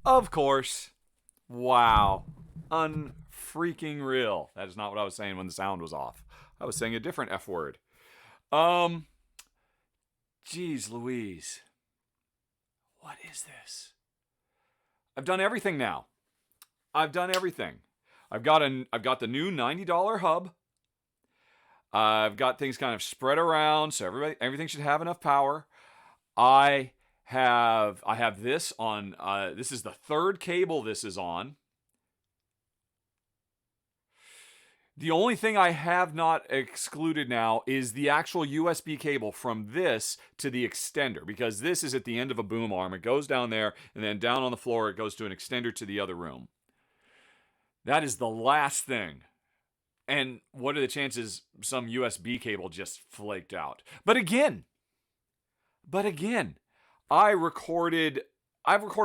Of course. Wow. Unfreaking real. That is not what I was saying when the sound was off. I was saying a different F word. Geez Louise. What is this? I've done everything now. I've done everything. I've got the new $90 hub. I've got things kind of spread around, so everything should have enough power. I have this on. This is the third cable this is on. The only thing I have not excluded now is the actual USB cable from this to the extender, because this is at the end of a boom arm. It goes down there, and then down on the floor, it goes to an extender to the other room. That is the last thing. And what are the chances some USB cable just flaked out? But again, I've recorded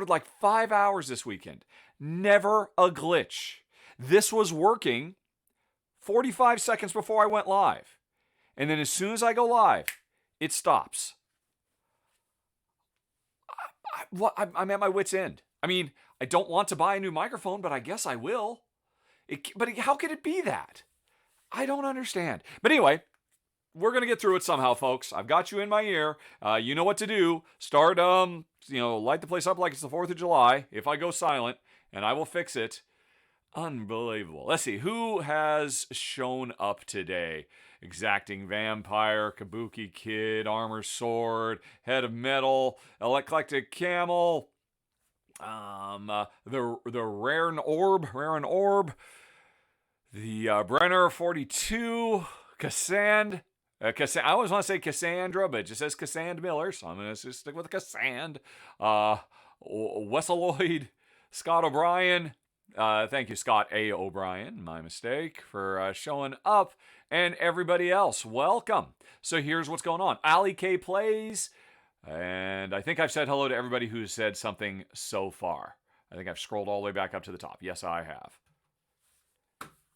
like 5 hours this weekend. Never a glitch. This was working 45 seconds before I went live. And then as soon as I go live, it stops. I'm at my wit's end. I mean, I don't want to buy a new microphone, but I guess I will. But how could it be that? I don't understand. But anyway, we're going to get through it somehow, folks. I've got you in my ear. You know what to do. Start, light the place up like it's the 4th of July. If I go silent, and I will fix it. Unbelievable. Let's see. Who has shown up today? Exacting Vampire, Kabuki Kid, Armor Sword, Head of Metal, Eclectic Camel, the Raren Orb, the Brenner 42, Cassand. I always want to say Cassandra, but it just says Cassand Miller, so I'm going to just stick with Cassand. Wesseloid, Scott O'Brien. Thank you, Scott A. O'Brien, my mistake, for showing up. And everybody else, welcome. So here's what's going on. Ali K plays, and I think I've said hello to everybody who's said something so far. I think I've scrolled all the way back up to the top. Yes, I have.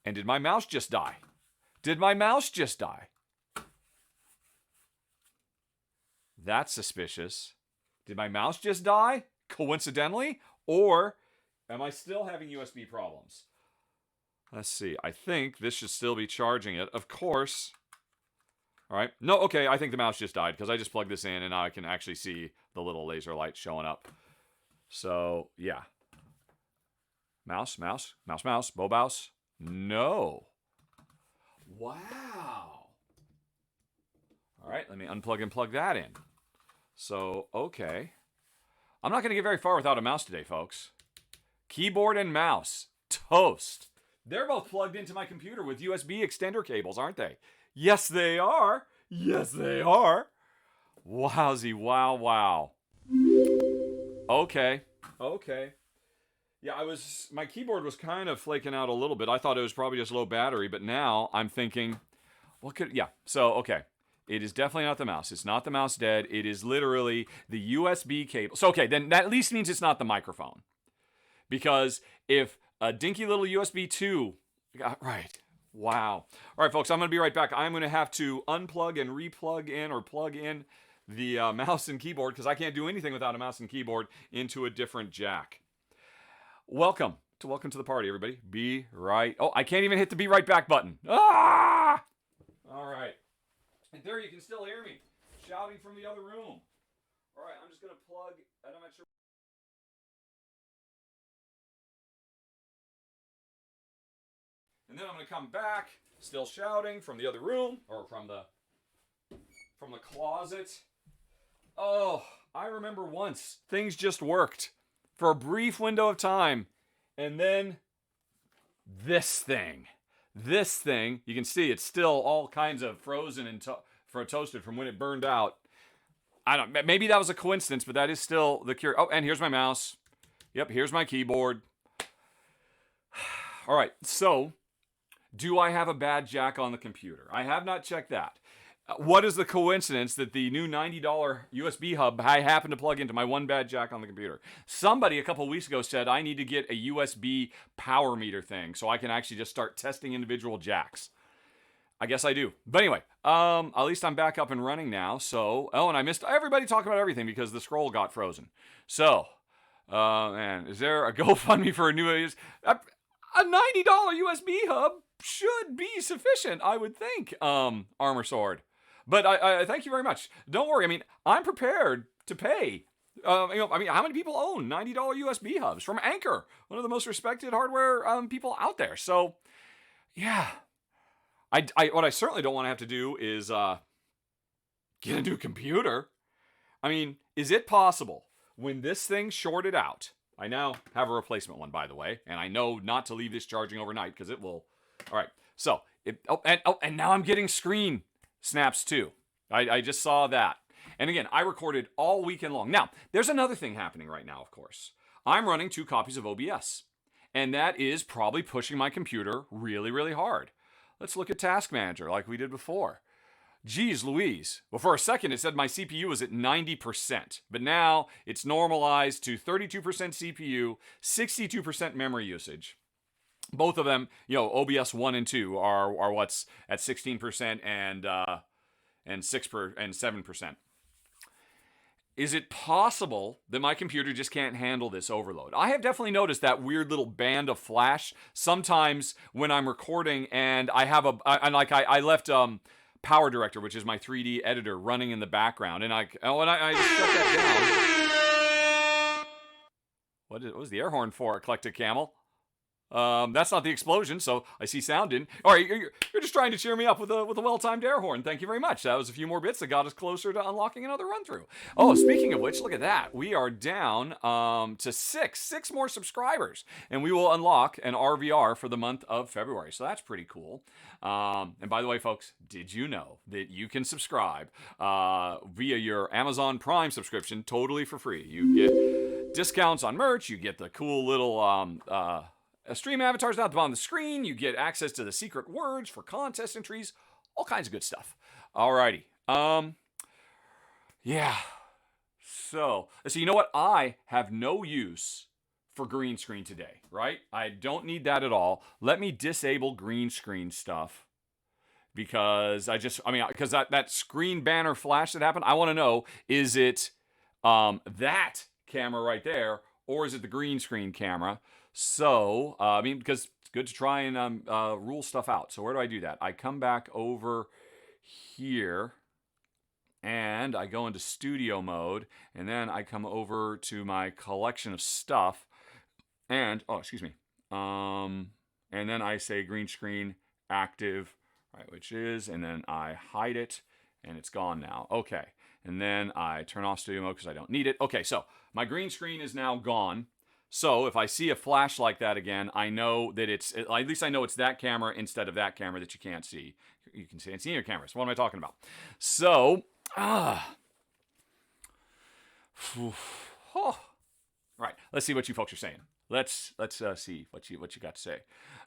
And did my mouse just die? That's suspicious. Did my mouse just die? Coincidentally? Or am I still having USB problems? Let's see. I think this should still be charging it. Of course. All right. No, okay. I think the mouse just died because I just plugged this in and now I can actually see the little laser light showing up. So, yeah. Mouse. Bobouse. No. Wow. All right. Let me unplug and plug that in. So, okay. I'm not going to get very far without a mouse today, folks. Keyboard and mouse. Toast. They're both plugged into my computer with USB extender cables, aren't they? Yes, they are. Wowzy, wow. Okay. Yeah, my keyboard was kind of flaking out a little bit. I thought it was probably just low battery, but now I'm thinking, okay. It is definitely not the mouse. It's not the mouse dead. It is literally the USB cable. So, okay, then that at least means it's not the microphone. Because if a dinky little USB 2, right, wow. All right, folks, I'm going to be right back. I'm going to have to unplug and replug in or plug in the mouse and keyboard because I can't do anything without a mouse and keyboard into a different jack. Welcome to the party, everybody. Be right. Oh, I can't even hit the be right back button. Ah! All right. And there you can still hear me shouting from the other room. All right, I'm just going to plug, and I'm not sure. And then I'm going to come back, still shouting from the other room, or from the closet. Oh, I remember once things just worked for a brief window of time, and then this thing, you can see it's still all kinds of frozen and toasted from when it burned out. Maybe that was a coincidence, but that is still the cure. Oh, and here's my mouse. Yep, here's my keyboard. All right, so do I have a bad jack on the computer? I have not checked that. What is the coincidence that the new $90 USB hub I happen to plug into my one bad jack on the computer? Somebody a couple weeks ago said I need to get a USB power meter thing so I can actually just start testing individual jacks. I guess I do. But anyway, at least I'm back up and running now. So, and I missed everybody talking about everything because the scroll got frozen. So, Man, is there a GoFundMe for a new a $90 USB hub should be sufficient, I would think. Armor Sword. But I thank you very much. Don't worry. I mean, I'm prepared to pay. How many people own $90 USB hubs from Anker, one of the most respected hardware people out there? So, yeah. What I certainly don't want to have to do is get a new computer. I mean, is it possible when this thing shorted out? I now have a replacement one, by the way, and I know not to leave this charging overnight because it will. All right. So, and now I'm getting screen snaps too. I just saw that. And again, I recorded all weekend long. Now, there's another thing happening right now, of course. I'm running 2 copies of OBS, and that is probably pushing my computer really, really hard. Let's look at Task Manager like we did before. Geez Louise. Well, for a second, it said my CPU was at 90%, but now it's normalized to 32% CPU, 62% memory usage. Both of them, OBS 1 and 2 are what's at 16% and 7%. Is it possible that my computer just can't handle this overload? I have definitely noticed that weird little band of flash sometimes when I'm recording, and I left Power Director, which is my 3D editor, running in the background, and I shut that down. What was the air horn for, Eclectic Camel? That's not the explosion, so I see sound in. All right, you're just trying to cheer me up with a well-timed air horn. Thank you very much. That was a few more bits that got us closer to unlocking another run-through. Oh, speaking of which, look at that. We are down to six more subscribers, and we will unlock an RVR for the month of February, so that's pretty cool. And by the way, folks, did you know that you can subscribe via your Amazon Prime subscription totally for free? You get discounts on merch, you get the cool little stream avatars down at the bottom of the screen. You get access to the secret words for contest entries, all kinds of good stuff. Alrighty. Yeah. So you know what? I have no use for green screen today, right? I don't need that at all. Let me disable green screen stuff because because that screen banner flash that happened, I want to know, is it that camera right there, or is it the green screen camera? So, because it's good to try and rule stuff out. So where do I do that? I come back over here, and I go into studio mode, and then I come over to my collection of stuff, and, and then I say green screen active, right, which is, and then I hide it, and it's gone now. Okay, and then I turn off studio mode because I don't need it. Okay, so my green screen is now gone. So if I see a flash like that again, I know that at least I know it's that camera instead of that camera that you can't see. You can see in your cameras. What am I talking about? So, right. Let's see what you folks are saying. Let's see what you got to say.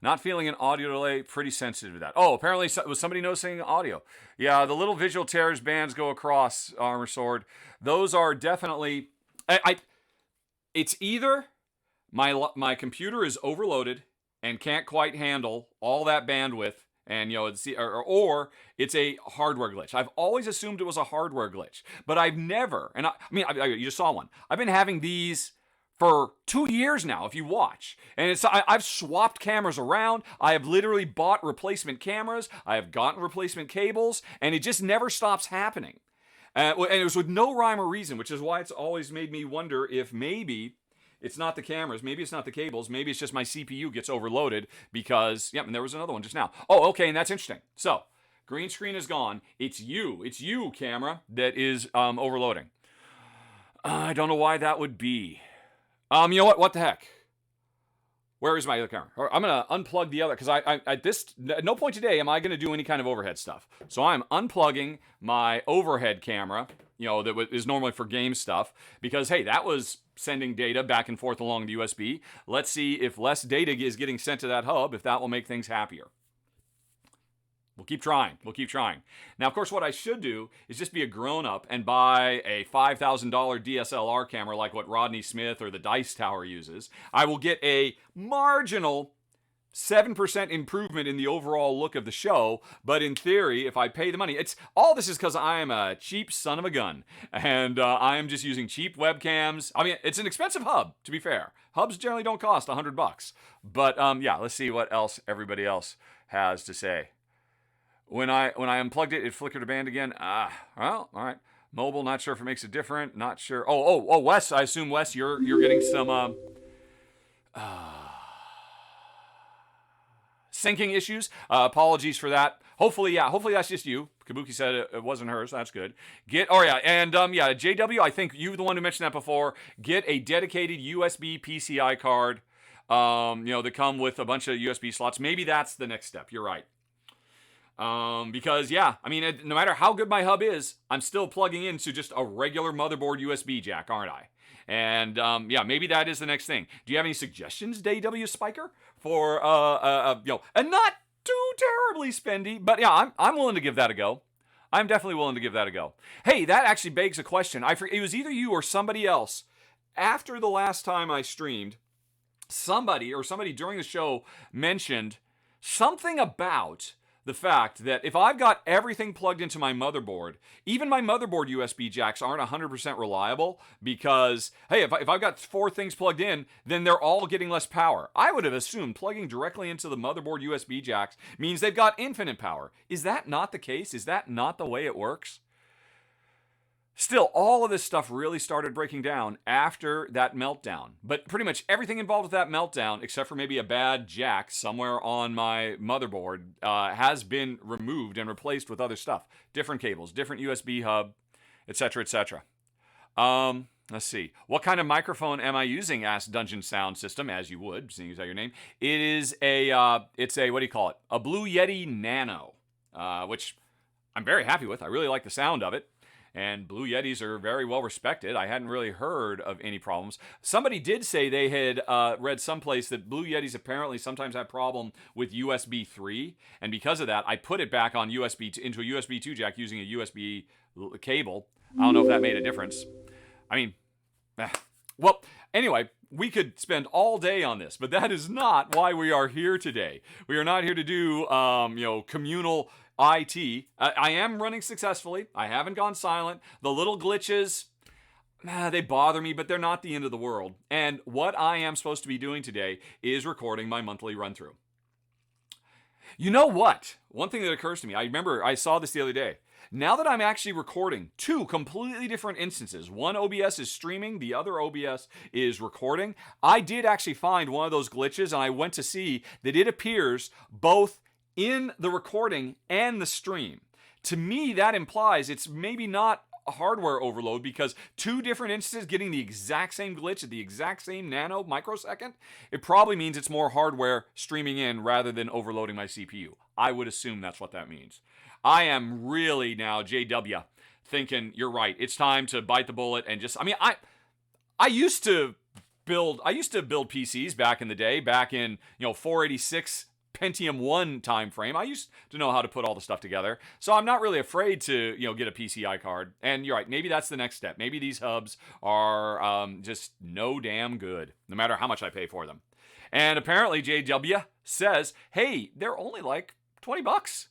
Not feeling an audio delay. Pretty sensitive to that. Oh, apparently was somebody noticing audio? Yeah, the little visual tears bands go across Armor Sword. Those are definitely. It's either my computer is overloaded and can't quite handle all that bandwidth, and or it's a hardware glitch. I've always assumed it was a hardware glitch, but I've never. And you just saw one. I've been having these for 2 years now, if you watch. And I've swapped cameras around. I have literally bought replacement cameras. I have gotten replacement cables, and it just never stops happening. And it was with no rhyme or reason, which is why it's always made me wonder if maybe it's not the cameras, maybe it's not the cables, maybe it's just my CPU gets overloaded because, and there was another one just now. Oh, okay, and that's interesting. So, green screen is gone. It's you, camera, that is overloading. I don't know why that would be. You know what? What the heck? Where is my other camera? I'm going to unplug the other, because at no point today am I going to do any kind of overhead stuff. So I'm unplugging my overhead camera, that is normally for game stuff, because, hey, that was sending data back and forth along the USB. Let's see if less data is getting sent to that hub, if that will make things happier. We'll keep trying. Now, of course, what I should do is just be a grown-up and buy a $5,000 DSLR camera like what Rodney Smith or the Dice Tower uses. I will get a marginal 7% improvement in the overall look of the show, but in theory, if I pay the money, it's all this is because I am a cheap son of a gun, and I am just using cheap webcams. I mean, it's an expensive hub, to be fair. Hubs generally don't cost $100, but yeah, let's see what else everybody else has to say. When I unplugged it, it flickered a band again. Well, all right. Mobile, not sure if it makes it different. Not sure. Oh, Wes. I assume Wes, you're getting some syncing issues. Apologies for that. Hopefully that's just you. Kabuki said it wasn't her, so that's good. JW, I think you were the one who mentioned that before. Get a dedicated USB PCI card, that come with a bunch of USB slots. Maybe that's the next step. You're right. Because no matter how good my hub is, I'm still plugging into just a regular motherboard USB jack, aren't I? And maybe that is the next thing. Do you have any suggestions, DW Spiker, for a not too terribly spendy, but yeah, I'm willing to give that a go. I'm definitely willing to give that a go. Hey, that actually begs a question. It was either you or somebody else after the last time I streamed. Somebody during the show mentioned something about the fact that if I've got everything plugged into my motherboard, even my motherboard USB jacks aren't 100% reliable because, hey, if I've got 4 things plugged in, then they're all getting less power. I would have assumed plugging directly into the motherboard USB jacks means they've got infinite power. Is that not the case? Is that not the way it works? Still, all of this stuff really started breaking down after that meltdown. But pretty much everything involved with that meltdown, except for maybe a bad jack somewhere on my motherboard, has been removed and replaced with other stuff. Different cables, different USB hub, etc., etc. Let's see. What kind of microphone am I using? Asked Dungeon Sound System, as you would, seeing as that your name. It is it's a, what do you call it? A Blue Yeti Nano, which I'm very happy with. I really like the sound of it. And Blue Yetis are very well respected. I hadn't really heard of any problems. Somebody did say they had read someplace that Blue Yetis apparently sometimes have problem with USB 3. And because of that, I put it back on into a USB 2 jack using a USB cable. I don't know if that made a difference. I mean, well, anyway, we could spend all day on this, but that is not why we are here today. We are not here to do, communal IT. I am running successfully. I haven't gone silent. The little glitches, they bother me, but they're not the end of the world. And what I am supposed to be doing today is recording my monthly run-through. You know what? One thing that occurs to me, I remember I saw this the other day. Now that I'm actually recording 2 completely different instances, one OBS is streaming, the other OBS is recording, I did actually find one of those glitches, and I went to see that it appears both in the recording and the stream. To me, that implies it's maybe not a hardware overload because 2 different instances getting the exact same glitch at the exact same nano microsecond, it probably means it's more hardware streaming in rather than overloading my CPU. I would assume that's what that means. I am really now, JW, thinking you're right. It's time to bite the bullet and just, I used to build PCs back in the day, back in, 486 Pentium 1 time frame. I used to know how to put all the stuff together. So I'm not really afraid to, get a PCI card. And you're right, maybe that's the next step. Maybe these hubs are just no damn good, no matter how much I pay for them. And apparently JW says, hey, they're only like $20.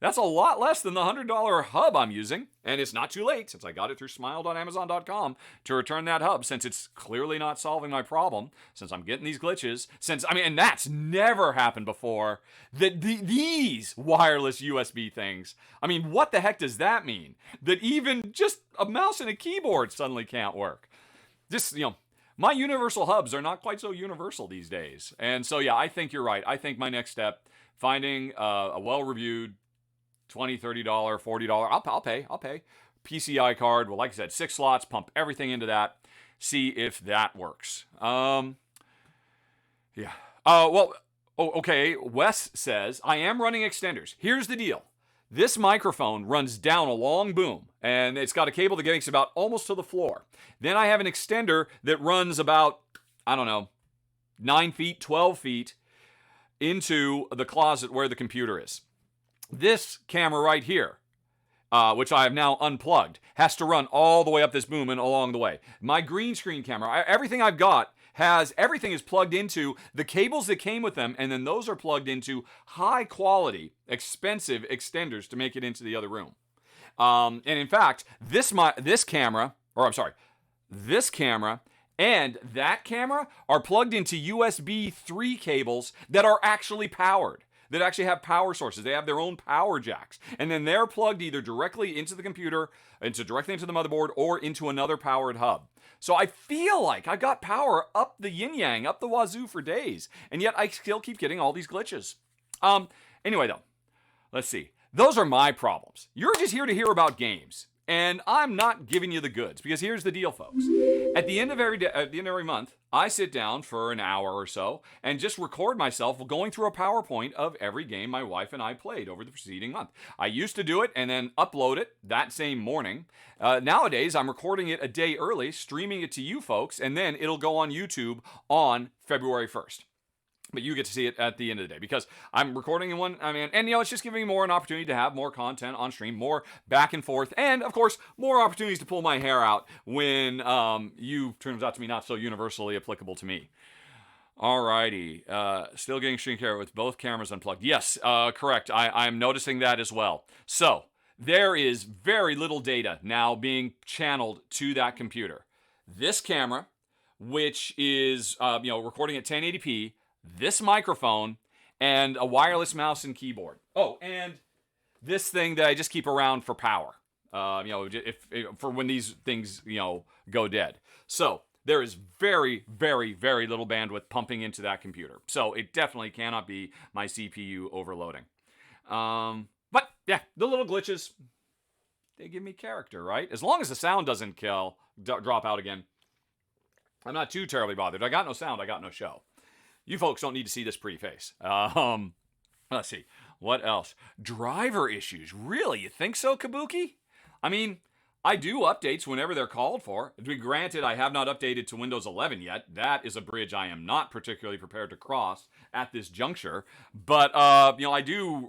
That's a lot less than the $100 hub I'm using, and it's not too late, since I got it through smile.amazon.com, to return that hub, since it's clearly not solving my problem, since I'm getting these glitches, and that's never happened before, that these wireless USB things, what the heck does that mean? That even just a mouse and a keyboard suddenly can't work. Just, my universal hubs are not quite so universal these days. And so, yeah, I think you're right. I think my next step, finding a well-reviewed $20, $30, $40, I'll pay. PCI card, well, like I said, 6 slots, pump everything into that, see if that works. Okay, Wes says, I am running extenders. Here's the deal. This microphone runs down a long boom, and it's got a cable that gets about almost to the floor. Then I have an extender that runs about, 9 feet, 12 feet into the closet where the computer is. This camera right here, which I have now unplugged, has to run all the way up this boom and along the way. My green screen camera, everything I've got everything is plugged into the cables that came with them, and then those are plugged into high quality, expensive extenders to make it into the other room. And in fact, this camera and that camera are plugged into USB 3 cables that are actually powered, that actually have power sources. They have their own power jacks. And then they're plugged either directly into the computer, directly into the motherboard, or into another powered hub. So I feel like I got power up the yin-yang, up the wazoo for days. And yet I still keep getting all these glitches. Anyway, though, let's see. Those are my problems. You're just here to hear about games. And I'm not giving you the goods, because here's the deal, folks. At the end of every month, I sit down for an hour or so and just record myself going through a PowerPoint of every game my wife and I played over the preceding month. I used to do it and then upload it that same morning. Nowadays, I'm recording it a day early, streaming it to you folks, and then it'll go on YouTube on February 1st. But you get to see it at the end of the day, because I'm recording in one, and it's just giving me more an opportunity to have more content on stream, more back and forth, and of course, more opportunities to pull my hair out when you turns out to be not so universally applicable to me. Alrighty, still getting screen care with both cameras unplugged. Yes, correct. I'm noticing that as well. So there is very little data now being channeled to that computer. This camera, which is recording at 1080p. This microphone, and a wireless mouse and keyboard. Oh, and this thing that I just keep around for power. For when these things, go dead. So there is very, very, very little bandwidth pumping into that computer. So it definitely cannot be my CPU overloading. But yeah, the little glitches, they give me character, right? As long as the sound doesn't drop out again, I'm not too terribly bothered. I got no sound, I got no show. You folks don't need to see this pretty face. Let's see. What else? Driver issues. Really? You think so, Kabuki? I mean, I do updates whenever they're called for. To be granted, I have not updated to Windows 11 yet. That is a bridge I am not particularly prepared to cross at this juncture. But, I do.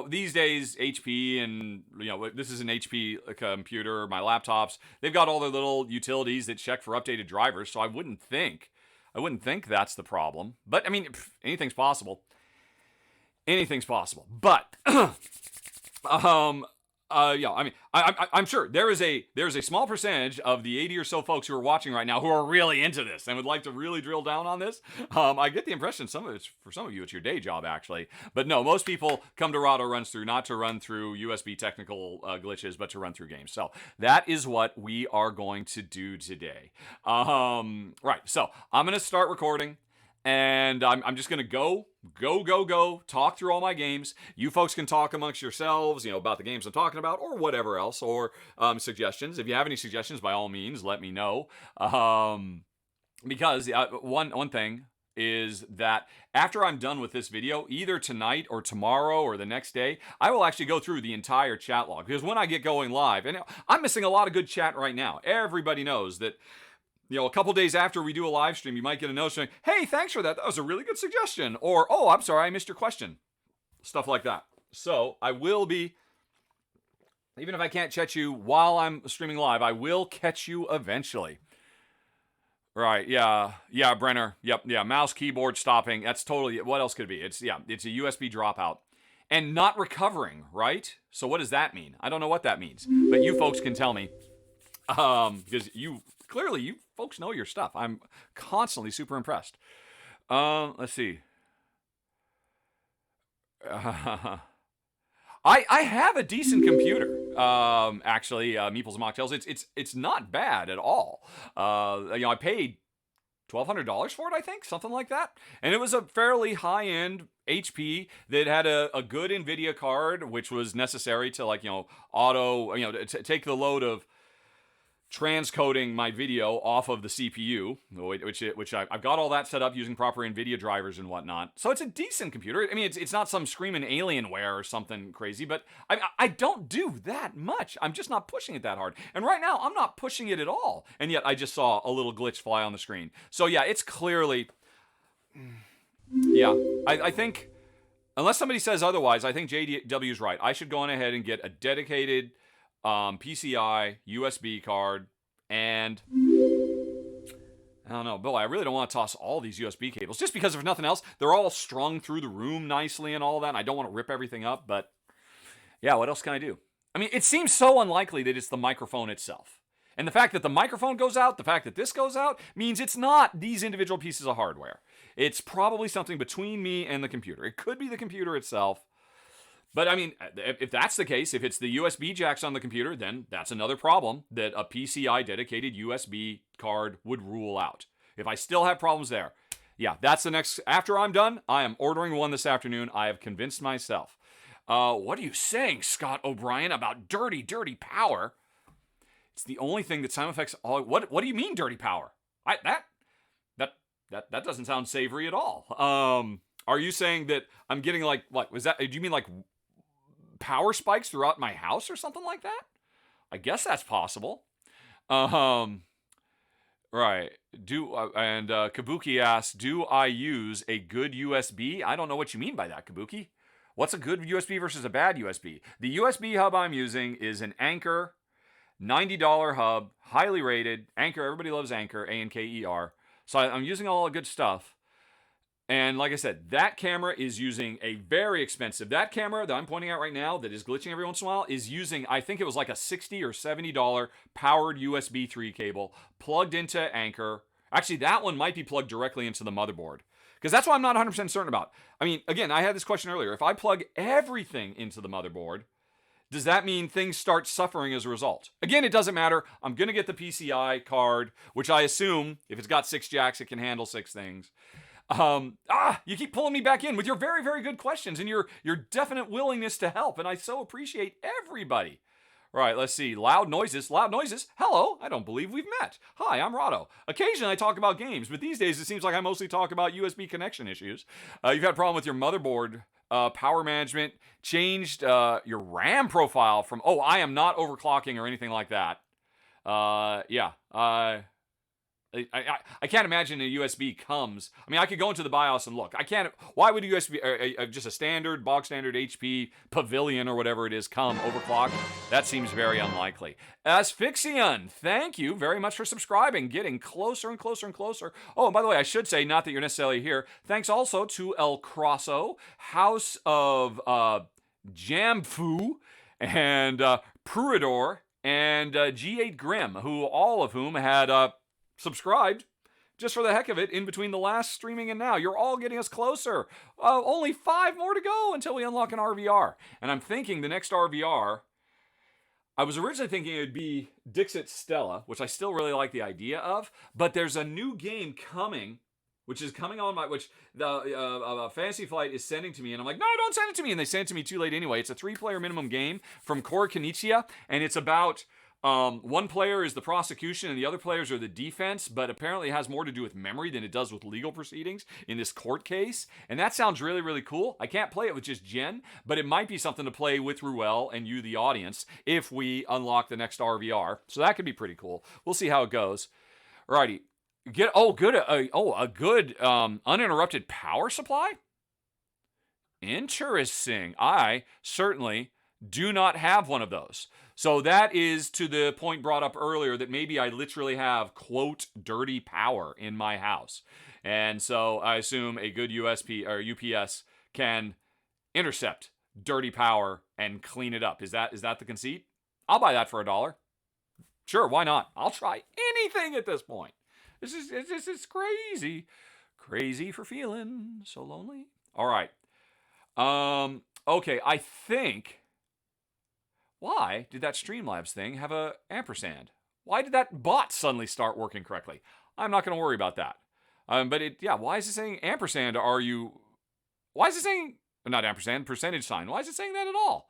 These days, HP and, this is an HP computer, my laptops, they've got all their little utilities that check for updated drivers, so I wouldn't think that's the problem. But, anything's possible. Anything's possible. But, I'm sure there is a small percentage of the 80 or so folks who are watching right now who are really into this and would like to really drill down on this. I get the impression for some of you, it's your day job, actually. But no, most people come to Rahdo Runs Through not to run through USB technical glitches, but to run through games. So that is what we are going to do today. Right, so I'm going to start recording. And I'm just going to go, talk through all my games. You folks can talk amongst yourselves, about the games I'm talking about or whatever else, or suggestions. If you have any suggestions, by all means, let me know. Because one thing is that after I'm done with this video, either tonight or tomorrow or the next day, I will actually go through the entire chat log. Because when I get going live, and I'm missing a lot of good chat right now. Everybody knows that a couple days after we do a live stream, you might get a note saying, hey, thanks for that. That was a really good suggestion. Or, oh, I'm sorry, I missed your question. Stuff like that. So I will be, even if I can't catch you while I'm streaming live, I will catch you eventually. Right, yeah, Brenner. Yep, yeah, mouse, keyboard stopping. That's totally, what else could it be? It's a USB dropout. And not recovering, right? So what does that mean? I don't know what that means. But you folks can tell me. Because clearly you folks know your stuff. I'm constantly super impressed. Let's see. I have a decent computer. Actually, Meeples and Mocktails. It's not bad at all. I paid $1,200 for it, I think, something like that. And it was a fairly high-end HP that had a good NVIDIA card, which was necessary to take the load of transcoding my video off of the CPU, which I've got all that set up using proper NVIDIA drivers and whatnot. So it's a decent computer. It's not some screaming Alienware or something crazy, but I don't do that much. I'm just not pushing it that hard. And right now, I'm not pushing it at all. And yet, I just saw a little glitch fly on the screen. So yeah, it's clearly... Yeah, I think... Unless somebody says otherwise, I think JW's right. I should go on ahead and get a dedicated... PCI, USB card, and I don't know. Boy, I really don't want to toss all these USB cables. Just because, if nothing else, they're all strung through the room nicely and all that. And I don't want to rip everything up. But yeah, what else can I do? I mean, it seems so unlikely that it's the microphone itself. And the fact that the microphone goes out, the fact that this goes out, means it's not these individual pieces of hardware. It's probably something between me and the computer. It could be the computer itself. But I mean, if that's the case, if it's the USB jacks on the computer, then that's another problem that a PCI dedicated USB card would rule out. If I still have problems there, yeah, that's the next. After I'm done, I am ordering one this afternoon. I have convinced myself. What are you saying, Scott O'Brien, about dirty, dirty power? It's the only thing that sound effects. What do you mean, dirty power? That doesn't sound savory at all. Are you saying that I'm getting like what was that? Do you mean like power spikes throughout my house or something like that? I guess that's possible. Right. Kabuki asks, do I use a good USB? I don't know what you mean by that, Kabuki. What's a good USB versus a bad USB? The USB hub I'm using is an Anker $90 hub, highly rated. Anker, everybody loves Anker, A-N-K-E-R. So I'm using all the good stuff. And like I said, that camera is using a very expensive. That camera that I'm pointing at right now that is glitching every once in a while is using, I think it was like a $60 or $70 powered USB 3 cable plugged into Anker. Actually, that one might be plugged directly into the motherboard. Because that's what I'm not 100% certain about. I mean, again, I had this question earlier. If I plug everything into the motherboard, does that mean things start suffering as a result? Again, it doesn't matter. I'm going to get the PCI card, which I assume, if it's got 6 jacks, it can handle 6 things. You keep pulling me back in with your very, very good questions and your definite willingness to help, and I so appreciate everybody. Right, let's see. Loud noises. Hello, I don't believe we've met. Hi, I'm Rahdo. Occasionally I talk about games, but these days it seems like I mostly talk about USB connection issues. You've had a problem with your motherboard power management, changed your RAM profile from, I am not overclocking or anything like that. I can't imagine a USB comes. I mean, I could go into the BIOS and look. I can't. Why would a USB, just a standard, bog standard HP Pavilion or whatever it is, come overclock? That seems very unlikely. Asphyxion, thank you very much for subscribing. Getting closer and closer and closer. Oh, and by the way, I should say, not that you're necessarily here. Thanks also to El Crosso, House of Jamfu, and Pruidor, and G8 Grim, all of whom had subscribed just for the heck of it in between the last streaming and now. You're all getting us closer. Only 5 more to go until we unlock an RVR. And I'm thinking the next RVR, I was originally thinking it would be Dixit Stella, which I still really like the idea of, but there's a new game coming, which is coming on which the Fantasy Flight is sending to me, and I'm like, no, don't send it to me, and they sent it to me too late anyway. It's a 3-player minimum game from Core Kenichiya, and it's about one player is the prosecution and the other players are the defense, but apparently it has more to do with memory than it does with legal proceedings in this court case. And that sounds really, really cool. I can't play it with just Jen, but it might be something to play with Ruel and you, the audience, if we unlock the next RVR. So that could be pretty cool. We'll see how it goes. Alrighty. A good uninterrupted power supply? Interesting. I certainly do not have one of those. So that is to the point brought up earlier that maybe I literally have, quote, dirty power in my house. And so I assume a good USP or UPS can intercept dirty power and clean it up. Is that the conceit? I'll buy that for $1. Sure, why not? I'll try anything at this point. This is crazy. Crazy for feeling so lonely. All right. Okay, I think... Why did that Streamlabs thing have a ampersand? Why did that bot suddenly start working correctly? I'm not going to worry about that. Why is it saying ampersand? Why is it saying, not ampersand, percentage sign? Why is it saying that at all?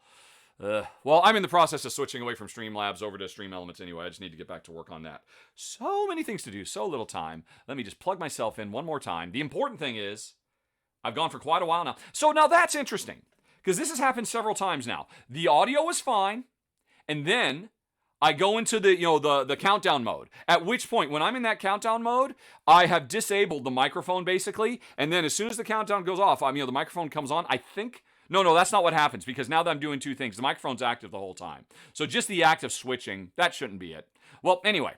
Well, I'm in the process of switching away from Streamlabs over to Stream Elements anyway. I just need to get back to work on that. So many things to do, so little time. Let me just plug myself in one more time. The important thing is, I've gone for quite a while now. So now that's interesting. Because this has happened several times now. The audio is fine, and then I go into the countdown mode. At which point, when I'm in that countdown mode, I have disabled the microphone basically, and then as soon as the countdown goes off, the microphone comes on. I think no, that's not what happens because now that I'm doing 2 things, the microphone's active the whole time. So just the act of switching, that shouldn't be it. Well, anyway,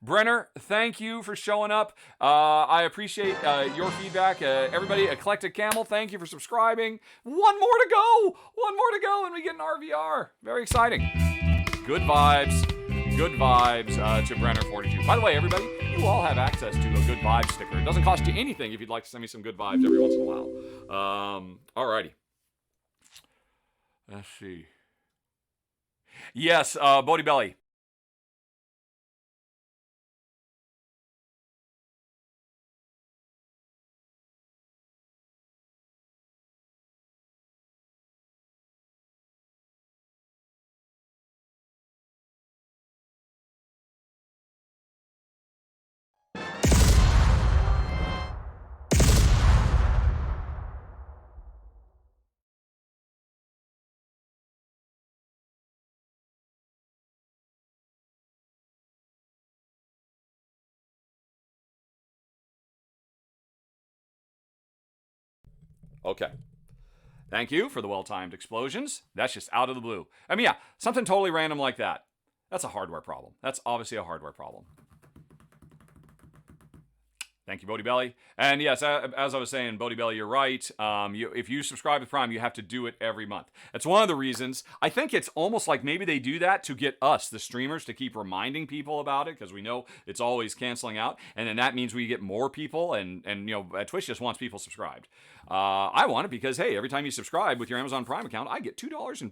Brenner, thank you for showing up. I appreciate your feedback. Everybody, Eclectic Camel, thank you for subscribing. One more to go. One more to go, and we get an RVR. Very exciting. Good vibes. Good vibes to Brenner42. By the way, everybody, you all have access to a Good Vibes sticker. It doesn't cost you anything if you'd like to send me some good vibes every once in a while. Alrighty. Let's see. Yes, Bodie Belly. Okay. Thank you for the well-timed explosions. That's just out of the blue. I mean, yeah, something totally random like that. That's a hardware problem. That's obviously a hardware problem. Thank you, Bodie Belly. And yes, as I was saying, Bodie Belly, you're right. If you subscribe to Prime, you have to do it every month. That's one of the reasons. I think it's almost like maybe they do that to get us, the streamers, to keep reminding people about it, because we know it's always canceling out. And then that means we get more people, and Twitch just wants people subscribed. I want it because, hey, every time you subscribe with your Amazon Prime account, I get $2.04.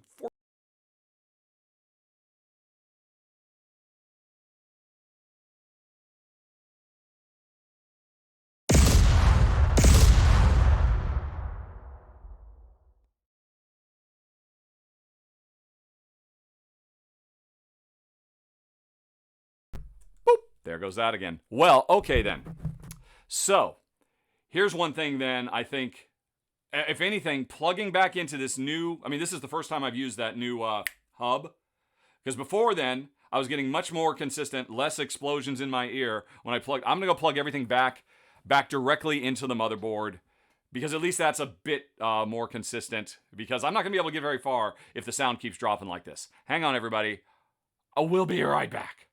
There goes that again. Well, okay then. So, here's one thing then, I think, if anything, plugging back into this new, this is the first time I've used that new hub. Because before then, I was getting much more consistent, less explosions in my ear when I plugged. I'm going to go plug everything back directly into the motherboard. Because at least that's a bit more consistent. Because I'm not going to be able to get very far if the sound keeps dropping like this. Hang on, everybody. I will be right back.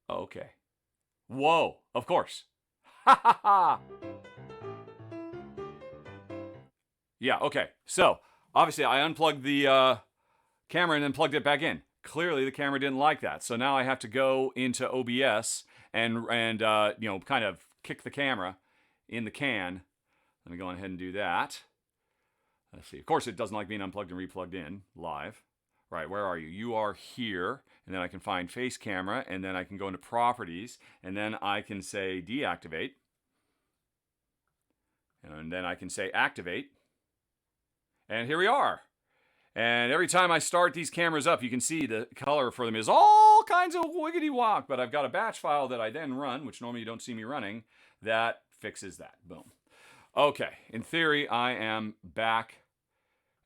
Okay. Whoa, of course. Ha ha ha. Yeah, okay. So, obviously I unplugged the camera and then plugged it back in. Clearly the camera didn't like that. So now I have to go into OBS and kind of kick the camera in the can. Let me go ahead and do that. Let's see. Of course it doesn't like being unplugged and replugged in live. Right, where are you? You are here, and then I can find face camera, and then I can go into properties, and then I can say deactivate, and then I can say activate, and here we are. And every time I start these cameras up, you can see the color for them is all kinds of wiggity-walk, but I've got a batch file that I then run, which normally you don't see me running, that fixes that. Boom. Okay, in theory, I am back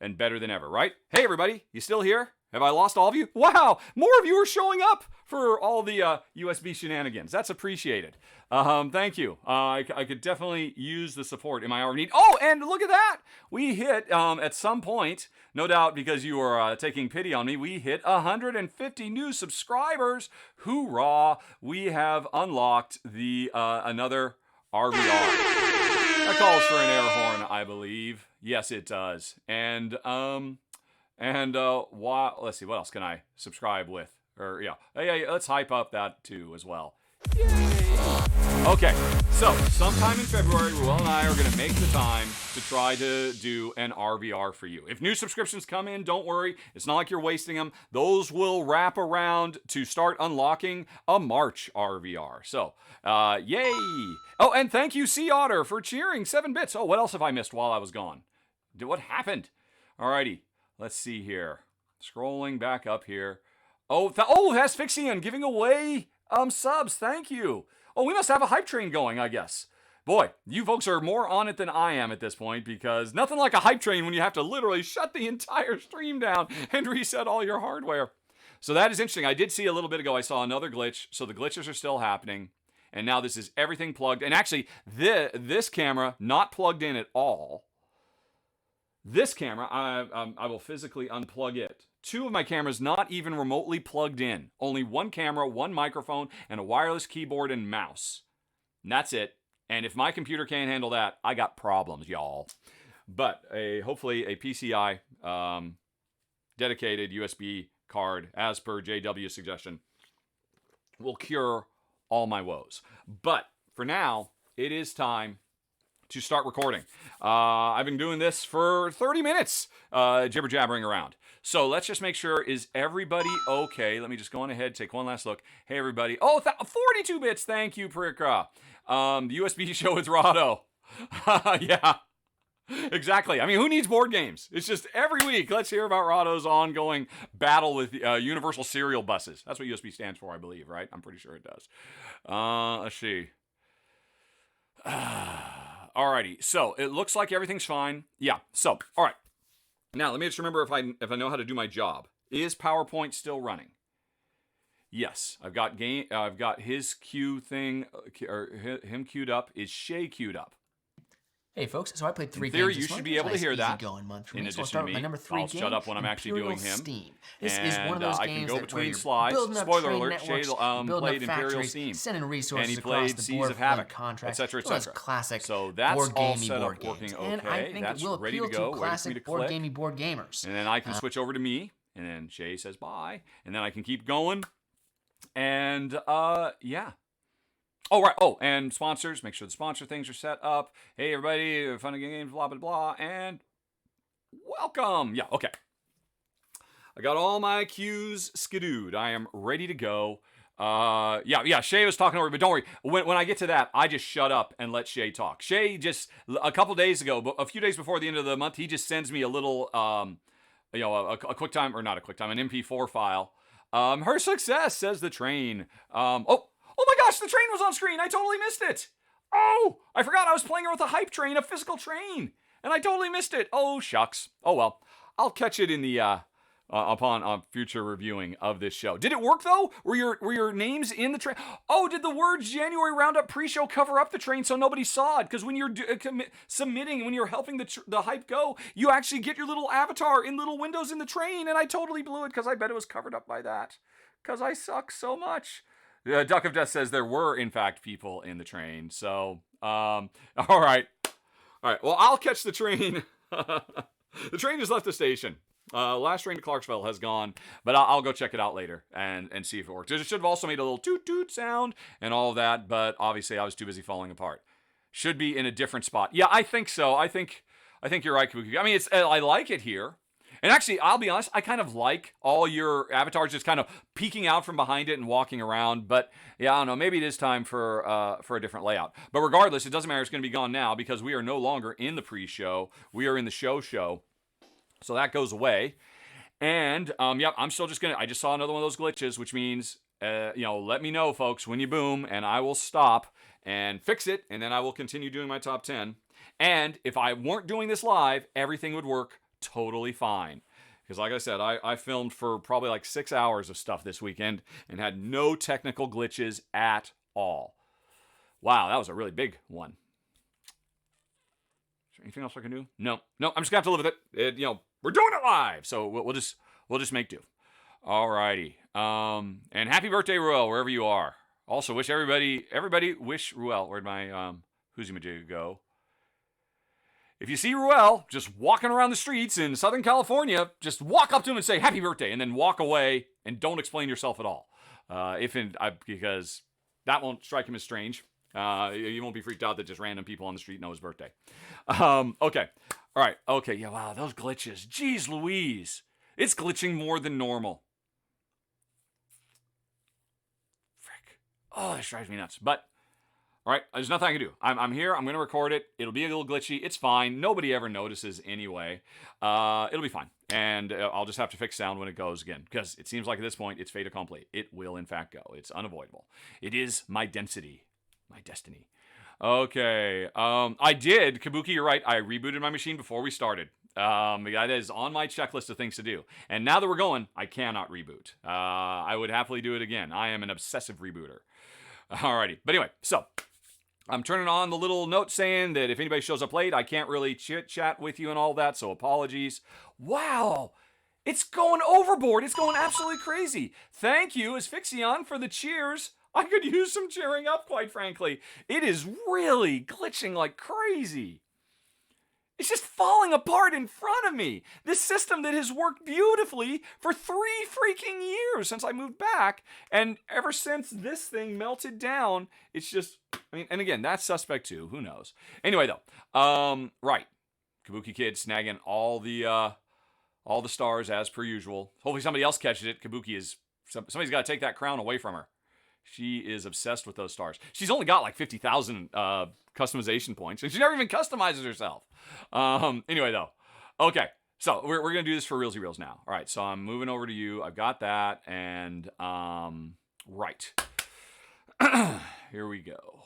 and better than ever, right? Hey, everybody, you still here? Have I lost all of you? Wow, more of you are showing up for all the USB shenanigans. That's appreciated. Thank you. I could definitely use the support in my hour of need. Oh, and look at that. We hit, at some point, no doubt because you are taking pity on me, we hit 150 new subscribers. Hoorah. We have unlocked the another RVR. That calls for an air horn, I believe. Yes, it does. And let's see, what else can I subscribe with? Or yeah, let's hype up that too as well. Yay! Okay, so sometime in February, Ruel and I are going to make the time to try to do an RVR for you. If new subscriptions come in, don't worry. It's not like you're wasting them. Those will wrap around to start unlocking a March RVR. So, yay! Oh, and thank you, Sea Otter, for cheering 7 bits. Oh, what else have I missed while I was gone? What happened? Alrighty, let's see here. Scrolling back up here. Oh, that's Fixian giving away subs. Thank you. Oh, we must have a hype train going, I guess. Boy, you folks are more on it than I am at this point, because nothing like a hype train when you have to literally shut the entire stream down and reset all your hardware. So that is interesting. I did see a little bit ago, I saw another glitch. So the glitches are still happening. And now this is everything plugged. And actually, this camera, not plugged in at all. This camera, I will physically unplug it. 2 of my cameras not even remotely plugged in. Only 1 camera, 1 microphone, and a wireless keyboard and mouse. And that's it. And if my computer can't handle that, I got problems, y'all. But hopefully a PCI dedicated USB card, as per JW's suggestion, will cure all my woes. But for now, it is time to start recording. I've been doing this for 30 minutes, jibber-jabbering around. So let's just make sure, is everybody okay? Let me just go on ahead, take one last look. Hey, everybody. Oh, 42 bits. Thank you, Prikra. The USB show with Rahdo. Yeah, exactly. I mean, who needs board games? It's just every week, let's hear about Rahdo's ongoing battle with Universal Serial Buses. That's what USB stands for, I believe, right? I'm pretty sure it does. Let's see. Alrighty, so it looks like everything's fine. Yeah, so, all right. Now, let me just remember if I know how to do my job. Is PowerPoint still running? Yes, I've got his queue thing, or him queued up. Is Shay queued up? Hey folks, so I played 3 games. In theory, games you should be able to hear that. In addition to me, I'll shut up when I'm actually doing him. Steam. This is one of those I can games go that between slides. Spoiler alert: Shay played Imperial Steam, sending resources and he across played the Seas board of Havoc, etc., etc. Classic. So that's board all gamey set board up, games. working okay. And I think That's it will ready appeal to go. to classic board gamers. And then I can switch over to me, and then Shay says bye, and then I can keep going. And yeah. Oh, right. Oh, and sponsors. Make sure the sponsor things are set up. Hey, everybody. Fun and games, blah, blah, blah. And welcome. Yeah, okay. I got all my cues skidooed. I am ready to go. Yeah. Shay was talking over, but don't worry. When I get to that, I just shut up and let Shay talk. Shay just, a couple days ago, a few days before the end of the month, he just sends me a little, a QuickTime, or not a QuickTime, an MP4 file. Her success, says the train. Oh my gosh, the train was on screen. I totally missed it. Oh, I forgot I was playing her with a hype train, a physical train, and I totally missed it. Oh, shucks. Oh, well, I'll catch it in the, upon future reviewing of this show. Did it work, though? Were your names in the train? Oh, did the words January Roundup pre-show cover up the train so nobody saw it? Because when you're submitting, when you're helping the hype go, you actually get your little avatar in little windows in the train, and I totally blew it because I bet it was covered up by that. Because I suck so much. Duck of Death says there were, in fact, people in the train. So, all right. Well, I'll catch the train. The train has left the station. Last train to Clarksville has gone, but I'll go check it out later and see if it works. It should have also made a little toot toot sound and all of that, but obviously I was too busy falling apart. Should be in a different spot. Yeah, I think so. I think you're right, Kabuki. I mean, I like it here. And actually, I'll be honest, I kind of like all your avatars just kind of peeking out from behind it and walking around. But yeah, I don't know, maybe it is time for a different layout. But regardless, it doesn't matter. It's going to be gone now because we are no longer in the pre-show. We are in the show. So that goes away. And yeah, I'm still just I just saw another one of those glitches, which means, let me know, folks, when you boom, and I will stop and fix it. And then I will continue doing my top 10. And if I weren't doing this live, everything would work totally fine. Because like I said, I filmed for probably like 6 hours of stuff this weekend and had no technical glitches at all. Wow, that was a really big one. Is there anything else I can do? No, I'm just gonna have to live with it. We're doing it live, so we'll just make do. Alrighty. And happy birthday, Ruel, wherever you are. Also, wish everybody wish Ruel. Where'd my Who's-Majig go? If you see Ruel just walking around the streets in Southern California, just walk up to him and say happy birthday, and then walk away and don't explain yourself at all. Because that won't strike him as strange. You won't be freaked out that just random people on the street know his birthday. Okay. All right. Okay. Yeah, wow, those glitches. Jeez Louise. It's glitching more than normal. Frick. Oh, this drives me nuts. But, all right, there's nothing I can do. I'm here. I'm going to record it. It'll be a little glitchy. It's fine. Nobody ever notices anyway. It'll be fine. And I'll just have to fix sound when it goes again. Because it seems like at this point, it's fait accompli. It will, in fact, go. It's unavoidable. It is my density. My destiny. Okay. I did. Kabuki, you're right. I rebooted my machine before we started. That is on my checklist of things to do. And now that we're going, I cannot reboot. I would happily do it again. I am an obsessive rebooter. Alrighty. But anyway, so I'm turning on the little note saying that if anybody shows up late, I can't really chit-chat with you and all that, so apologies. Wow! It's going overboard. It's going absolutely crazy. Thank you, Asphyxion, for the cheers. I could use some cheering up, quite frankly. It is really glitching like crazy. It's just falling apart in front of me. This system that has worked beautifully for 3 freaking years since I moved back. And ever since this thing melted down, it's just, I mean, and again, that's suspect too. Who knows? Anyway, though, right. Kabuki Kid snagging all the stars as per usual. Hopefully somebody else catches it. Kabuki is, somebody's got to take that crown away from her. She is obsessed with those stars. She's only got like 50,000 customization points, and she never even customizes herself. Anyway, though. Okay, so we're going to do this for Realsy Reels now. All right, so I'm moving over to you. I've got that, and right. Here we go.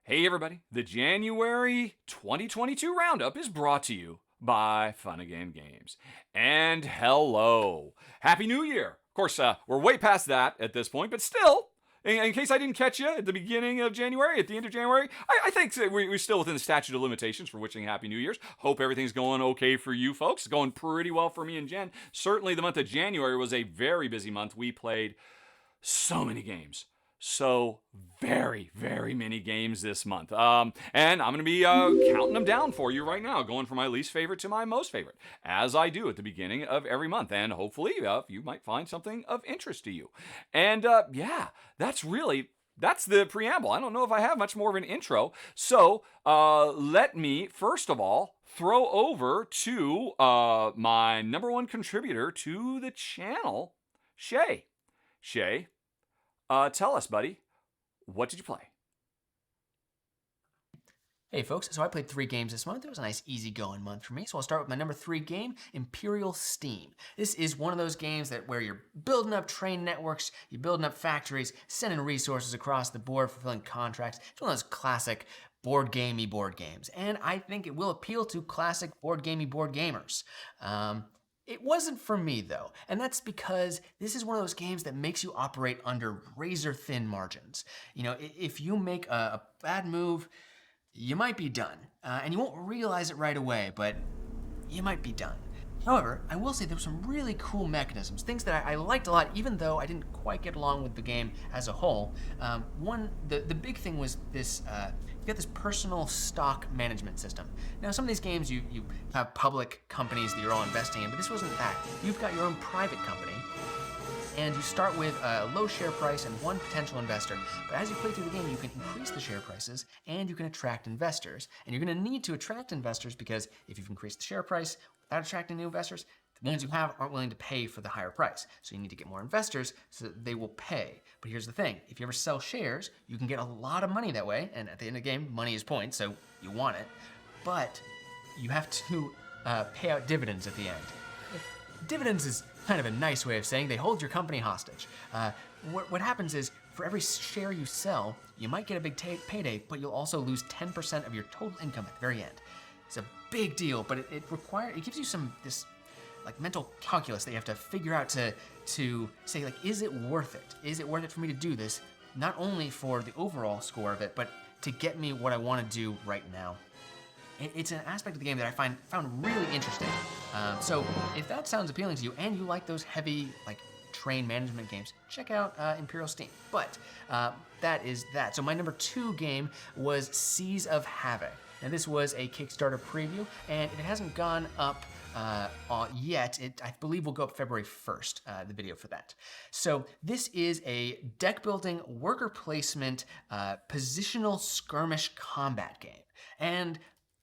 Hey, everybody. The January 2022 Roundup is brought to you by Fun Again Games. And hello. Happy New Year. Of course, we're way past that at this point, but still, in case I didn't catch you at the beginning of January, at the end of January, I think that we're still within the statute of limitations for wishing Happy New Year's. Hope everything's going okay for you folks. It's going pretty well for me and Jen. Certainly the month of January was a very busy month. We played so many games. So very, very many games this month. And I'm going to be counting them down for you right now, going from my least favorite to my most favorite, as I do at the beginning of every month. And hopefully you might find something of interest to you. And yeah, that's the preamble. I don't know if I have much more of an intro. So let me, first of all, throw over to my number one contributor to the channel, Shay. Shay, tell us, buddy, what did you play? Hey folks, so I played 3 games this month. It was a nice easygoing month for me. So I'll start with my number 3 game, Imperial Steam. This is one of those games where you're building up train networks, you're building up factories, sending resources across the board, fulfilling contracts. It's one of those classic board games. And I think it will appeal to classic board gamers. It wasn't for me though, and that's because this is one of those games that makes you operate under razor thin margins. You know, if you make a bad move, you might be done. And you won't realize it right away, but you might be done. However, I will say there were some really cool mechanisms, things that I liked a lot, even though I didn't quite get along with the game as a whole. The big thing was this, you got this personal stock management system. Now, some of these games, you have public companies that you're all investing in, but this wasn't that. You've got your own private company, and you start with a low share price and 1 potential investor. But as you play through the game, you can increase the share prices and you can attract investors. And you're gonna need to attract investors because if you've increased the share price without attracting new investors, the ones you have aren't willing to pay for the higher price. So you need to get more investors so that they will pay. But here's the thing, if you ever sell shares, you can get a lot of money that way. And at the end of the game, money is points, so you want it. But you have to pay out dividends at the end. Dividends is kind of a nice way of saying they hold your company hostage. What happens is, for every share you sell, you might get a big payday, but you'll also lose 10% of your total income at the very end. It's a big deal, but it gives you this like mental calculus that you have to figure out to say, like, is it worth it? Is it worth it for me to do this? Not only for the overall score of it, but to get me what I want to do right now. It's an aspect of the game that I found really interesting. So if that sounds appealing to you and you like those heavy like train management games, check out Imperial Steam. But that is that. So my number 2 game was Seas of Havoc. Now, this was a Kickstarter preview, and it hasn't gone up yet. I believe will go up February 1st, the video for that. So this is a deck building, worker placement, positional skirmish combat game. And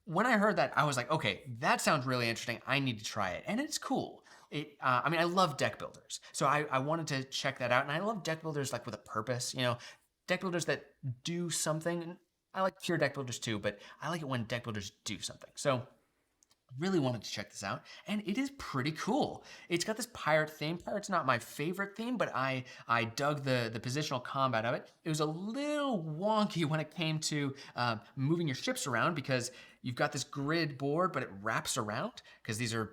when I heard that, I was like, okay, that sounds really interesting. I need to try it. And it's cool. I mean, I love deck builders. So I wanted to check that out. And I love deck builders like with a purpose, deck builders that do something. I like pure deck builders too, but I like it when deck builders do something. So really wanted to check this out, and it is pretty cool. It's got this pirate theme. Pirate's not my favorite theme, but I dug the positional combat of it. It was a little wonky when it came to moving your ships around, because you've got this grid board, but it wraps around, because these are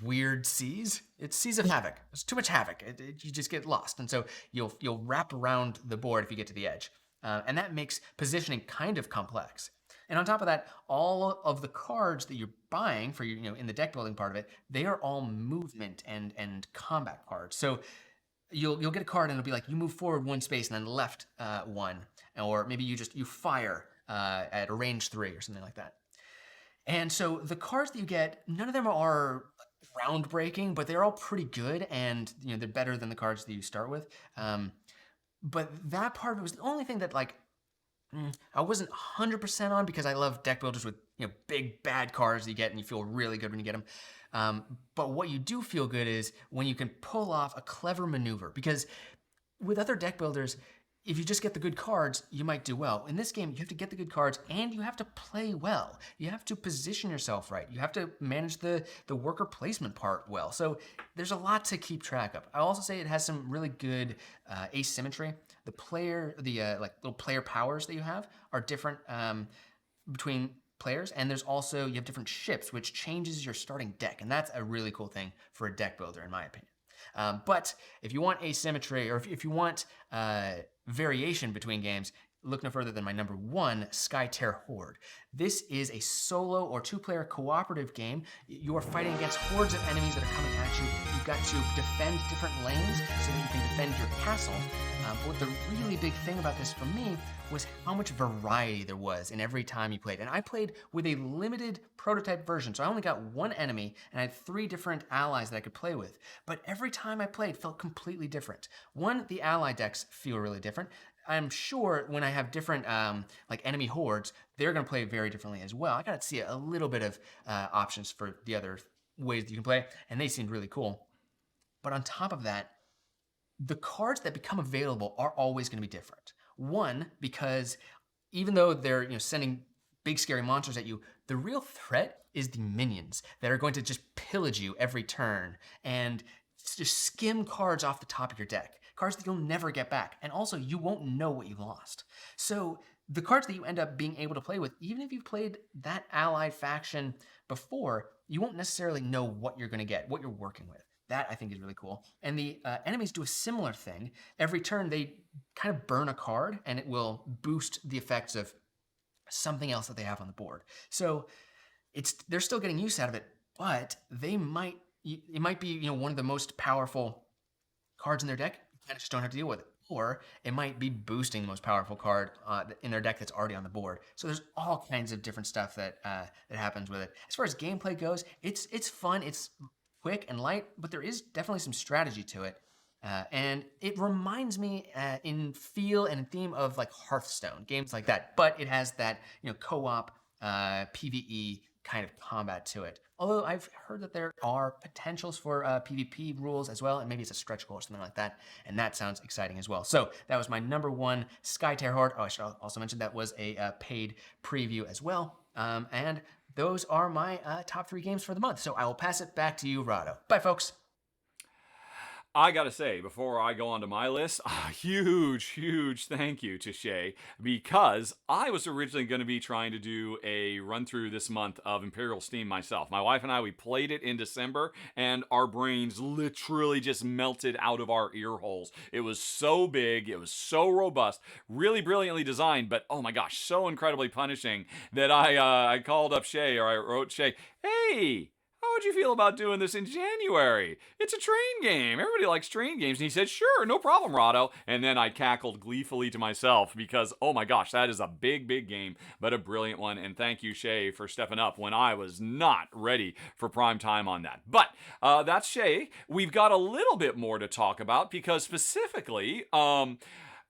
weird seas. It's seas of havoc. It's too much havoc. You just get lost, and so you'll wrap around the board if you get to the edge, and that makes positioning kind of complex. And on top of that, all of the cards that you're buying for in the deck building part of it, they are all movement and combat cards. So you'll get a card and it'll be like you move forward one space and then left one, or maybe you fire at a range 3 or something like that. And so the cards that you get, none of them are groundbreaking, but they're all pretty good, and they're better than the cards that you start with. But that part of it was the only thing that I wasn't 100% on, because I love deck builders with big bad cards that you get and you feel really good when you get them. But what you do feel good is when you can pull off a clever maneuver, because with other deck builders, if you just get the good cards, you might do well. In this game, you have to get the good cards and you have to play well. You have to position yourself right. You have to manage the worker placement part well. So there's a lot to keep track of. I'll also say it has some really good asymmetry. The little player powers that you have are different between players, and you have different ships, which changes your starting deck, and that's a really cool thing for a deck builder, in my opinion. But if you want asymmetry, or if you want variation between games, look no further than my number 1, Skytear Horde. This is a solo or 2-player cooperative game. You are fighting against hordes of enemies that are coming at you. You've got to defend different lanes so that you can defend your castle. But the really big thing about this for me was how much variety there was in every time you played. And I played with a limited prototype version, so I only got 1 enemy, and I had 3 different allies that I could play with. But every time I played felt completely different. One, the ally decks feel really different. I'm sure when I have different enemy hordes, they're going to play very differently as well. I got to see a little bit of options for the other ways that you can play, and they seemed really cool. But on top of that, the cards that become available are always going to be different. One, because even though they're sending big scary monsters at you, the real threat is the minions that are going to just pillage you every turn and just skim cards off the top of your deck. Cards that you'll never get back. And also, you won't know what you lost. So the cards that you end up being able to play with, even if you've played that allied faction before, you won't necessarily know what you're going to get, what you're working with. That, I think, is really cool. And the enemies do a similar thing. Every turn, they kind of burn a card, and it will boost the effects of something else that they have on the board. So they're still getting use out of it, but it might be one of the most powerful cards in their deck. You kind of just don't have to deal with it. Or it might be boosting the most powerful card in their deck that's already on the board. So there's all kinds of different stuff that happens with it. As far as gameplay goes, it's fun. It's quick and light, but there is definitely some strategy to it. And it reminds me in feel and in theme of Hearthstone, games like that. But it has that co-op PvE kind of combat to it. Although I've heard that there are potentials for PvP rules as well, and maybe it's a stretch goal or something like that, and that sounds exciting as well. So that was my number 1, Skytear Horde. Oh, I should also mention that was a paid preview as well. And those are my top 3 games for the month. So I will pass it back to you, Rahdo. Bye, folks. I gotta say, before I go on to my list, a huge thank you to Shay, because I was originally going to be trying to do a run through this month of Imperial Steam myself. My wife and I, we played it in December, and our brains literally just melted out of our ear holes. It was so big, it was so robust, really brilliantly designed, but oh my gosh, so incredibly punishing that I called up Shay, or I wrote Shay, hey, how would you feel about doing this in January? It's a train game. Everybody likes train games. And he said, sure, no problem, Rahdo. And then I cackled gleefully to myself because, oh my gosh, that is a big, big game, but a brilliant one. And thank you, Shay, for stepping up when I was not ready for prime time on that. But that's Shay. We've got a little bit more to talk about because specifically,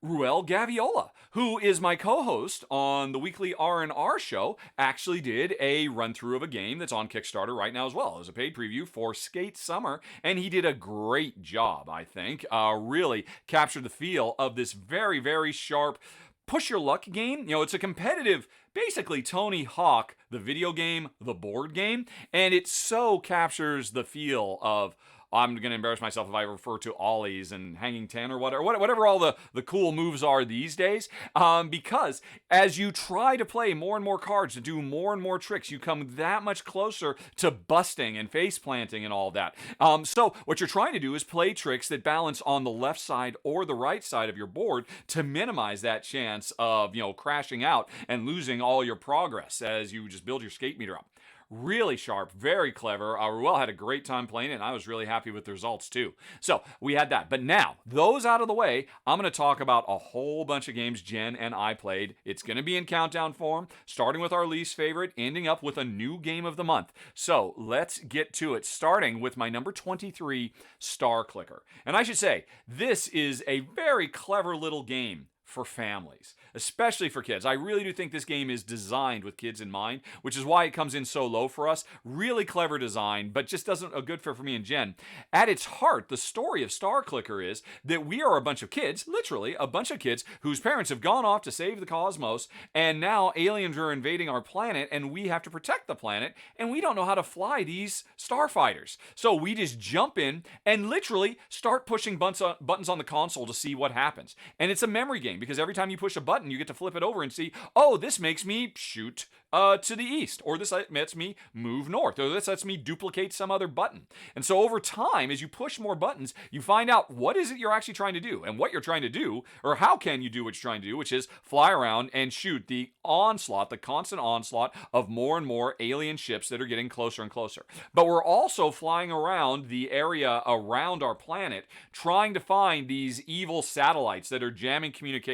Ruel Gaviola, who is my co-host on the weekly R&R show, actually did a run-through of a game that's on Kickstarter right now as well as a paid preview for Skate Summer, and he did a great job, I think. Really captured the feel of this very, very sharp push your luck game. You know, it's a competitive, basically Tony Hawk, the video game, the board game, and it so captures the feel of, I'm going to embarrass myself if I refer to ollies and hanging 10 or whatever all the cool moves are these days. Because as you try to play more and more cards to do more and more tricks, you come that much closer to busting and face planting and all that. So what you're trying to do is play tricks that balance on the left side or the right side of your board to minimize that chance of, crashing out and losing all your progress as you just build your skate meter up. Really sharp, very clever. Ruel had a great time playing it, and I was really happy with the results too. So we had that. But now, those out of the way, I'm going to talk about a whole bunch of games Jen and I played. It's going to be in countdown form, starting with our least favorite, ending up with a new game of the month. So let's get to it, starting with my number 23, Star Clicker. And I should say, this is a very clever little game for families, especially for kids. I really do think this game is designed with kids in mind, which is why it comes in so low for us. Really clever design, but just doesn't a good fit for me and Jen. At its heart, the story of Star Clicker is that we are a bunch of kids, literally a bunch of kids, whose parents have gone off to save the cosmos, and now aliens are invading our planet, and we have to protect the planet, and we don't know how to fly these starfighters. So we just jump in and literally start pushing buttons on the console to see what happens. And it's a memory game, because every time you push a button, you get to flip it over and see, oh, this makes me shoot to the east, or this lets me move north, or this lets me duplicate some other button. And so over time, as you push more buttons, you find out what is it you're actually trying to do, and what you're trying to do, or how can you do what you're trying to do, which is fly around and shoot the onslaught, the constant onslaught of more and more alien ships that are getting closer and closer. But we're also flying around the area around our planet, trying to find these evil satellites that are jamming communications.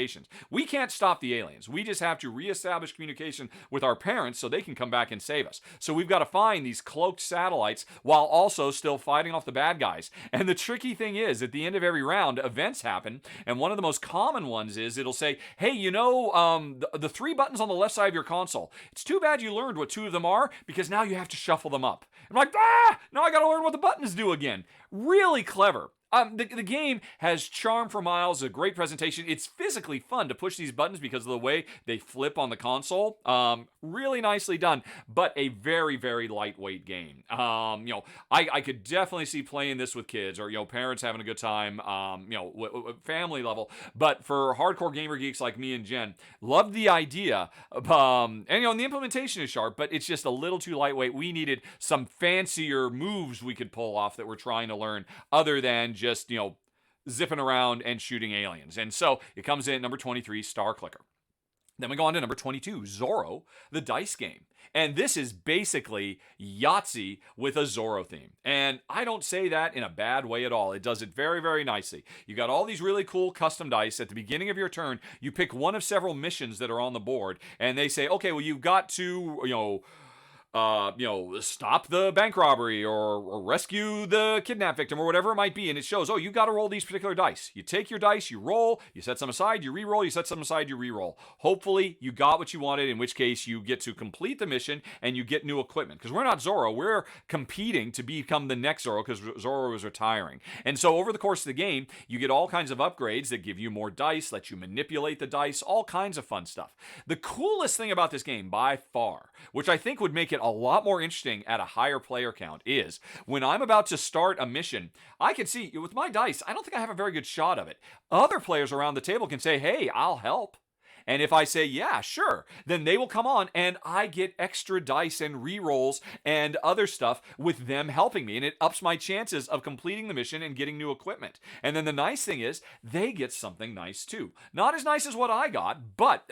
We can't stop the aliens. We just have to reestablish communication with our parents so they can come back and save us. So we've got to find these cloaked satellites while also still fighting off the bad guys. And the tricky thing is, at the end of every round, events happen, and one of the most common ones is it'll say, hey, the 3 buttons on the left side of your console, it's too bad you learned what 2 of them are, because now you have to shuffle them up. I'm like, now I got to learn what the buttons do again. Really clever. The game has charm for miles, a great presentation. It's physically fun to push these buttons because of the way they flip on the console. Really nicely done, but a very, very lightweight game. I could definitely see playing this with kids or, parents having a good time, family level. But for hardcore gamer geeks like me and Jen, love the idea. And the implementation is sharp, but it's just a little too lightweight. We needed some fancier moves we could pull off that we're trying to learn other than just, zipping around and shooting aliens. And so it comes in at number 23, Star Clicker. Then we go on to number 22, Zorro, the dice game. And this is basically Yahtzee with a Zorro theme. And I don't say that in a bad way at all. It does it very, very nicely. You got all these really cool custom dice. At the beginning of your turn, you pick one of several missions that are on the board. And they say, okay, well, you've got to, stop the bank robbery or rescue the kidnap victim or whatever it might be. And it shows, you got to roll these particular dice. You take your dice, you roll, you set some aside, you re-roll, you set some aside, you re-roll. Hopefully you got what you wanted, in which case you get to complete the mission and you get new equipment. Because we're not Zorro, we're competing to become the next Zorro because Zorro is retiring. And so over the course of the game, you get all kinds of upgrades that give you more dice, let you manipulate the dice, all kinds of fun stuff. The coolest thing about this game by far, which I think would make it a lot more interesting at a higher player count, is when I'm about to start a mission, I can see with my dice, I don't think I have a very good shot of it. Other players around the table can say, hey, I'll help. And if I say, yeah, sure, then they will come on and I get extra dice and rerolls and other stuff with them helping me. And it ups my chances of completing the mission and getting new equipment. And then the nice thing is they get something nice too. Not as nice as what I got, but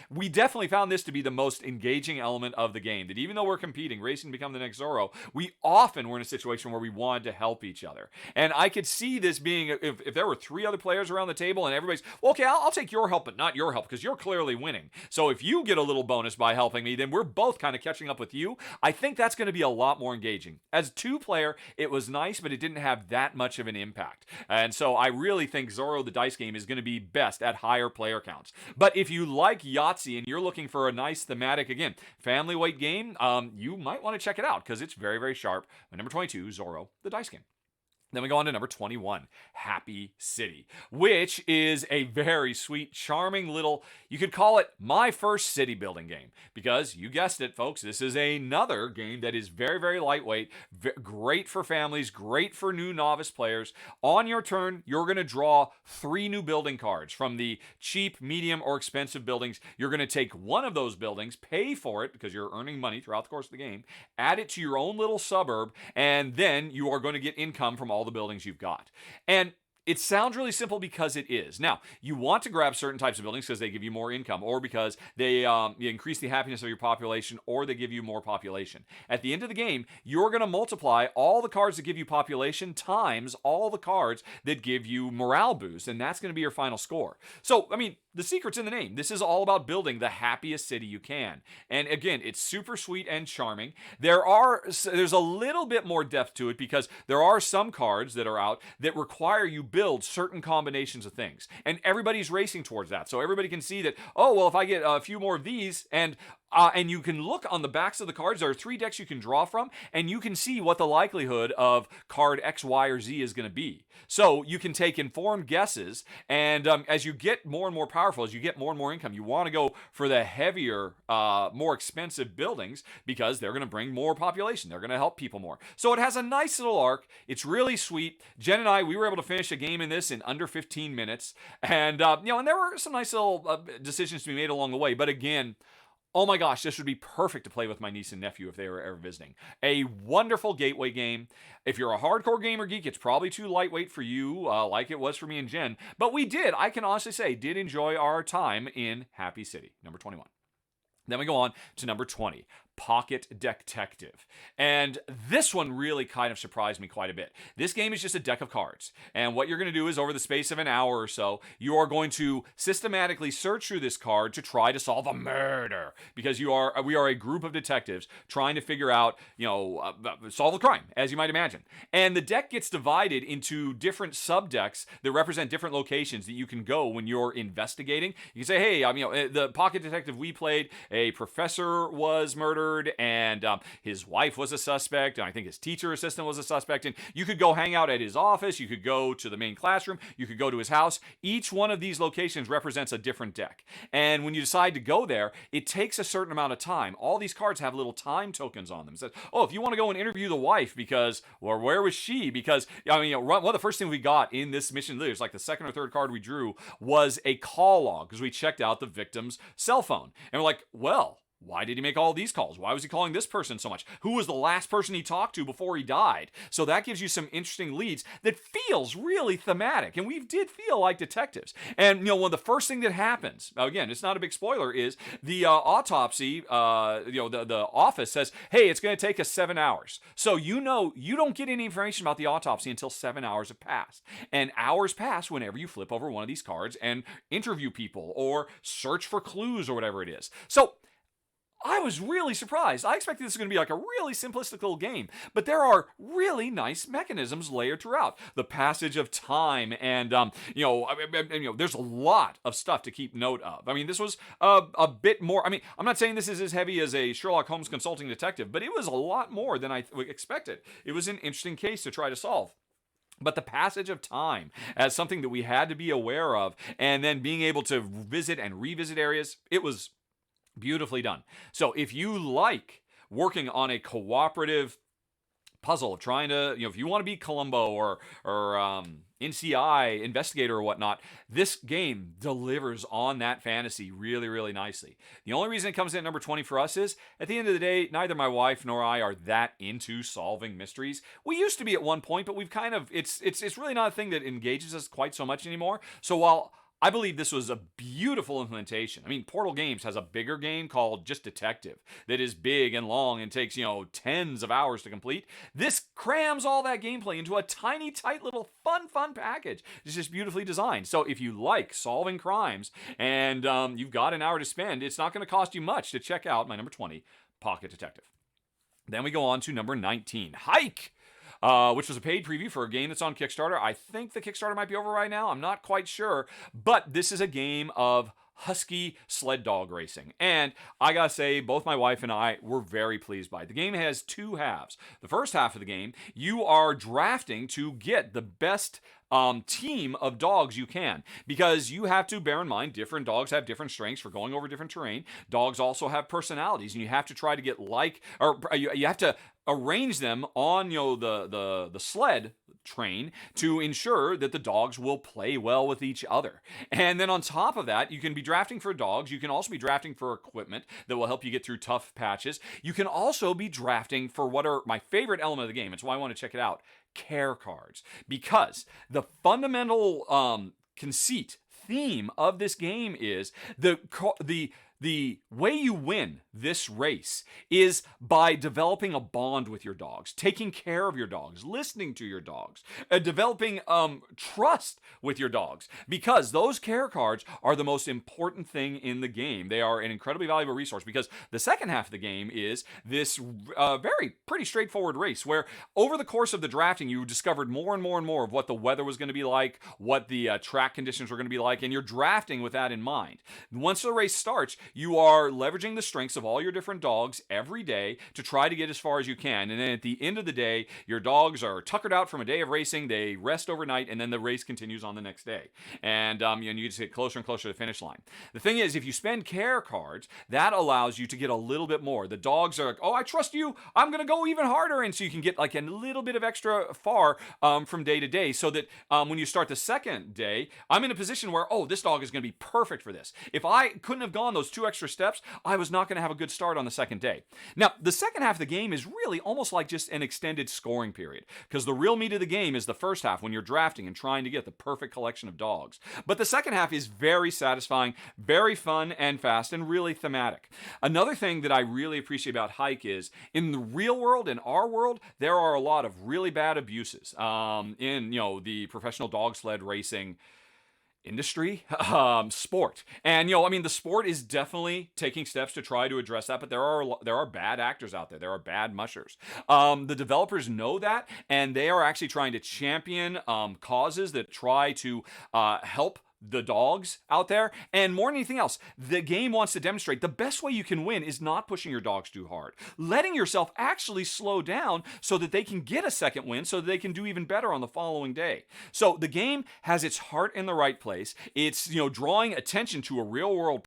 we definitely found this to be the most engaging element of the game. That even though we're competing, racing to become the next Zorro, we often were in a situation where we wanted to help each other. And I could see this being, if there were 3 other players around the table and everybody's, well, okay, I'll take your help, but not your help because you're clearly winning. So if you get a little bonus by helping me, then we're both kind of catching up with you. I think that's going to be a lot more engaging. As 2-player, it was nice, but it didn't have that much of an impact. And so I really think Zorro the Dice Game is going to be best at higher player counts. But if you like Yahtzee and you're looking for a nice thematic, again, family weight game, you might want to check it out because it's very, very sharp. Number 22, Zorro the Dice Game. Then we go on to number 21, Happy City, which is a very sweet, charming little, you could call it my first city building game. Because, you guessed it, folks, this is another game that is very, very lightweight, great for families, great for new novice players. On your turn, you're going to draw 3 new building cards from the cheap, medium, or expensive buildings. You're going to take one of those buildings, pay for it, because you're earning money throughout the course of the game, add it to your own little suburb, and then you are going to get income from all the buildings you've got. And it sounds really simple because it is. Now, you want to grab certain types of buildings because they give you more income, or because they increase the happiness of your population, or they give you more population. At the end of the game, you're going to multiply all the cards that give you population times all the cards that give you morale boost, and that's going to be your final score. So, I mean, the secret's in the name. This is all about building the happiest city you can. And again, it's super sweet and charming. There's a little bit more depth to it because there are some cards that are out that require you build certain combinations of things. And everybody's racing towards that. So everybody can see that, oh, well, if I get a few more of these, and you can look on the backs of the cards. There are 3 decks you can draw from, and you can see what the likelihood of card X, Y, or Z is going to be. So you can take informed guesses, and as you get more and more powerful, as you get more and more income, you want to go for the heavier, more expensive buildings because they're going to bring more population. They're going to help people more. So it has a nice little arc. It's really sweet. Jen and I, we were able to finish a game in this in under 15 minutes, and and there were some nice little decisions to be made along the way. But again, oh my gosh, this would be perfect to play with my niece and nephew if they were ever visiting. A wonderful gateway game. If you're a hardcore gamer geek, it's probably too lightweight for you, like it was for me and Jen. But I can honestly say, did enjoy our time in Happy City. Number 21. Then we go on to number 20, Pocket Detective. And this one really kind of surprised me quite a bit. This game is just a deck of cards. And what you're going to do is over the space of an hour or so, you are going to systematically search through this card to try to solve a murder. Because we are a group of detectives trying to figure out, solve a crime, as you might imagine. And the deck gets divided into different sub-decks that represent different locations that you can go when you're investigating. You can say, hey, the Pocket Detective we played, a professor was murdered, and his wife was a suspect, and I think his teacher assistant was a suspect, and you could go hang out at his office, you could go to the main classroom, you could go to his house. Each one of these locations represents a different deck. And when you decide to go there, it takes a certain amount of time. All these cards have little time tokens on them. It says, oh, if you want to go and interview the wife because, or where was she? Because, one of the first things we got in this mission, it was like the second or third card we drew, was a call log, because we checked out the victim's cell phone. And we're like, well, why did he make all these calls? Why was he calling this person so much? Who was the last person he talked to before he died? So that gives you some interesting leads that feels really thematic. And we did feel like detectives. And, one of the first thing that happens, again, it's not a big spoiler, is the autopsy, the office says, hey, it's going to take us 7 hours. So you don't get any information about the autopsy until 7 hours have passed. And hours pass whenever you flip over one of these cards and interview people or search for clues or whatever it is. So I was really surprised. I expected this was going to be like a really simplistic little game, but there are really nice mechanisms layered throughout. The passage of time, and there's a lot of stuff to keep note of. I mean, this was a bit more. I mean, I'm not saying this is as heavy as a Sherlock Holmes consulting detective, but it was a lot more than I expected. It was an interesting case to try to solve. But the passage of time as something that we had to be aware of, and then being able to visit and revisit areas, it was beautifully done. So if you like working on a cooperative puzzle, trying to, if you want to be Columbo or NCI investigator or whatnot, this game delivers on that fantasy really, really nicely. The only reason it comes in at number 20 for us is, at the end of the day, neither my wife nor I are that into solving mysteries. We used to be at one point, but we've kind of, it's really not a thing that engages us quite so much anymore. So while I believe this was a beautiful implementation. I mean, Portal Games has a bigger game called just Detective that is big and long and takes, tens of hours to complete. This crams all that gameplay into a tiny, tight little fun package. It's just beautifully designed. So if you like solving crimes and you've got an hour to spend, it's not going to cost you much to check out my number 20, Pocket Detective. Then we go on to number 19, Hike. Which was a paid preview for a game that's on Kickstarter. I think the Kickstarter might be over right now. I'm not quite sure. But this is a game of husky sled dog racing. And I gotta say, both my wife and I were very pleased by it. The game has two halves. The first half of the game, you are drafting to get the best team of dogs you can, because you have to bear in mind different dogs have different strengths for going over different terrain. Dogs also have personalities, and you have to try to get you have to arrange them on the sled train to ensure that the dogs will play well with each other. And then on top of that, you can be drafting for dogs. You can also be drafting for equipment that will help you get through tough patches. You can also be drafting for what are my favorite element of the game. It's why I want to check it out: care cards. Because the fundamental theme of this game is the way you win this race is by developing a bond with your dogs, taking care of your dogs, listening to your dogs, developing trust with your dogs, because those care cards are the most important thing in the game. They are an incredibly valuable resource, because the second half of the game is this pretty straightforward race where over the course of the drafting, you discovered more and more of what the weather was going to be like, what the track conditions were going to be like, and you're drafting with that in mind. Once the race starts, you are leveraging the strengths of all your different dogs every day to try to get as far as you can. And then at the end of the day, your dogs are tuckered out from a day of racing. They rest overnight, and then the race continues on the next day. And you just get closer and closer to the finish line. The thing is, if you spend care cards, that allows you to get a little bit more. The dogs are like, oh, I trust you. I'm going to go even harder. And so you can get like a little bit of extra far from day to day, so that when you start the second day, I'm in a position where, oh, this dog is going to be perfect for this. If I couldn't have gone those 2 extra steps, I was not going to have a good start on the second day. Now, the second half of the game is really almost like just an extended scoring period, because the real meat of the game is the first half when you're drafting and trying to get the perfect collection of dogs. But the second half is very satisfying, very fun and fast, and really thematic. Another thing that I really appreciate about Hike is, in the real world, in our world, there are a lot of really bad abuses in the professional dog sled racing industry, sport. And the sport is definitely taking steps to try to address that, but there are bad actors out there. There are bad mushers. The developers know that, and they are actually trying to champion causes that try to help the dogs out there. And more than anything else, the game wants to demonstrate the best way you can win is not pushing your dogs too hard, letting yourself actually slow down so that they can get a second win, so that they can do even better on the following day. So the game has its heart in the right place. It's drawing attention to a real world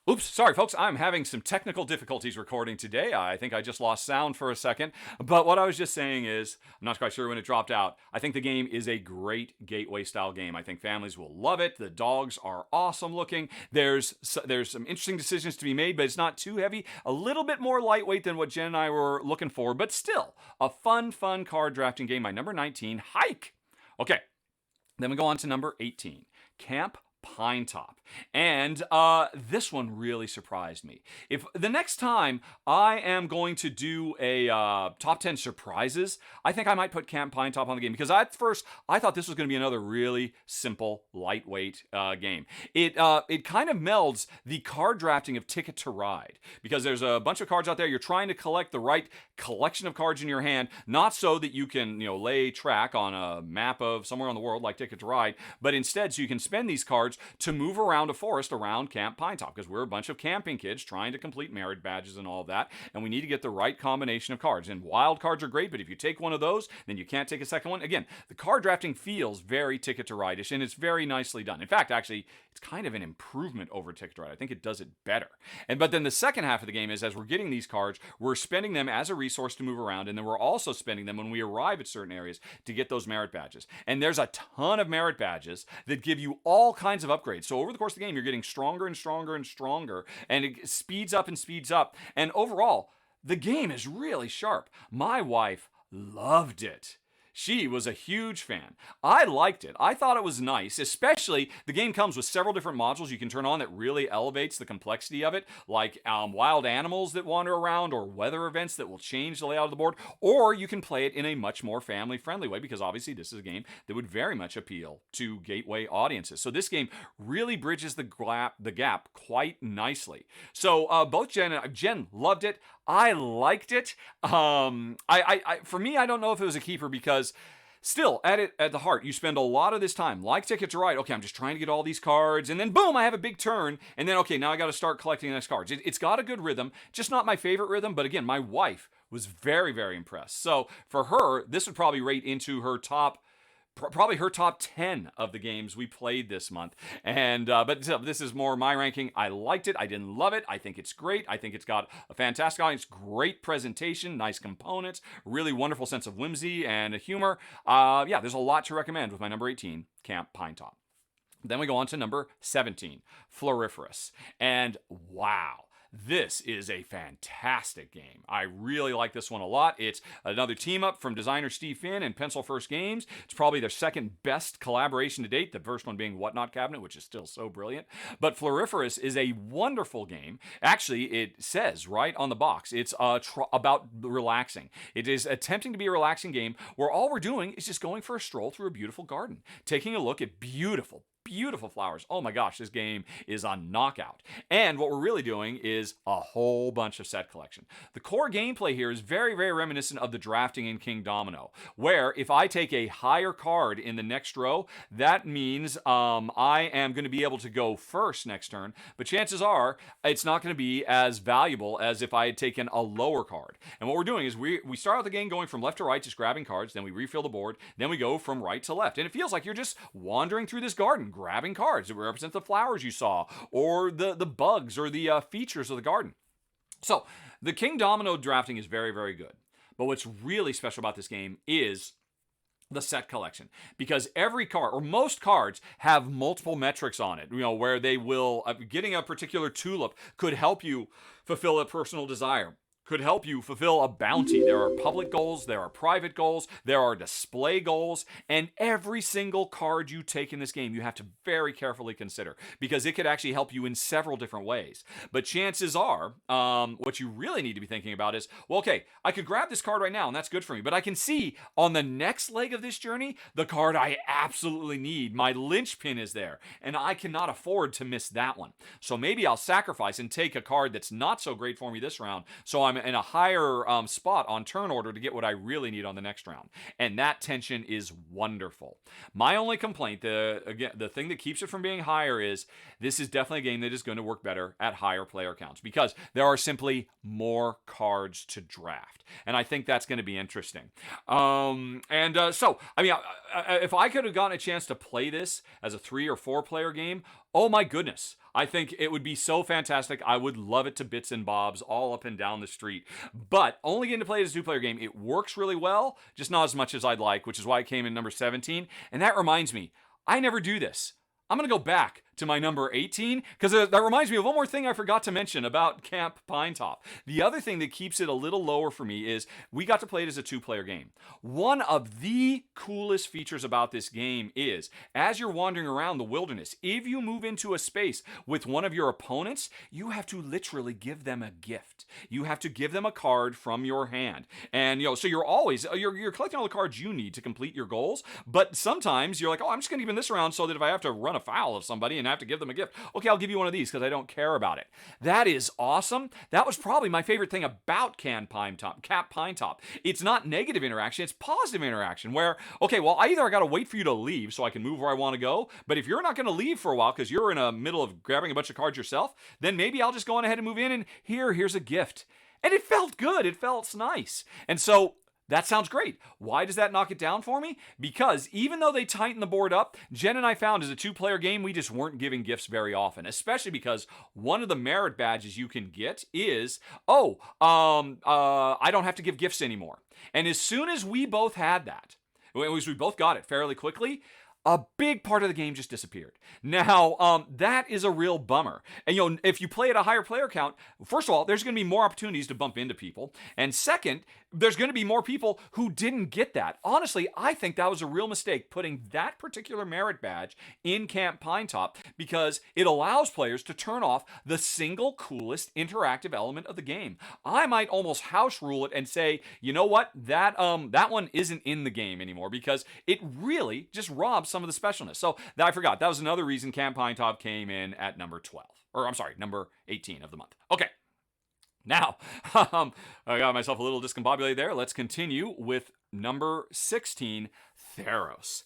Oops, sorry folks, I'm having some technical difficulties recording today. I think I just lost sound for a second. But what I was just saying is, I'm not quite sure when it dropped out. I think the game is a great gateway style game. I think families will love it. The dogs are awesome looking. There's some interesting decisions to be made, but it's not too heavy. A little bit more lightweight than what Jen and I were looking for, but still a fun card drafting game. My number 19, Hike. Okay, then we go on to number 18, Camp Pinetop. And this one really surprised me. If the next time I am going to do a top 10 surprises, I think I might put Camp Pinetop on the game, because at first I thought this was going to be another really simple, lightweight game. It kind of melds the card drafting of Ticket to Ride, because there's a bunch of cards out there. You're trying to collect the right collection of cards in your hand, not so that you can lay track on a map of somewhere in the world like Ticket to Ride, but instead so you can spend these cards to move around a forest around Camp Pinetop, because we're a bunch of camping kids trying to complete merit badges and all of that, and we need to get the right combination of cards. And wild cards are great, but if you take one of those, then you can't take a second one. Again, the card drafting feels very Ticket to Ride-ish, and it's very nicely done. In fact, actually, it's kind of an improvement over Ticket to Ride. I think it does it better. But then the second half of the game is, as we're getting these cards, we're spending them as a resource to move around, and then we're also spending them when we arrive at certain areas to get those merit badges. And there's a ton of merit badges that give you all kinds of upgrades. So over the course of the game, you're getting stronger and stronger and stronger, and it speeds up and speeds up. And overall, the game is really sharp. My wife loved it. She was a huge fan. I liked it. I thought it was nice, especially the game comes with several different modules you can turn on that really elevates the complexity of it, like wild animals that wander around, or weather events that will change the layout of the board, or you can play it in a much more family-friendly way, because obviously this is a game that would very much appeal to gateway audiences. So this game really bridges the gap quite nicely. So both Jen loved it. I liked it. For me, I don't know if it was a keeper, because still, at the heart, you spend a lot of this time, like Ticket to Ride. Okay, I'm just trying to get all these cards, and then boom, I have a big turn, and then okay, now I got to start collecting the next cards. It's got a good rhythm, just not my favorite rhythm. But again, my wife was very, very impressed. So for her, this would probably rate into her probably her top 10 of the games we played this month. And but this is more my ranking. I liked it. I didn't love it. I think it's great. I think it's got a fantastic audience, great presentation, nice components, really wonderful sense of whimsy and humor. Yeah, there's a lot to recommend with my number 18, Camp Pinetop. Then we go on to number 17, Floriferous. And wow, this is a fantastic game. I really like this one a lot. It's another team up from designer Steve Finn and Pencil First Games. It's probably their second best collaboration to date, the first one being Whatnot Cabinet, which is still so brilliant. But Floriferous is a wonderful game. Actually, it says right on the box, it's about relaxing. It is attempting to be a relaxing game where all we're doing is just going for a stroll through a beautiful garden, taking a look at beautiful flowers. Oh my gosh, this game is a knockout. And what we're really doing is a whole bunch of set collection. The core gameplay here is very, very reminiscent of the drafting in King Domino, where if I take a higher card in the next row, that means I am going to be able to go first next turn, but chances are it's not going to be as valuable as if I had taken a lower card. And what we're doing is we start out the game going from left to right, just grabbing cards, then we refill the board, then we go from right to left. And it feels like you're just wandering through this garden, grabbing cards that represent the flowers you saw, or the bugs, or the features of the garden. So the King Domino drafting is very, very good. But what's really special about this game is the set collection, because every card, or most cards, have multiple metrics on it, where they will, getting a particular tulip could help you fulfill a personal desire, could help you fulfill a bounty. There are public goals, there are private goals, there are display goals, and every single card you take in this game you have to very carefully consider, because it could actually help you in several different ways. But chances are, what you really need to be thinking about is, well, okay, I could grab this card right now and that's good for me, but I can see on the next leg of this journey, the card I absolutely need, my linchpin is there, and I cannot afford to miss that one. So maybe I'll sacrifice and take a card that's not so great for me this round, so I'm in a higher spot on turn order to get what I really need on the next round. And that tension is wonderful. My only complaint, the thing that keeps it from being higher, is this is definitely a game that is going to work better at higher player counts, because there are simply more cards to draft. And I think that's going to be interesting. So, I mean, if I could have gotten a chance to play this as a 3 or 4 player game, oh my goodness, I think it would be so fantastic. I would love it to bits and bobs all up and down the street. But only getting to play it as a 2-player game, it works really well, just not as much as I'd like, which is why it came in number 17. And that reminds me, I never do this. I'm going to go back to my number 18, because that reminds me of one more thing I forgot to mention about Camp Pinetop. The other thing that keeps it a little lower for me is we got to play it as a 2-player game. One of the coolest features about this game is, as you're wandering around the wilderness, if you move into a space with one of your opponents, you have to literally give them a gift. You have to give them a card from your hand. And, so you're always, you're collecting all the cards you need to complete your goals, but sometimes you're like, oh, I'm just going to give them this around so that if I have to run afoul of somebody and have to give them a gift, okay, I'll give you one of these because I don't care about it. That is awesome. That was probably my favorite thing about Camp Pinetop. It's not negative interaction, it's positive interaction where, okay, well, I got to wait for you to leave so I can move where I want to go, but if you're not going to leave for a while because you're in the middle of grabbing a bunch of cards yourself, then maybe I'll just go on ahead and move in and here's a gift. And it felt good. It felt nice. And so that sounds great. Why does that knock it down for me? Because even though they tighten the board up, Jen and I found as a 2-player game, we just weren't giving gifts very often, especially because one of the merit badges you can get is, I don't have to give gifts anymore. And as soon as we both had that, we both got it fairly quickly, a big part of the game just disappeared. Now, that is a real bummer. And, if you play at a higher player count, first of all, there's going to be more opportunities to bump into people. And second, there's going to be more people who didn't get that. Honestly, I think that was a real mistake putting that particular merit badge in Camp Pinetop because it allows players to turn off the single coolest interactive element of the game. I might almost house rule it and say, you know what, that one isn't in the game anymore because it really just robs some of the specialness. So I forgot. That was another reason Camp Pinetop came in at number 12. Or I'm sorry, number 18 of the month. Okay. Now, I got myself a little discombobulated there. Let's continue with number 16, Theros.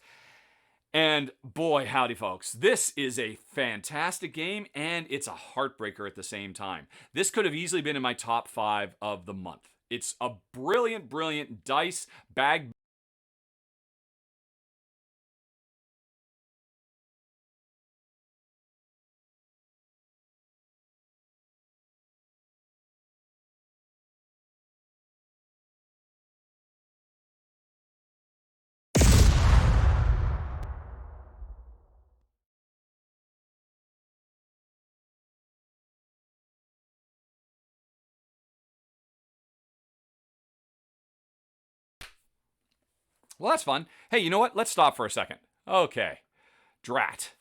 And boy, howdy, folks. This is a fantastic game, and it's a heartbreaker at the same time. This could have easily been in my top 5 of the month. It's a brilliant, brilliant dice bag. Well, that's fun. Hey, you know what? Let's stop for a second. Okay. Drat.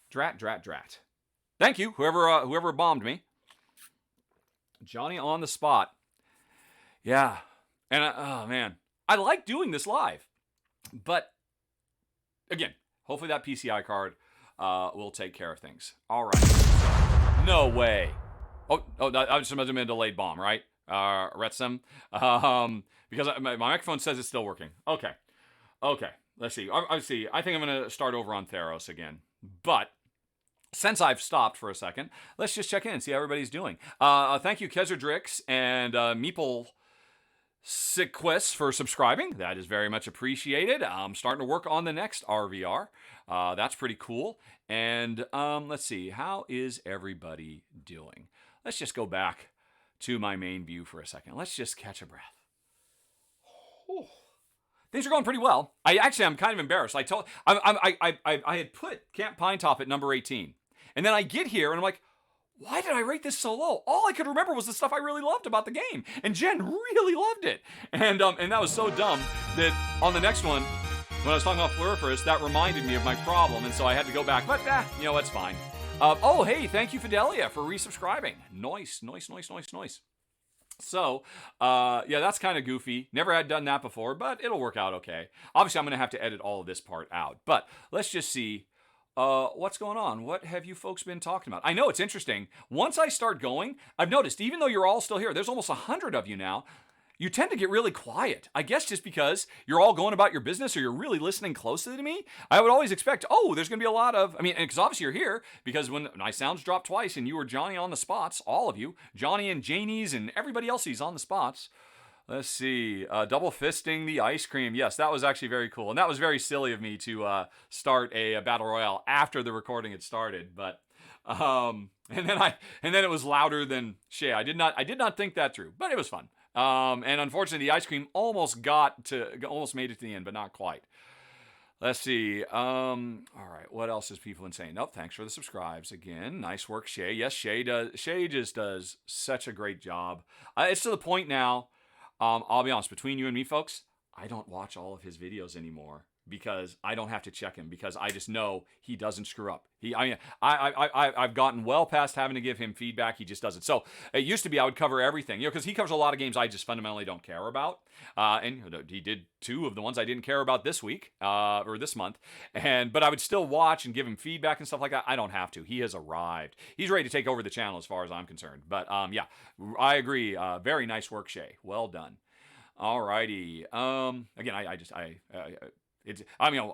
Thank you, whoever bombed me. Johnny on the spot. Yeah. And, oh, man. I like doing this live. But, again, hopefully that PCI card will take care of things. All right. No way. Oh, I just imagine a delayed bomb, right? Retsum. Because my microphone says it's still working. Okay, let's see. I think I'm going to start over on Theros again. But since I've stopped for a second, let's just check in and see how everybody's doing. Thank you, Kezardrix and Meeple Siquist for subscribing. That is very much appreciated. I'm starting to work on the next RVR. That's pretty cool. And let's see. How is everybody doing? Let's just go back to my main view for a second. Let's just catch a breath. Whew. Things are going pretty well. I'm kind of embarrassed. I had put Camp Pinetop at number 18. And then I get here and I'm like, why did I rate this so low? All I could remember was the stuff I really loved about the game. And Jen really loved it. And that was so dumb that on the next one, when I was talking about Floriferous, that reminded me of my problem. And so I had to go back. But, it's fine. Hey, thank you, Fidelia, for resubscribing. Nice. So, that's kind of goofy. Never had done that before, but it'll work out okay. Obviously, I'm going to have to edit all of this part out. But let's just see what's going on. What have you folks been talking about? I know it's interesting. Once I start going, I've noticed, even though you're all still here, there's almost 100 of you now, you tend to get really quiet. I guess just because you're all going about your business or you're really listening closely to me. I would always expect, there's going to be a lot of, because obviously you're here, because when my sounds dropped twice and you were Johnny on the spots, all of you, Johnny and Janie's and everybody else he's on the spots. Let's see, double fisting the ice cream. Yes, that was actually very cool. And that was very silly of me to start a battle royale after the recording had started. But, and then it was louder than Shay. I did not think that through, but it was fun. And unfortunately, the ice cream almost made it to the end, but not quite. Let's see. All right. What else is people saying? Nope. Thanks for the subscribes again. Nice work, Shay. Yes, Shay does. Shay just does such a great job. It's to the point now. I'll be honest. Between you and me, folks, I don't watch all of his videos anymore because I don't have to check him because I just know he doesn't screw up. I've gotten well past having to give him feedback. He just doesn't. So it used to be I would cover everything, because he covers a lot of games I just fundamentally don't care about. And he did 2 of the ones I didn't care about this week or this month. But I would still watch and give him feedback and stuff like that. I don't have to. He has arrived. He's ready to take over the channel as far as I'm concerned. But yeah, I agree. Very nice work, Shay. Well done. Alrighty. Again,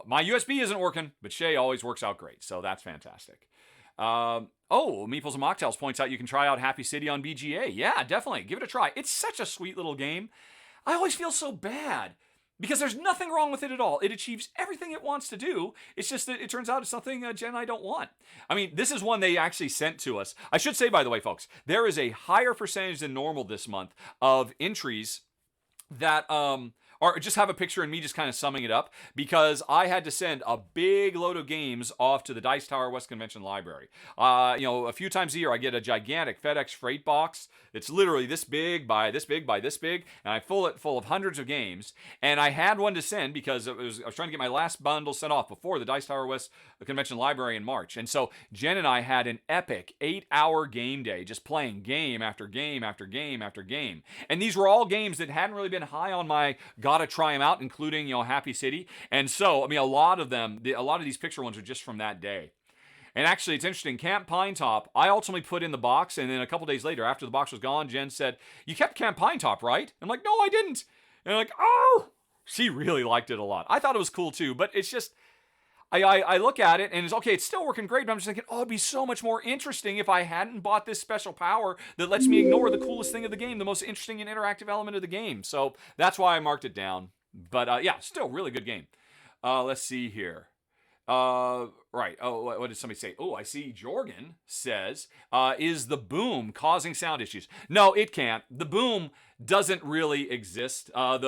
my USB isn't working, but Shay always works out great, so that's fantastic. Meeples and Mocktails points out you can try out Happy City on BGA. Yeah, definitely. Give it a try. It's such a sweet little game. I always feel so bad because there's nothing wrong with it at all. It achieves everything it wants to do. It's just that it turns out it's something Jen and I don't want. I mean, this is one they actually sent to us. I should say, by the way, folks, there is a higher percentage than normal this month of entries that or just have a picture and me just kind of summing it up, because I had to send a big load of games off to the Dice Tower West Convention Library. A few times a year I get a gigantic FedEx freight box. It's literally this big by this big by this big, and I fill it full of hundreds of games. And I had one to send because I was trying to get my last bundle sent off before the Dice Tower West Convention Library in March. And so Jen and I had an epic 8-hour game day, just playing game after game after game after game. And these were all games that hadn't really been high on my gotta try them out, including Happy City. And so, I mean, a lot of these picture ones are just from that day. And actually, it's interesting. Camp Pine Top, I ultimately put in the box, and then a couple days later, after the box was gone, Jen said, "You kept Camp Pine Top, right?" I'm like, "No, I didn't." And I'm like, "Oh!" She really liked it a lot. I thought it was cool too, but it's just, I look at it and it's okay, it's still working great, but I'm just thinking, it'd be so much more interesting if I hadn't bought this special power that lets me ignore the coolest thing of the game, the most interesting and interactive element of the game. So that's why I marked it down. But yeah, still really good game. Let's see here. Right. Oh, what did somebody say? Oh, I see Jorgen says, is the boom causing sound issues? No, it can't. The boom doesn't really exist. Or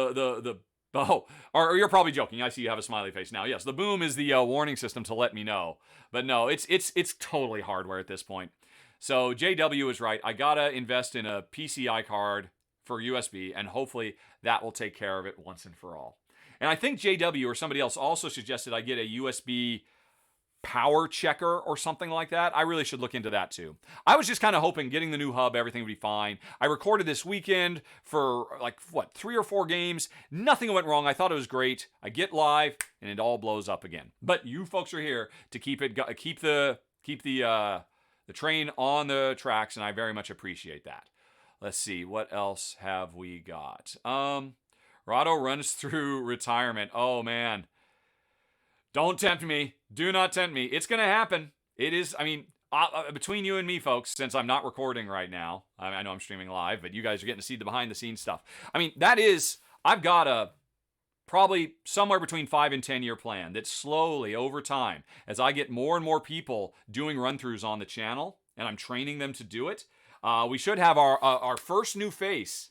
you're probably joking. I see you have a smiley face now. Yes, the boom is the warning system to let me know. But no, it's totally hardware at this point. So JW is right. I gotta invest in a PCI card for USB, and hopefully that will take care of it once and for all. And I think JW or somebody else also suggested I get a USB power checker or something like that. I really should look into that too. I was just kind of hoping getting the new hub, everything would be fine. I recorded this weekend for 3 or 4 games. Nothing went wrong. I thought it was great. I get live and it all blows up again. But you folks are here to keep the train on the tracks, and I very much appreciate that. Let's see, what else have we got? Rahdo runs through retirement. Oh man. Don't tempt me. Do not tempt me. It's going to happen. It is, between you and me, folks, since I'm not recording right now, I know I'm streaming live, but you guys are getting to see the behind the scenes stuff. I've got a probably somewhere between 5 and 10 year plan that slowly over time, as I get more and more people doing run-throughs on the channel, and I'm training them to do it, we should have our first new face,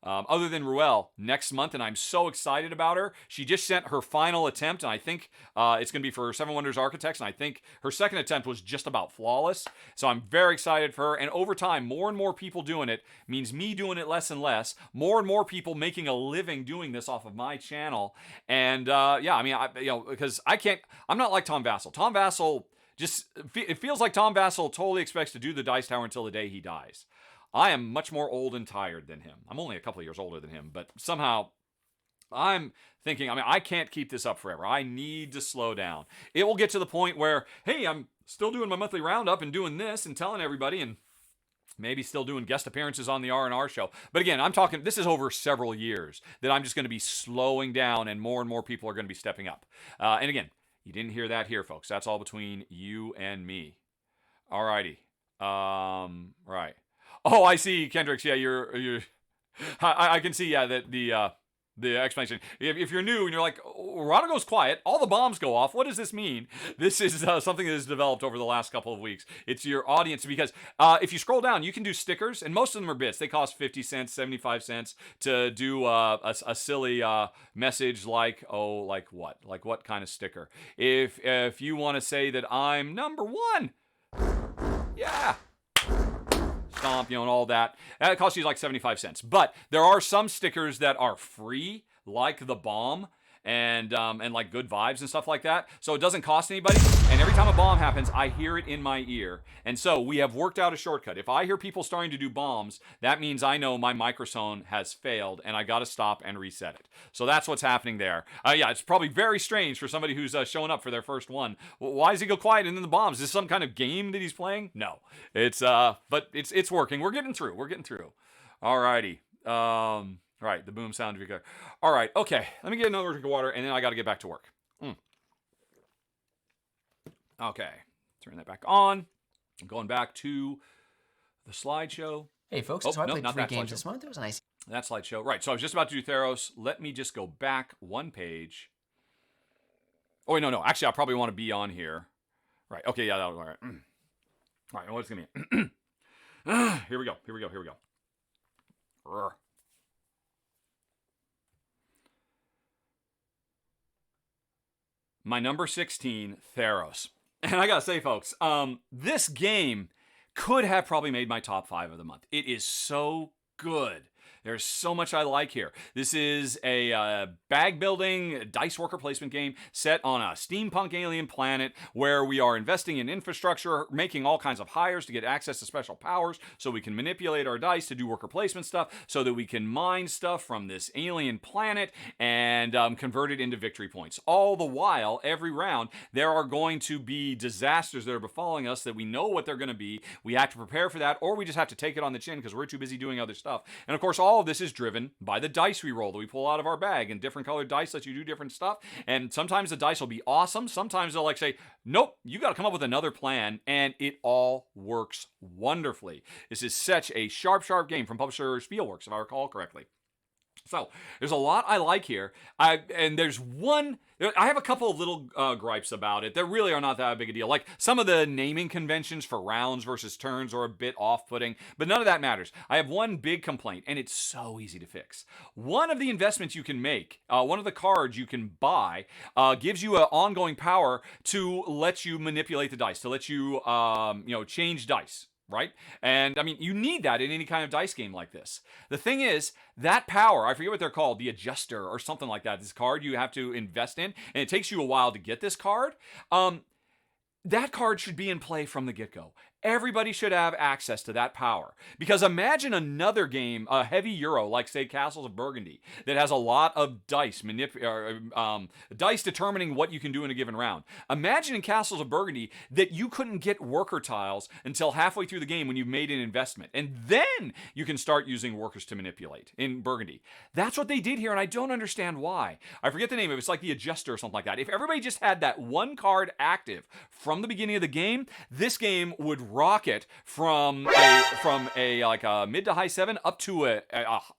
other than Ruel, next month, and I'm so excited about her. She just sent her final attempt, and I think it's going to be for Seven Wonders Architects, and I think her second attempt was just about flawless. So I'm very excited for her, and over time, more and more people doing it means me doing it less and less, more and more people making a living doing this off of my channel, and because I'm not like Tom Vassell. Tom Vassell, it feels like Tom Vassell totally expects to do the Dice Tower until the day he dies. I am much more old and tired than him. I'm only a couple of years older than him, but somehow I'm thinking, I can't keep this up forever. I need to slow down. It will get to the point where, hey, I'm still doing my monthly roundup and doing this and telling everybody, and maybe still doing guest appearances on the R&R show. But again, I'm talking, this is over several years that I'm just going to be slowing down, and more people are going to be stepping up. And again, you didn't hear that here, folks. That's all between you and me. Alrighty. Right. Oh, I see, Kendricks. Yeah, you're. I can see. Yeah, that the explanation. If you're new and you're like, Rahdo goes quiet. All the bombs go off. What does this mean? This is something that has developed over the last couple of weeks. It's your audience, because if you scroll down, you can do stickers, and most of them are bits. They cost 50 cents, 75 cents to do a silly message like, like what? Like what kind of sticker? If you want to say that I'm number one, yeah. Stomp, and all that. That costs you like 75 cents. But there are some stickers that are free, like the bomb, and like good vibes and stuff like that. So it doesn't cost anybody. And every time a bomb happens, I hear it in my ear. And so we have worked out a shortcut. If I hear people starting to do bombs, that means I know my microphone has failed and I got to stop and reset it. So that's what's happening there. Yeah, it's probably very strange for somebody who's showing up for their first one. Why does he go quiet and then the bombs? Is this some kind of game that he's playing? No. But it's working. We're getting through. Alrighty. Right, the boom sound. All right, okay. Let me get another drink of water, and then I got to get back to work. Okay, turn that back on. I'm going back to the slideshow. Hey, folks, so I played 3 games this month. It was nice. That slideshow. Right, so I was just about to do Theros. Let me just go back one page. Oh, wait, no. Actually, I probably want to be on here. Right, okay, yeah, that'll be all right. All right, what's going to be? Here we go. Rrr. My number 16, Theros. And I gotta say, folks, this game could have probably made my top 5 of the month. It is so good. There's so much I like here. This is a bag building dice worker placement game set on a steampunk alien planet where we are investing in infrastructure, making all kinds of hires to get access to special powers so we can manipulate our dice to do worker placement stuff so that we can mine stuff from this alien planet and convert it into victory points. All the while, every round, there are going to be disasters that are befalling us that we know what they're going to be. We have to prepare for that, or we just have to take it on the chin because we're too busy doing other stuff. And of course, all of this is driven by the dice we roll that we pull out of our bag, and different colored dice let you do different stuff. And sometimes the dice will be awesome. Sometimes they'll say, nope, you got to come up with another plan, and it all works wonderfully. This is such a sharp game from publisher Spielworks, if I recall correctly. So there's a lot I like here. I have a couple of little gripes about it that really are not that big a deal. Like some of the naming conventions for rounds versus turns are a bit off-putting, but none of that matters. I have one big complaint, and it's so easy to fix. One of the investments you can make, one of the cards you can buy, gives you an ongoing power to let you manipulate the dice, to let you, change dice. Right? And I mean, you need that in any kind of dice game like this. The thing is, that power, I forget what they're called, the adjuster or something like that, this card you have to invest in, and it takes you a while to get this card. That card should be in play from the get-go. Everybody should have access to that power. Because imagine another game, a heavy Euro, like say Castles of Burgundy, that has a lot of dice, dice determining what you can do in a given round. Imagine in Castles of Burgundy that you couldn't get worker tiles until halfway through the game when you've made an investment. And then you can start using workers to manipulate in Burgundy. That's what they did here, and I don't understand why. I forget the name of it. It's like the adjuster or something like that. If everybody just had that one card active from the beginning of the game, this game would rocket from a mid to high 7 up to a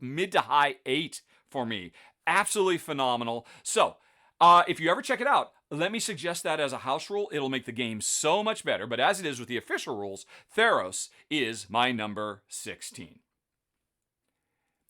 mid to high 8 for me. Absolutely phenomenal. So if you ever check it out, let me suggest that as a house rule. It'll make the game so much better. But as it is with the official rules, Theros is my number 16.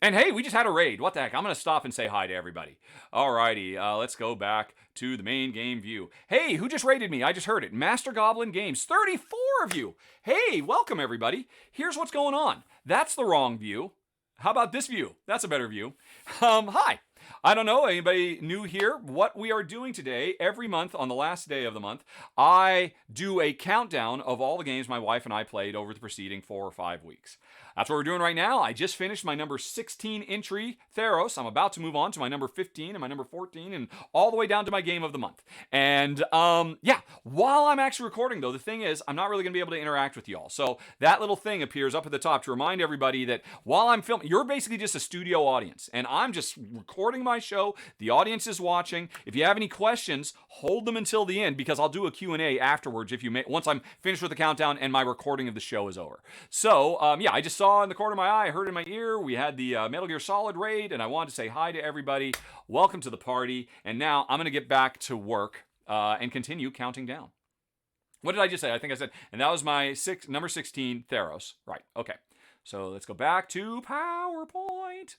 And hey, we just had a raid. What the heck? I'm going to stop and say hi to everybody. Alrighty, let's go back to the main game view. Hey, who just raided me? I just heard it. Master Goblin Games, 34 of you. Hey, welcome everybody. Here's what's going on. That's the wrong view. How about this view? That's a better view. Hi. I don't know, anybody new here? What we are doing today, every month on the last day of the month, I do a countdown of all the games my wife and I played over the preceding 4 or 5 weeks. That's what we're doing right now. I just finished my number 16 entry, Theros. I'm about to move on to my number 15 and my number 14 and all the way down to my game of the month. And while I'm actually recording though, the thing is, I'm not really going to be able to interact with y'all. So that little thing appears up at the top to remind everybody that while I'm filming, you're basically just a studio audience. And I'm just recording my show. The audience is watching. If you have any questions, hold them until the end because I'll do a Q&A afterwards once I'm finished with the countdown and my recording of the show is over. So, I just saw in the corner of my eye, heard in my ear. We had the Metal Gear Solid raid, and I wanted to say hi to everybody. Welcome to the party. And now I'm going to get back to work and continue counting down. What did I just say? I think I said, and that was my number 16, Theros. Right, okay. So let's go back to PowerPoint.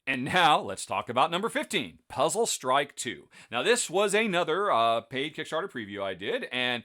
And now let's talk about number 15, Puzzle Strike 2. Now this was another paid Kickstarter preview I did, and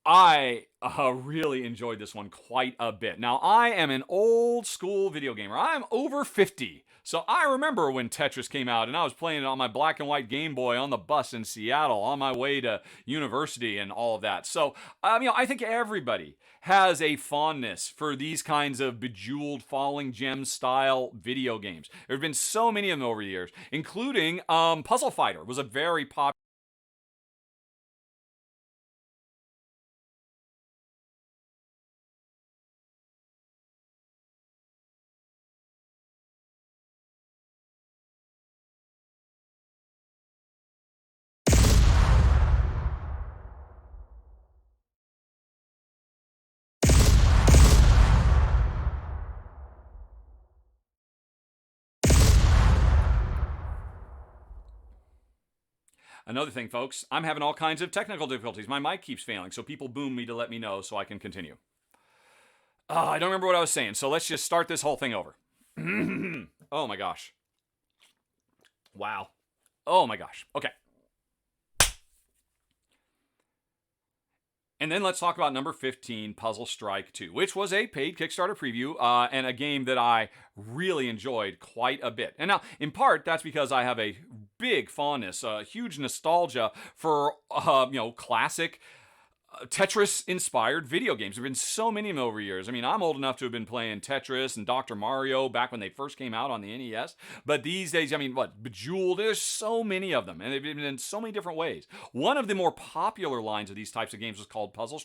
I really enjoyed this one quite a bit. Now, I am an old school video gamer. I'm over 50. So I remember when Tetris came out and I was playing it on my black and white Game Boy on the bus in Seattle on my way to university and all of that. So, I think everybody has a fondness for these kinds of bejeweled falling gem style video games. There have been so many of them over the years, including Puzzle Fighter was a very popular. Another thing, folks, I'm having all kinds of technical difficulties. My mic keeps failing, so people boom me to let me know so I can continue. I don't remember what I was saying, so let's just start this whole thing over. Oh my gosh. Wow. Oh my gosh. Okay. And then let's talk about number 15, Puzzle Strike 2, which was a paid Kickstarter preview and a game that I really enjoyed quite a bit. And now, in part, that's because I have a big fondness, a huge nostalgia for, classic Tetris-inspired video games. There have been so many of them over years. I mean, I'm old enough to have been playing Tetris and Dr. Mario back when they first came out on the NES. But these days, Bejeweled, there's so many of them. And they've been in so many different ways. One of the more popular lines of these types of games was called Puzzle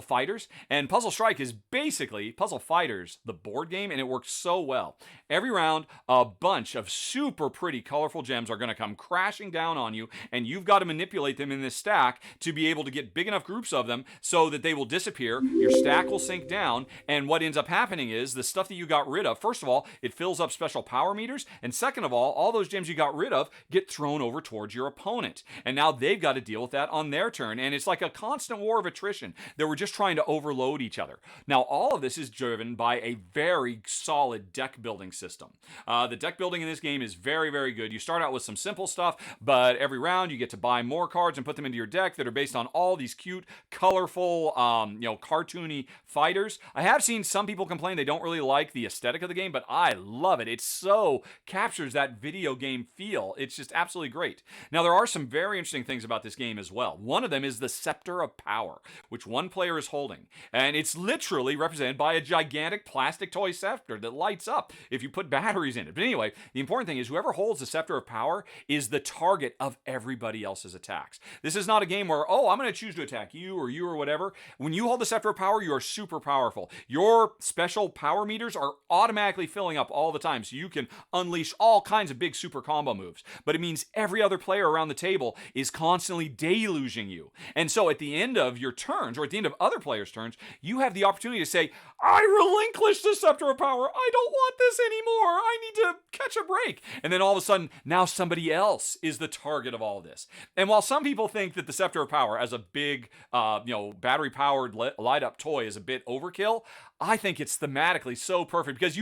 Fighters. And Puzzle Strike is basically Puzzle Fighters, the board game, and it works so well. Every round, a bunch of super pretty, colorful gems are going to come crashing down on you, and you've got to manipulate them in this stack to be able to get big enough groups of them so that they will disappear, your stack will sink down, and what ends up happening is the stuff that you got rid of, first of all, it fills up special power meters, and second of all those gems you got rid of get thrown over towards your opponent. And now they've got to deal with that on their turn, and it's like a constant war of attrition. They were just trying to overload each other. Now, all of this is driven by a very solid deck building system. The deck building in this game is very, very good. You start out with some simple stuff, but every round you get to buy more cards and put them into your deck that are based on all these cute, colorful, cartoony fighters. I have seen some people complain they don't really like the aesthetic of the game, but I love it. It so captures that video game feel. It's just absolutely great. Now, there are some very interesting things about this game as well. One of them is the Scepter of Power, which one player is holding. And it's literally represented by a gigantic plastic toy scepter that lights up if you put batteries in it. But anyway, the important thing is whoever holds the Scepter of Power is the target of everybody else's attacks. This is not a game where, I'm going to choose to attack you or whatever. When you hold the Scepter of Power, you are super powerful. Your special power meters are automatically filling up all the time, so you can unleash all kinds of big super combo moves. But it means every other player around the table is constantly deluging you. And so at the end of your turns, or at the end of other players' turns, you have the opportunity to say, I relinquish the Scepter of Power. I don't want this anymore. I need to catch a break. And then all of a sudden, now somebody else is the target of all this. And while some people think that the Scepter of Power as a big, battery-powered light-up toy is a bit overkill, I think it's thematically so perfect because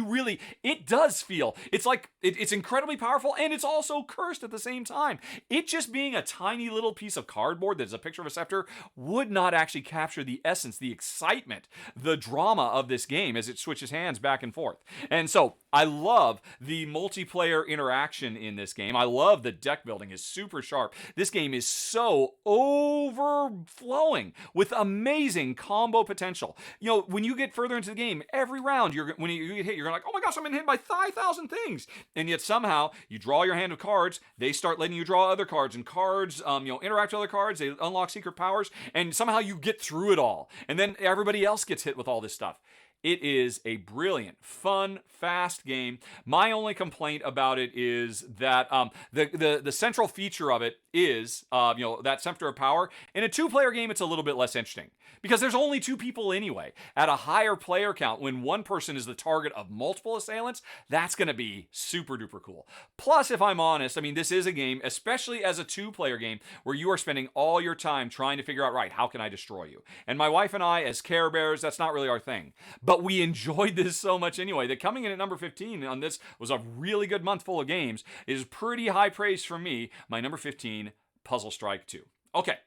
it does feel, it's like, it's incredibly powerful and it's also cursed at the same time. It just being a tiny little piece of cardboard that's a picture of a scepter would not actually capture the essence, the excitement, the drama of this game as it switches hands back and forth. And so I love the multiplayer interaction in this game. I love the deck building is super sharp. This game is so overflowing with amazing combo potential. When you get further into the game, every round, when you get hit, you're like, oh my gosh, I'm hit by 5,000 things. And yet somehow you draw your hand of cards, they start letting you draw other cards, and cards, interact with other cards, they unlock secret powers, and somehow you get through it all. And then everybody else gets hit with all this stuff. It is a brilliant, fun, fast game. My only complaint about it is that the central feature of it is that center of power. In a 2-player game, it's a little bit less interesting because there's only 2 people anyway. At a higher player count, when one person is the target of multiple assailants, that's going to be super duper cool. Plus, if I'm honest, I mean, this is a game, especially as a 2-player game, where you are spending all your time trying to figure out, right, how can I destroy you? And my wife and I, as Care Bears, that's not really our thing. But we enjoyed this so much anyway that coming in at number 15 on this was a really good month full of games. It is pretty high praise from me. My number 15, Puzzle Strike 2. Okay,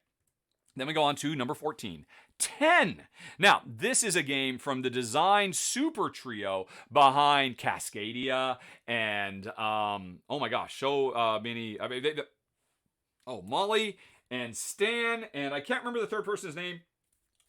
then we go on to number 14. 10. Now, this is a game from the design super trio behind Cascadia and, oh my gosh, so many, Molly and Stan, and I can't remember the third person's name.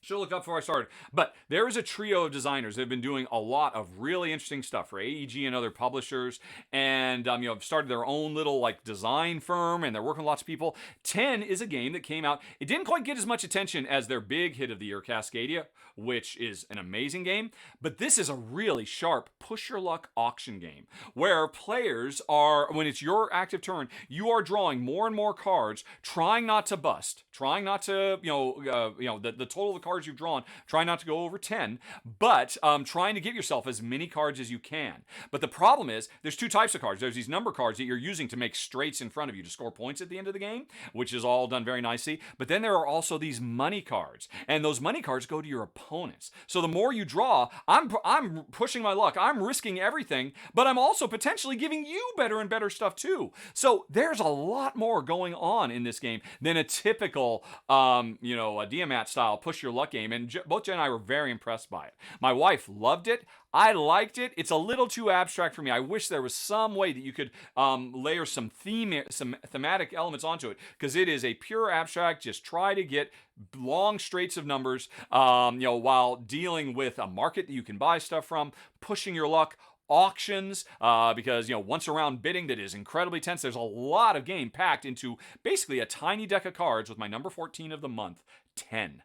Should look up before I started. But there is a trio of designers that have been doing a lot of really interesting stuff for AEG and other publishers, and have started their own little design firm, and they're working with lots of people. 10 is a game that came out. It didn't quite get as much attention as their big hit of the year, Cascadia, which is an amazing game. But this is a really sharp push your luck auction game where players are, when it's your active turn, you are drawing more and more cards, trying not to bust, trying not to, the total of the cards you've drawn, try not to go over 10, but trying to give yourself as many cards as you can. But the problem is, there's 2 types of cards. There's these number cards that you're using to make straights in front of you to score points at the end of the game, which is all done very nicely. But then there are also these money cards, and those money cards go to your opponents. So the more you draw, I'm pushing my luck, I'm risking everything, but I'm also potentially giving you better and better stuff too. So there's a lot more going on in this game than a typical, a Diamat style push your luck game, and both Jen and I were very impressed by it. My wife loved it. I liked it. It's a little too abstract for me. I wish there was some way that you could layer some thematic elements onto it, because it is a pure abstract. Just try to get long straights of numbers, while dealing with a market that you can buy stuff from, pushing your luck, auctions, because once around bidding that is incredibly tense. There's a lot of game packed into basically a tiny deck of cards with my number 14 of the month, 10.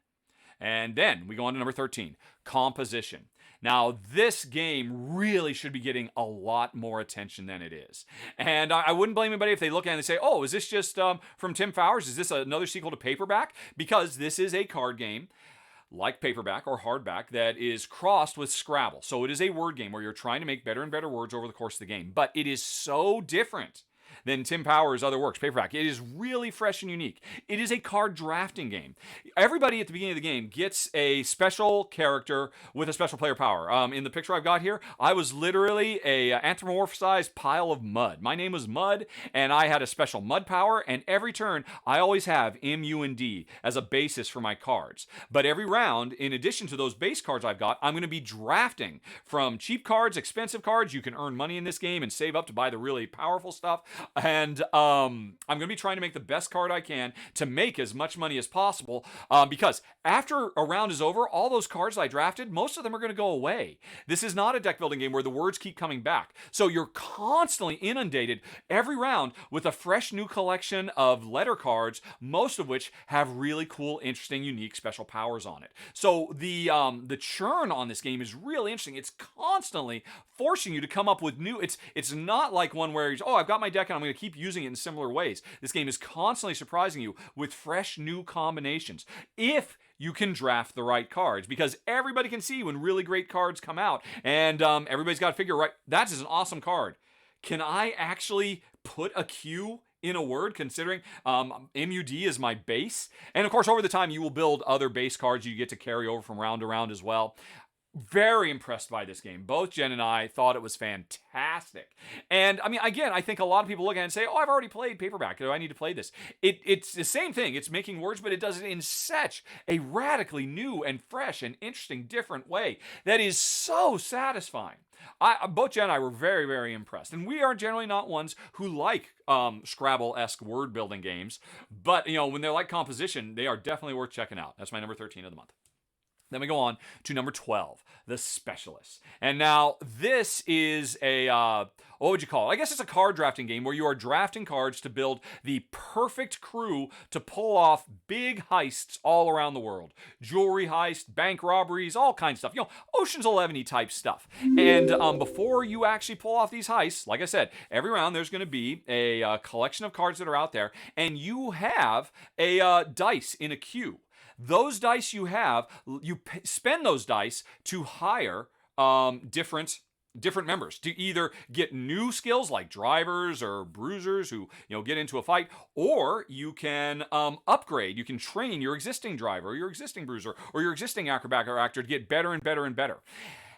And then we go on to number 13, Composition. Now, this game really should be getting a lot more attention than it is. And I wouldn't blame anybody if they look at it and say, oh, is this just from Tim Fowers? Is this another sequel to Paperback? Because this is a card game like Paperback or Hardback that is crossed with Scrabble. So it is a word game where you're trying to make better and better words over the course of the game. But it is so different than Tim Powers' other works, Paperback. It is really fresh and unique. It is a card drafting game. Everybody at the beginning of the game gets a special character with a special player power. In the picture I've got here, I was literally a anthropomorphized pile of mud. My name was Mud, and I had a special mud power, and every turn, I always have M, U, and D as a basis for my cards. But every round, in addition to those base cards I've got, I'm going to be drafting from cheap cards, expensive cards. You can earn money in this game and save up to buy the really powerful stuff. And I'm going to be trying to make the best card I can to make as much money as possible, because after a round is over, all those cards I drafted, most of them are going to go away. This is not a deck building game where the words keep coming back. So you're constantly inundated every round with a fresh new collection of letter cards, most of which have really cool, interesting, unique special powers on it. So the churn on this game is really interesting. It's constantly forcing you to come up with new. It's not like one where I've got my deck and I'm going to keep using it in similar ways. This game is constantly surprising you with fresh new combinations, if you can draft the right cards, because everybody can see when really great cards come out, and everybody's got to figure, right, that is an awesome card. Can I actually put a Q in a word, considering MUD is my base? And of course, over the time, you will build other base cards you get to carry over from round to round as well. Very impressed by this game. Both Jen and I thought it was fantastic. And I mean, again, I think a lot of people look at it and say, I've already played Paperback. Do I need to play this? It's the same thing. It's making words, but it does it in such a radically new and fresh and interesting, different way that is so satisfying. Both Jen and I were very, very impressed. And we are generally not ones who like Scrabble-esque word building games. But, when they're like Composition, they are definitely worth checking out. That's my number 13 of the month. Then we go on to number 12, the Specialists. And now this is a, what would you call it? I guess it's a card drafting game where you are drafting cards to build the perfect crew to pull off big heists all around the world. Jewelry heists, bank robberies, all kinds of stuff. Ocean's 11-y type stuff. And before you actually pull off these heists, like I said, every round there's going to be a collection of cards that are out there, and you have a dice in a queue. Those dice you have, you spend those dice to hire different members to either get new skills like drivers or bruisers who get into a fight, or you can upgrade. You can train your existing driver, or your existing bruiser, or your existing acrobat or actor to get better and better and better.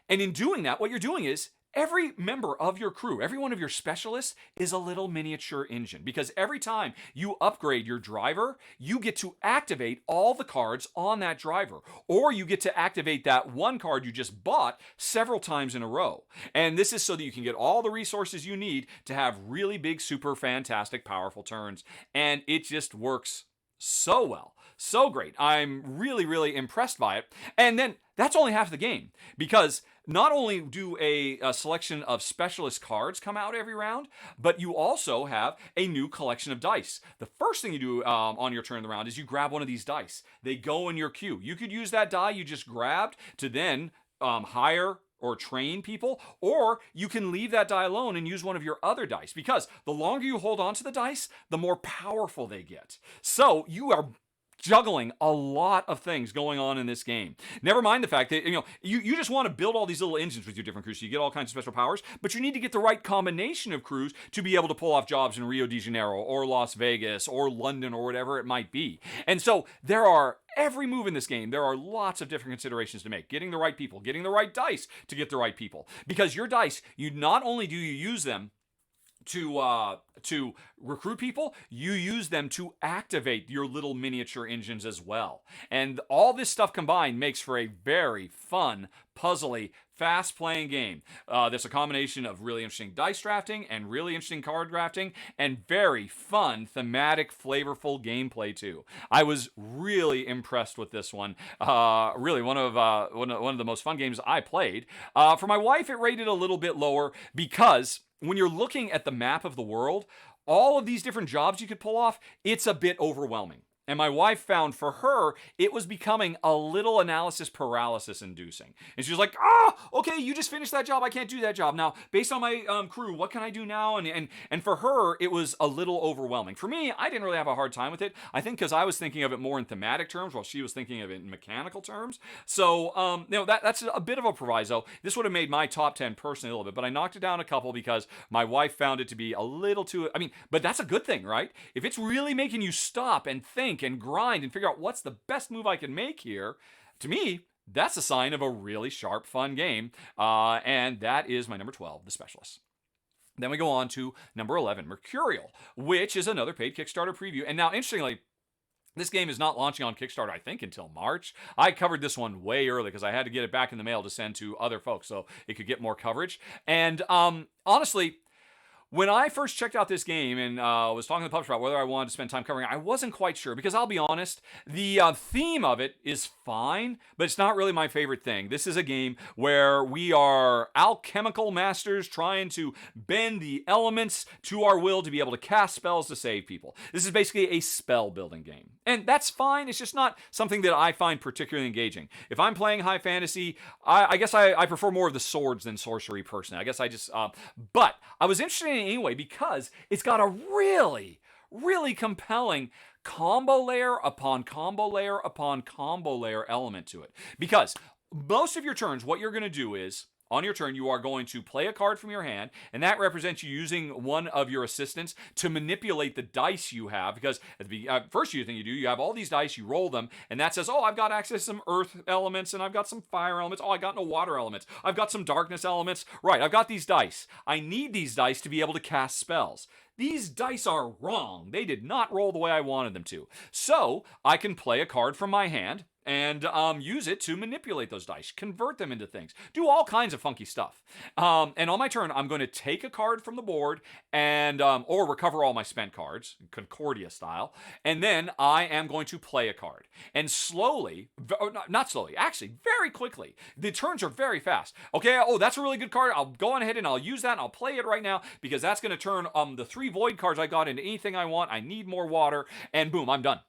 And in doing that, what you're doing is every member of your crew, every one of your specialists is a little miniature engine, because every time you upgrade your driver, you get to activate all the cards on that driver, or you get to activate that one card you just bought several times in a row. And this is so that you can get all the resources you need to have really big, super fantastic, powerful turns. And it just works so well. So great. I'm really, really impressed by it. And then that's only half the game, because not only do a selection of specialist cards come out every round, but you also have a new collection of dice. The first thing you do on your turn of the round is you grab one of these dice. They go in your queue. You could use that die you just grabbed to then hire or train people, or you can leave that die alone and use one of your other dice, because the longer you hold on to the dice, the more powerful they get. So you are juggling a lot of things going on in this game. Never mind the fact that you just want to build all these little engines with your different crews so you get all kinds of special powers, but you need to get the right combination of crews to be able to pull off jobs in Rio de Janeiro or Las Vegas or London or whatever it might be. And so every move in this game, there are lots of different considerations to make. Getting the right people, getting the right dice to get the right people. Because your dice, not only do you use them to recruit people, you use them to activate your little miniature engines as well. And all this stuff combined makes for a very fun, puzzly, fast-playing game. There's a combination of really interesting dice drafting and really interesting card drafting, and very fun, thematic, flavorful gameplay too. I was really impressed with this one. Really one of the most fun games I played. For my wife, it rated a little bit lower because when you're looking at the map of the world, all of these different jobs you could pull off, it's a bit overwhelming. And my wife found for her, it was becoming a little analysis paralysis inducing. And she was like, okay, you just finished that job. I can't do that job. Now, based on my crew, what can I do now? And for her, it was a little overwhelming. For me, I didn't really have a hard time with it. I think because I was thinking of it more in thematic terms while she was thinking of it in mechanical terms. So, that's a bit of a proviso. This would have made my top 10 personally a little bit, but I knocked it down a couple because my wife found it to be a little too, but that's a good thing, right? If it's really making you stop and think and grind and figure out what's the best move I can make here, to me, that's a sign of a really sharp, fun game. And that is my number 12, The Specialists. Then we go on to number 11, Mercurial, which is another paid Kickstarter preview. And now, interestingly, this game is not launching on Kickstarter, I think, until March. I covered this one way early because I had to get it back in the mail to send to other folks so it could get more coverage. And honestly, when I first checked out this game and was talking to the publisher about whether I wanted to spend time covering it, I wasn't quite sure, because I'll be honest, the theme of it is fine, but it's not really my favorite thing. This is a game where we are alchemical masters trying to bend the elements to our will to be able to cast spells to save people. This is basically a spell building game. And that's fine. It's just not something that I find particularly engaging. If I'm playing high fantasy, I guess I prefer more of the swords than sorcery personally. I guess I just, but I was interested in it anyway because it's got a really, really compelling combo layer upon combo layer upon combo layer element to it. Because most of your turns, what you're going to do is, on your turn, you are going to play a card from your hand, and that represents you using one of your assistants to manipulate the dice you have, because at the first thing you do, you have all these dice, you roll them, and that says, I've got access to some earth elements, and I've got some fire elements, I got no water elements, I've got some darkness elements, right, I've got these dice. I need these dice to be able to cast spells. These dice are wrong. They did not roll the way I wanted them to. So, I can play a card from my hand, and use it to manipulate those dice, convert them into things, do all kinds of funky stuff. And on my turn, I'm going to take a card from the board and or recover all my spent cards, Concordia style, and then I am going to play a card. And slowly, not slowly, actually very quickly, the turns are very fast. Okay, oh, that's a really good card. I'll go on ahead and I'll use that and I'll play it right now because that's going to turn the 3 void cards I got into anything I want. I need more water, and boom, I'm done.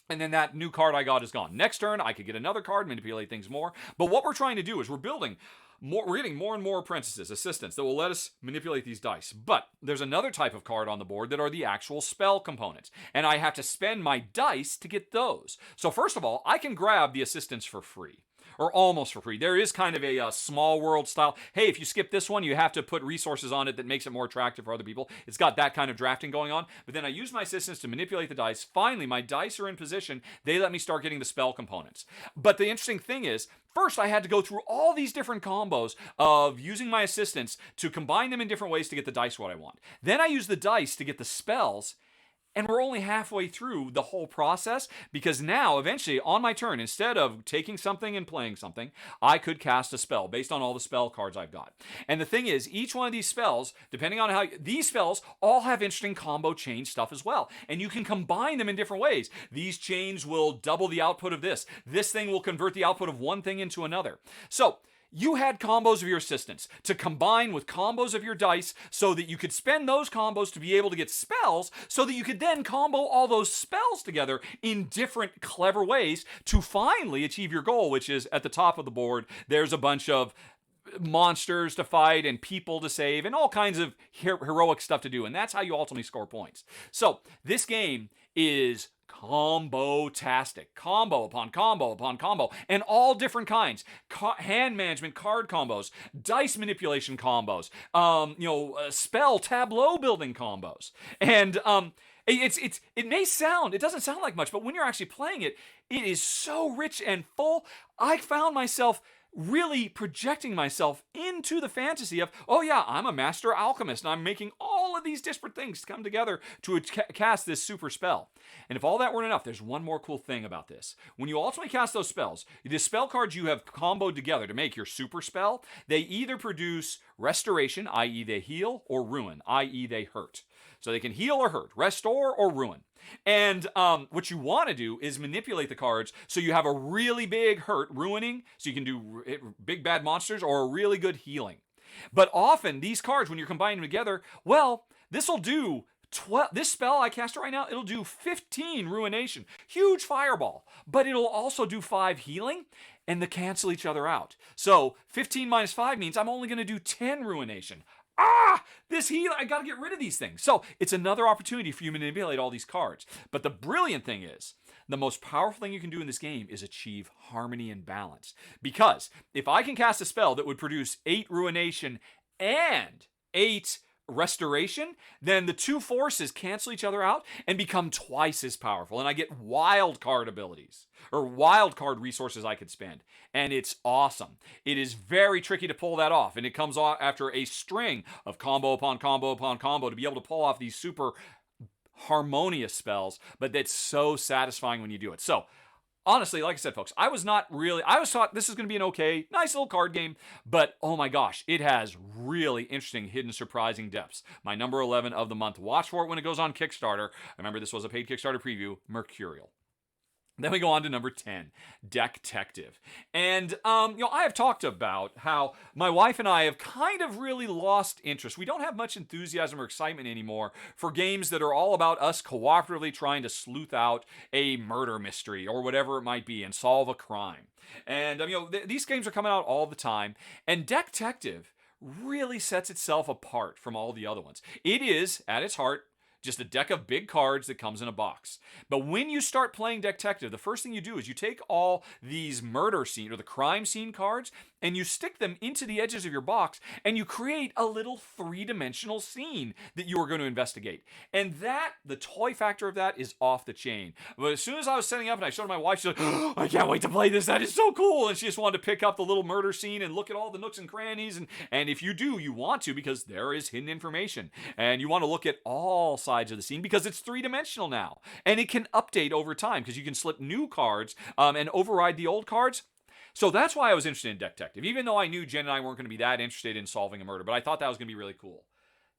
And then that new card I got is gone. Next turn, I could get another card, manipulate things more. But what we're trying to do is we're getting more and more apprentices, assistants that will let us manipulate these dice. But there's another type of card on the board that are the actual spell components. And I have to spend my dice to get those. So first of all, I can grab the assistants for free. Or almost for free. There is kind of a small world style. Hey, if you skip this one, you have to put resources on it that makes it more attractive for other people. It's got that kind of drafting going on. But then I use my assistants to manipulate the dice. Finally, my dice are in position. They let me start getting the spell components. But the interesting thing is, first I had to go through all these different combos of using my assistants to combine them in different ways to get the dice what I want. Then I use the dice to get the spells. And we're only halfway through the whole process because now, eventually, on my turn, instead of taking something and playing something, I could cast a spell based on all the spell cards I've got. And the thing is, each one of these spells, depending on how, these spells all have interesting combo chain stuff as well. And you can combine them in different ways. These chains will double the output of this. This thing will convert the output of one thing into another. So, you had combos of your assistants to combine with combos of your dice so that you could spend those combos to be able to get spells so that you could then combo all those spells together in different clever ways to finally achieve your goal, which is at the top of the board, there's a bunch of monsters to fight and people to save and all kinds of heroic stuff to do. And that's how you ultimately score points. So this game is combo-tastic. Combo upon combo upon combo. And all different kinds. Hand management card combos. Dice manipulation combos. Spell tableau building combos. And it doesn't sound like much, but when you're actually playing it, it is so rich and full. I found myself really projecting myself into the fantasy of, oh yeah, I'm a master alchemist and I'm making all of these disparate things come together to cast this super spell. And if all that weren't enough, there's one more cool thing about this. When you ultimately cast those spells, the spell cards you have comboed together to make your super spell, they either produce restoration, i.e. they heal, or ruin, i.e. they hurt. So they can heal or hurt, restore or ruin. And what you want to do is manipulate the cards so you have a really big hurt, ruining, so you can do big bad monsters, or a really good healing. But often these cards, when you're combining them together, well, this will do 12. This spell I cast right now, it'll do 15 ruination, huge fireball, but it'll also do 5 healing, and they cancel each other out. So 15 minus 5 means I'm only going to do 10 ruination. This heal, I gotta get rid of these things. So it's another opportunity for you to manipulate all these cards. But the brilliant thing is, the most powerful thing you can do in this game is achieve harmony and balance. Because if I can cast a spell that would produce 8 ruination and 8 restoration, then the two forces cancel each other out and become twice as powerful. And I get wild card abilities, or wild card resources I could spend. And it's awesome. It is very tricky to pull that off. And it comes off after a string of combo upon combo upon combo to be able to pull off these super harmonious spells. But that's so satisfying when you do it. So, honestly, like I said, folks, I was thought this is going to be an okay, nice little card game, but oh my gosh, it has really interesting, hidden, surprising depths. My number 11 of the month. Watch for it when it goes on Kickstarter. Remember, this was a paid Kickstarter preview, Mercurial. Then we go on to number 10, Deck-tective. And, I have talked about how my wife and I have kind of really lost interest. We don't have much enthusiasm or excitement anymore for games that are all about us cooperatively trying to sleuth out a murder mystery or whatever it might be and solve a crime. And, these games are coming out all the time. And Deck-tective really sets itself apart from all the other ones. It is, at its heart, just a deck of big cards that comes in a box. But when you start playing Deck-tective, the first thing you do is you take all these murder scene or the crime scene cards and you stick them into the edges of your box, and you create a little three-dimensional scene that you are going to investigate. And the toy factor of that is off the chain. But as soon as I was setting up and I showed my wife, she's like, oh, I can't wait to play this. That is so cool. And she just wanted to pick up the little murder scene and look at all the nooks and crannies. And if you do, you want to, because there is hidden information. And you want to look at all sides of the scene because it's three-dimensional now. And it can update over time because you can slip new cards and override the old cards. So that's why I was interested in Deck Detective, even though I knew Jen and I weren't going to be that interested in solving a murder. But I thought that was going to be really cool.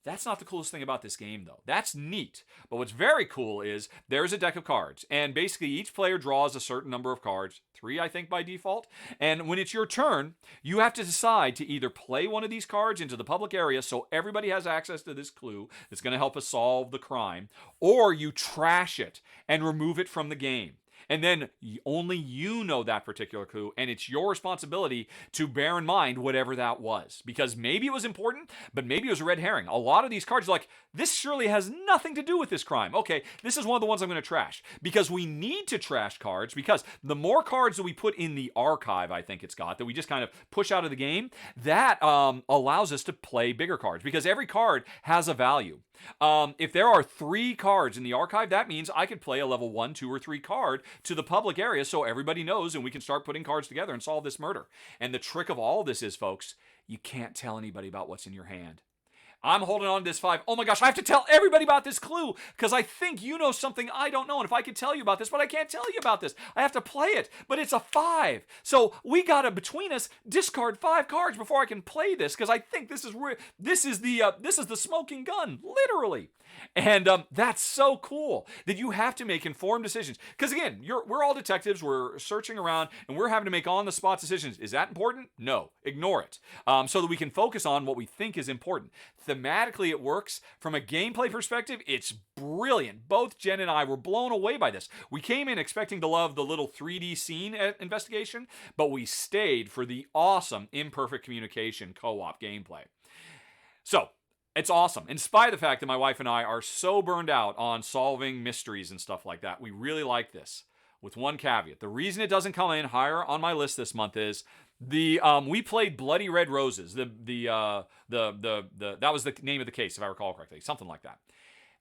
That's not the coolest thing about this game, though. That's neat. But what's very cool is there's a deck of cards. And basically, each player draws a certain number of cards. 3, I think, by default. And when it's your turn, you have to decide to either play one of these cards into the public area so everybody has access to this clue that's going to help us solve the crime, or you trash it and remove it from the game. And then only you know that particular clue, and it's your responsibility to bear in mind whatever that was. Because maybe it was important, but maybe it was a red herring. A lot of these cards are like, this surely has nothing to do with this crime. Okay, this is one of the ones I'm going to trash. Because we need to trash cards, because the more cards that we put in the archive, I think it's got, that we just kind of push out of the game, that allows us to play bigger cards. Because every card has a value. If there are 3 cards in the archive, that means I could play a level 1, 2, or 3 card to the public area so everybody knows and we can start putting cards together and solve this murder. And the trick of all this is, folks, you can't tell anybody about what's in your hand. I'm holding on to this 5. Oh my gosh, I have to tell everybody about this clue because I think you know something I don't know. And if I could tell you about this, but I can't tell you about this, I have to play it. But it's a 5. So we got to, between us, discard 5 cards before I can play this because I think this is the smoking gun, literally. And that's so cool that you have to make informed decisions. Because again, we're all detectives. We're searching around and we're having to make on-the-spot decisions. Is that important? No. Ignore it. So that we can focus on what we think is important. Thematically, it works. From a gameplay perspective, it's brilliant. Both Jen and I were blown away by this. We came in expecting to love the little 3D scene investigation, but we stayed for the awesome imperfect communication co-op gameplay. So, it's awesome. In spite of the fact that my wife and I are so burned out on solving mysteries and stuff like that, we really like this. With one caveat. The reason it doesn't come in higher on my list this month is we played Bloody Red Roses. That was the name of the case, if I recall correctly. Something like that.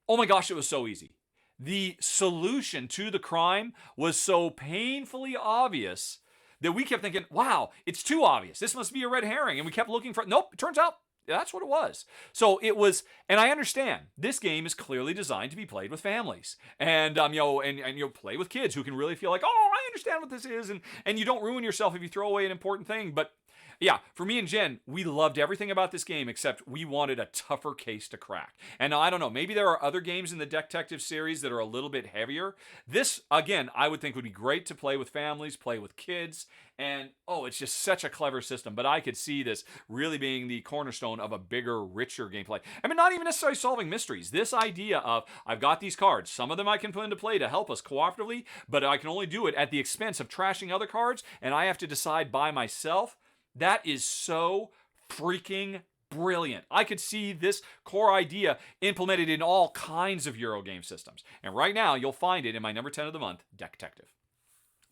Oh my gosh, it was so easy. The solution to the crime was so painfully obvious that we kept thinking, wow, it's too obvious. This must be a red herring. And we kept looking for it. Nope, it turns out that's what it was. So it was, and I understand this game is clearly designed to be played with families, and play with kids who can really feel like, oh, I understand what this is, and you don't ruin yourself if you throw away an important thing. But yeah, for me and Jen, we loved everything about this game except we wanted a tougher case to crack. And I don't know, maybe there are other games in the Deck Detective series that are a little bit heavier. This, again, I would think would be great to play with families, play with kids, and it's just such a clever system. But I could see this really being the cornerstone of a bigger, richer gameplay. I mean, not even necessarily solving mysteries. This idea of, I've got these cards. Some of them I can put into play to help us cooperatively, but I can only do it at the expense of trashing other cards, and I have to decide by myself. That is so freaking brilliant. I could see this core idea implemented in all kinds of Eurogame systems. And right now, you'll find it in my number 10 of the month, Deck Detective.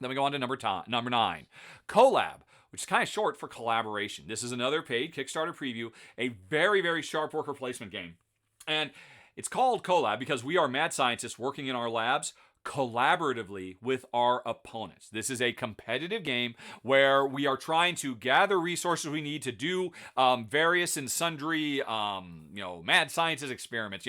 Then we go on to number 9, Collab, which is kind of short for collaboration. This is another paid Kickstarter preview, a very, very sharp worker placement game. And it's called Collab because we are mad scientists working in our labs collaboratively with our opponents. This is a competitive game where we are trying to gather resources we need to do various and sundry, mad scientist experiments.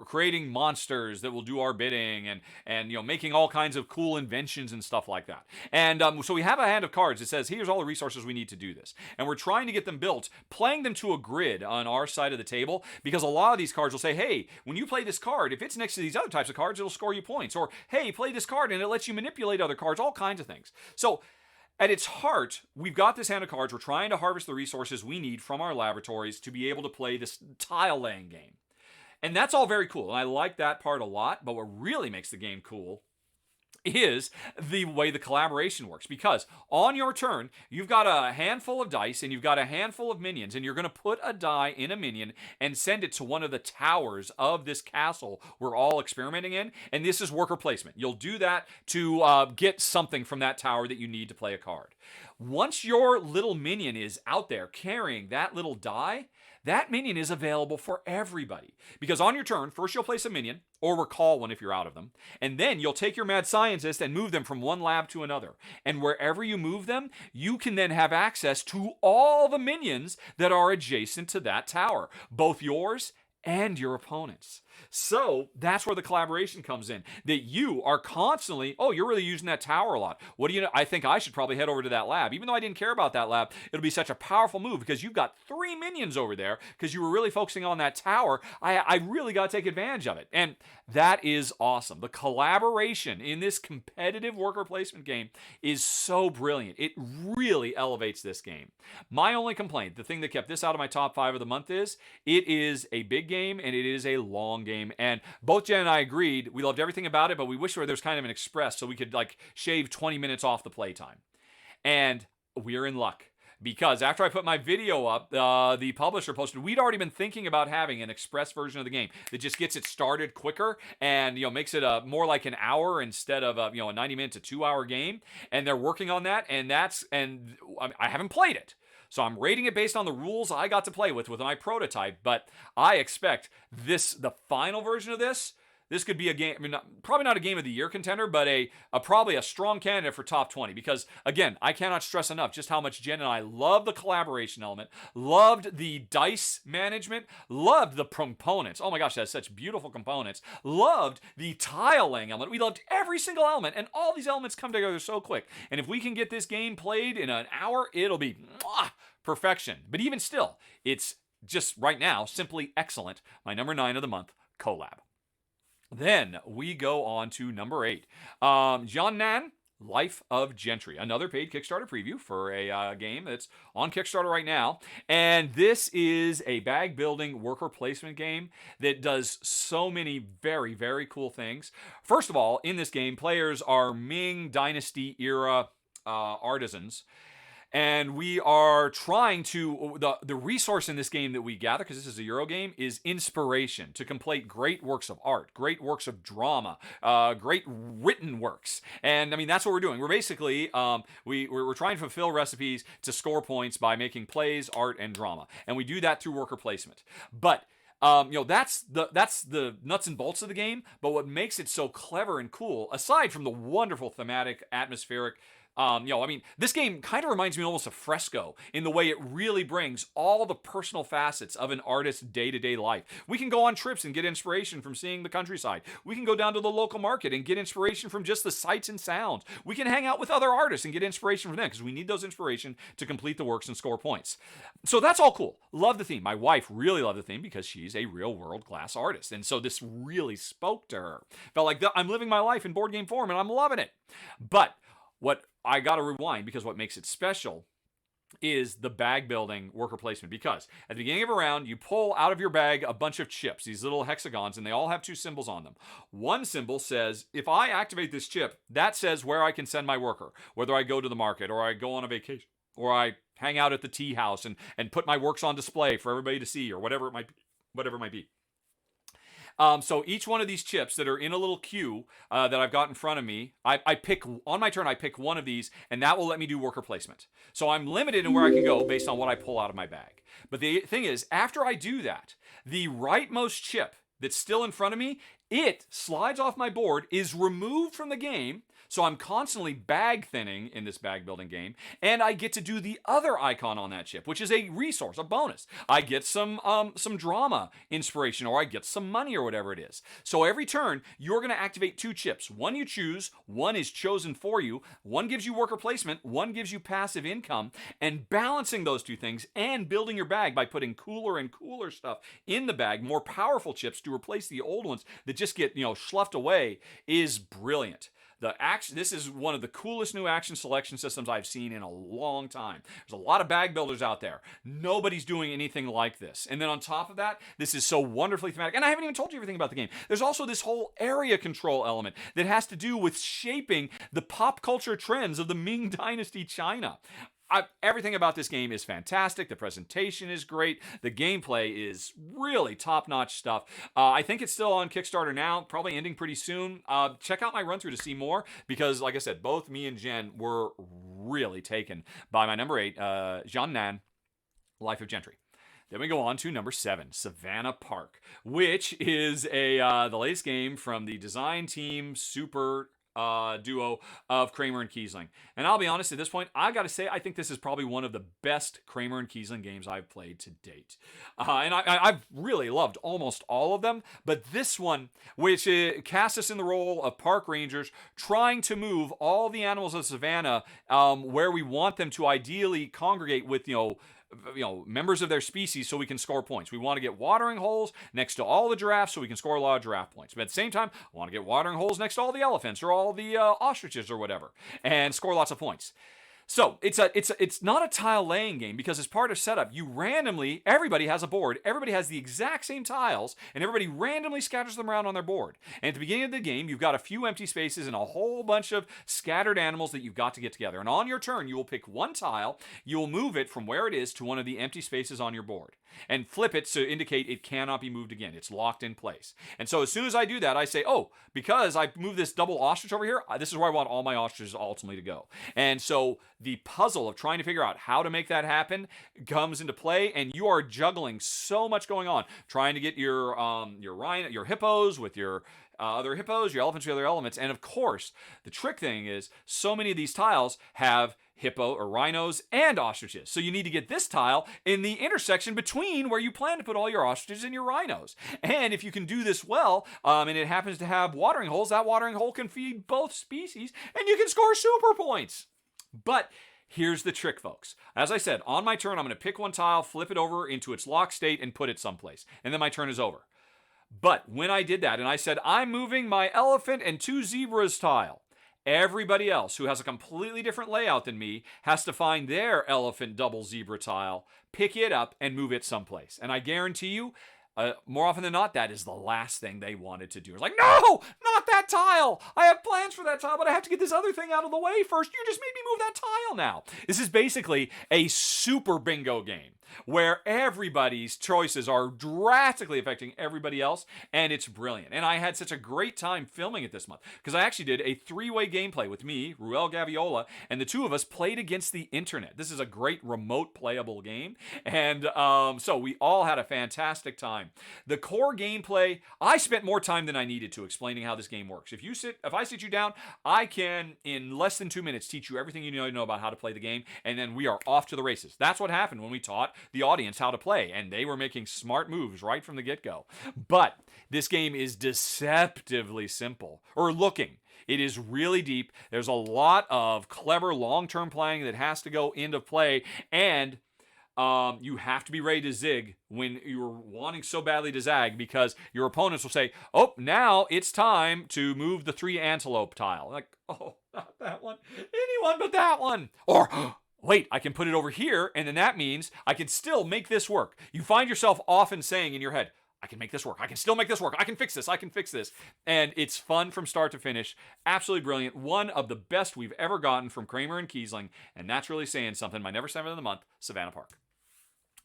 Creating monsters that will do our bidding, and making all kinds of cool inventions and stuff like that. And so we have a hand of cards that says, here's all the resources we need to do this. And we're trying to get them built, playing them to a grid on our side of the table, because a lot of these cards will say, hey, when you play this card, if it's next to these other types of cards, it'll score you points. Or, hey, play this card and it lets you manipulate other cards, all kinds of things. So at its heart, we've got this hand of cards. We're trying to harvest the resources we need from our laboratories to be able to play this tile laying game. And that's all very cool. And I like that part a lot. But what really makes the game cool is the way the collaboration works. Because on your turn, you've got a handful of dice and you've got a handful of minions, and you're going to put a die in a minion and send it to one of the towers of this castle we're all experimenting in. And this is worker placement. You'll do that to get something from that tower that you need to play a card. Once your little minion is out there carrying that little die, that minion is available for everybody. Because on your turn, first you'll place a minion, or recall one if you're out of them, and then you'll take your mad scientist and move them from one lab to another. And wherever you move them, you can then have access to all the minions that are adjacent to that tower, both yours and your opponent's. So that's where the collaboration comes in. That you are constantly, oh, you're really using that tower a lot. What do you know? I think I should probably head over to that lab. Even though I didn't care about that lab, it'll be such a powerful move because you've got 3 minions over there because you were really focusing on that tower. I really got to take advantage of it. And that is awesome. The collaboration in this competitive worker placement game is so brilliant. It really elevates this game. My only complaint, the thing that kept this out of my top 5 of the month is, it is a big game and it is a long game. And both Jen and I agreed we loved everything about it, but we wish there was kind of an express so we could like shave 20 minutes off the playtime. And we're in luck. Because after I put my video up, the publisher posted, we'd already been thinking about having an express version of the game that just gets it started quicker and, you know, makes it more like an hour instead of a 90-minute to 2-hour game. And they're working on that, and I haven't played it. So I'm rating it based on the rules I got to play with my prototype, but I expect the final version of this could be a game, I mean, probably not a game of the year contender, but probably a strong candidate for top 20. Because, again, I cannot stress enough just how much Jen and I love the collaboration element, loved the dice management, loved the components. Oh my gosh, that's such beautiful components. Loved the tile laying element. We loved every single element, and all these elements come together so quick. And if we can get this game played in an hour, it'll be perfection. But even still, it's just right now simply excellent. My number 9 of the month, Collab. Then we go on to number 8. John Nan, Life of Gentry. Another paid Kickstarter preview for a game that's on Kickstarter right now. And this is a bag building worker placement game that does so many very, very cool things. First of all, in this game, players are Ming Dynasty era artisans. And we are trying to, the resource in this game that we gather, because this is a Euro game, is inspiration to complete great works of art, great works of drama, great written works. And I mean, that's what we're doing. We're basically, we're trying to fulfill recipes to score points by making plays, art, and drama. And we do that through worker placement. But that's the nuts and bolts of the game. But what makes it so clever and cool, aside from the wonderful thematic, atmospheric, this game kind of reminds me almost of Fresco in the way it really brings all the personal facets of an artist's day-to-day life. We can go on trips and get inspiration from seeing the countryside. We can go down to the local market and get inspiration from just the sights and sounds. We can hang out with other artists and get inspiration from them because we need those inspiration to complete the works and score points. So that's all cool. Love the theme. My wife really loved the theme because she's a real world-class artist. And so this really spoke to her. Felt like I'm living my life in board game form and I'm loving it. But what I got to rewind, because what makes it special is the bag building worker placement. Because at the beginning of a round, you pull out of your bag a bunch of chips, these little hexagons, and they all have 2 symbols on them. One symbol says, if I activate this chip, that says where I can send my worker, whether I go to the market or I go on a vacation or I hang out at the tea house and put my works on display for everybody to see, or whatever it might be. So each one of these chips that are in a little queue that I've got in front of me, I pick, on my turn, I pick one of these, and that will let me do worker placement. So I'm limited in where I can go based on what I pull out of my bag. But the thing is, after I do that, the rightmost chip that's still in front of me, it slides off my board, is removed from the game. So I'm constantly bag thinning in this bag building game, and I get to do the other icon on that chip, which is a resource, a bonus. I get some drama inspiration, or I get some money, or whatever it is. So every turn, you're going to activate 2 chips. One you choose, one is chosen for you, one gives you worker placement, one gives you passive income, and balancing those 2 things and building your bag by putting cooler and cooler stuff in the bag, more powerful chips to replace the old ones that just get, sloughed away, is brilliant. The action. This is one of the coolest new action selection systems I've seen in a long time. There's a lot of bag builders out there. Nobody's doing anything like this. And then on top of that, this is so wonderfully thematic. And I haven't even told you everything about the game. There's also this whole area control element that has to do with shaping the pop culture trends of the Ming Dynasty China. Everything about this game is fantastic. The presentation is great. The gameplay is really top-notch stuff. I think it's still on Kickstarter now, probably ending pretty soon. Check out my run-through to see more because, like I said, both me and Jen were really taken by my number 8, Jian Nan, Life of Gentry. Then we go on to number 7, Savannah Park, which is the latest game from the design team super duo of Kramer and Kiesling. And I'll be honest, at this point, I gotta say, I think this is probably one of the best Kramer and Kiesling games I've played to date. And I've really loved almost all of them, but this one, which casts us in the role of park rangers trying to move all the animals of Savannah where we want them to ideally congregate with, members of their species so we can score points. We want to get watering holes next to all the giraffes so we can score a lot of giraffe points. But at the same time, I want to get watering holes next to all the elephants or all the ostriches or whatever and score lots of points. So it's not a tile laying game because as part of setup, you randomly, everybody has a board, everybody has the exact same tiles, and everybody randomly scatters them around on their board. And at the beginning of the game, you've got a few empty spaces and a whole bunch of scattered animals that you've got to get together. And on your turn, you will pick one tile, you will move it from where it is to one of the empty spaces on your board. And flip it to indicate it cannot be moved again. It's locked in place. And so as soon as I do that, I say, oh, because I moved this double ostrich over here, this is where I want all my ostriches ultimately to go. And so the puzzle of trying to figure out how to make that happen comes into play, and you are juggling so much going on, trying to get your rhino, your hippos with your other hippos, your elephants, your other elements. And of course, the trick thing is so many of these tiles have hippo or rhinos and ostriches. So you need to get this tile in the intersection between where you plan to put all your ostriches and your rhinos. And if you can do this well, and it happens to have watering holes, that watering hole can feed both species and you can score super points. But here's the trick, folks. As I said, on my turn, I'm going to pick one tile, flip it over into its lock state, and put it someplace. And then my turn is over. But when I did that and I said, I'm moving my elephant and 2 zebras tile, everybody else who has a completely different layout than me has to find their elephant double zebra tile, pick it up, and move it someplace. And I guarantee you, more often than not, that is the last thing they wanted to do. It's like, no, not that tile. I have plans for that tile, but I have to get this other thing out of the way first. You just made me move that tile now. This is basically a super bingo game where everybody's choices are drastically affecting everybody else, and it's brilliant. And I had such a great time filming it this month because I actually did a 3-way gameplay with me, Ruel Gaviola, and the two of us played against the internet. This is a great remote playable game, and so we all had a fantastic time. The core gameplay, I spent more time than I needed to explaining how this game works. If I sit you down, I can, in less than 2 minutes, teach you everything you need to know about how to play the game, and then we are off to the races. That's what happened when we taught the audience how to play, and they were making smart moves right from the get-go. But this game is deceptively simple, or looking. It is really deep. There's a lot of clever long-term planning that has to go into play, and you have to be ready to zig when you're wanting so badly to zag, because your opponents will say, oh, now it's time to move the 3 antelope tile. Like, oh, not that one. Anyone but that one. Or, wait, I can put it over here, and then that means I can still make this work. You find yourself often saying in your head, I can make this work. I can still make this work. I can fix this. I can fix this. And it's fun from start to finish. Absolutely brilliant. One of the best we've ever gotten from Kramer and Kiesling, and that's really saying something. My number 7 of the month, Savannah Park.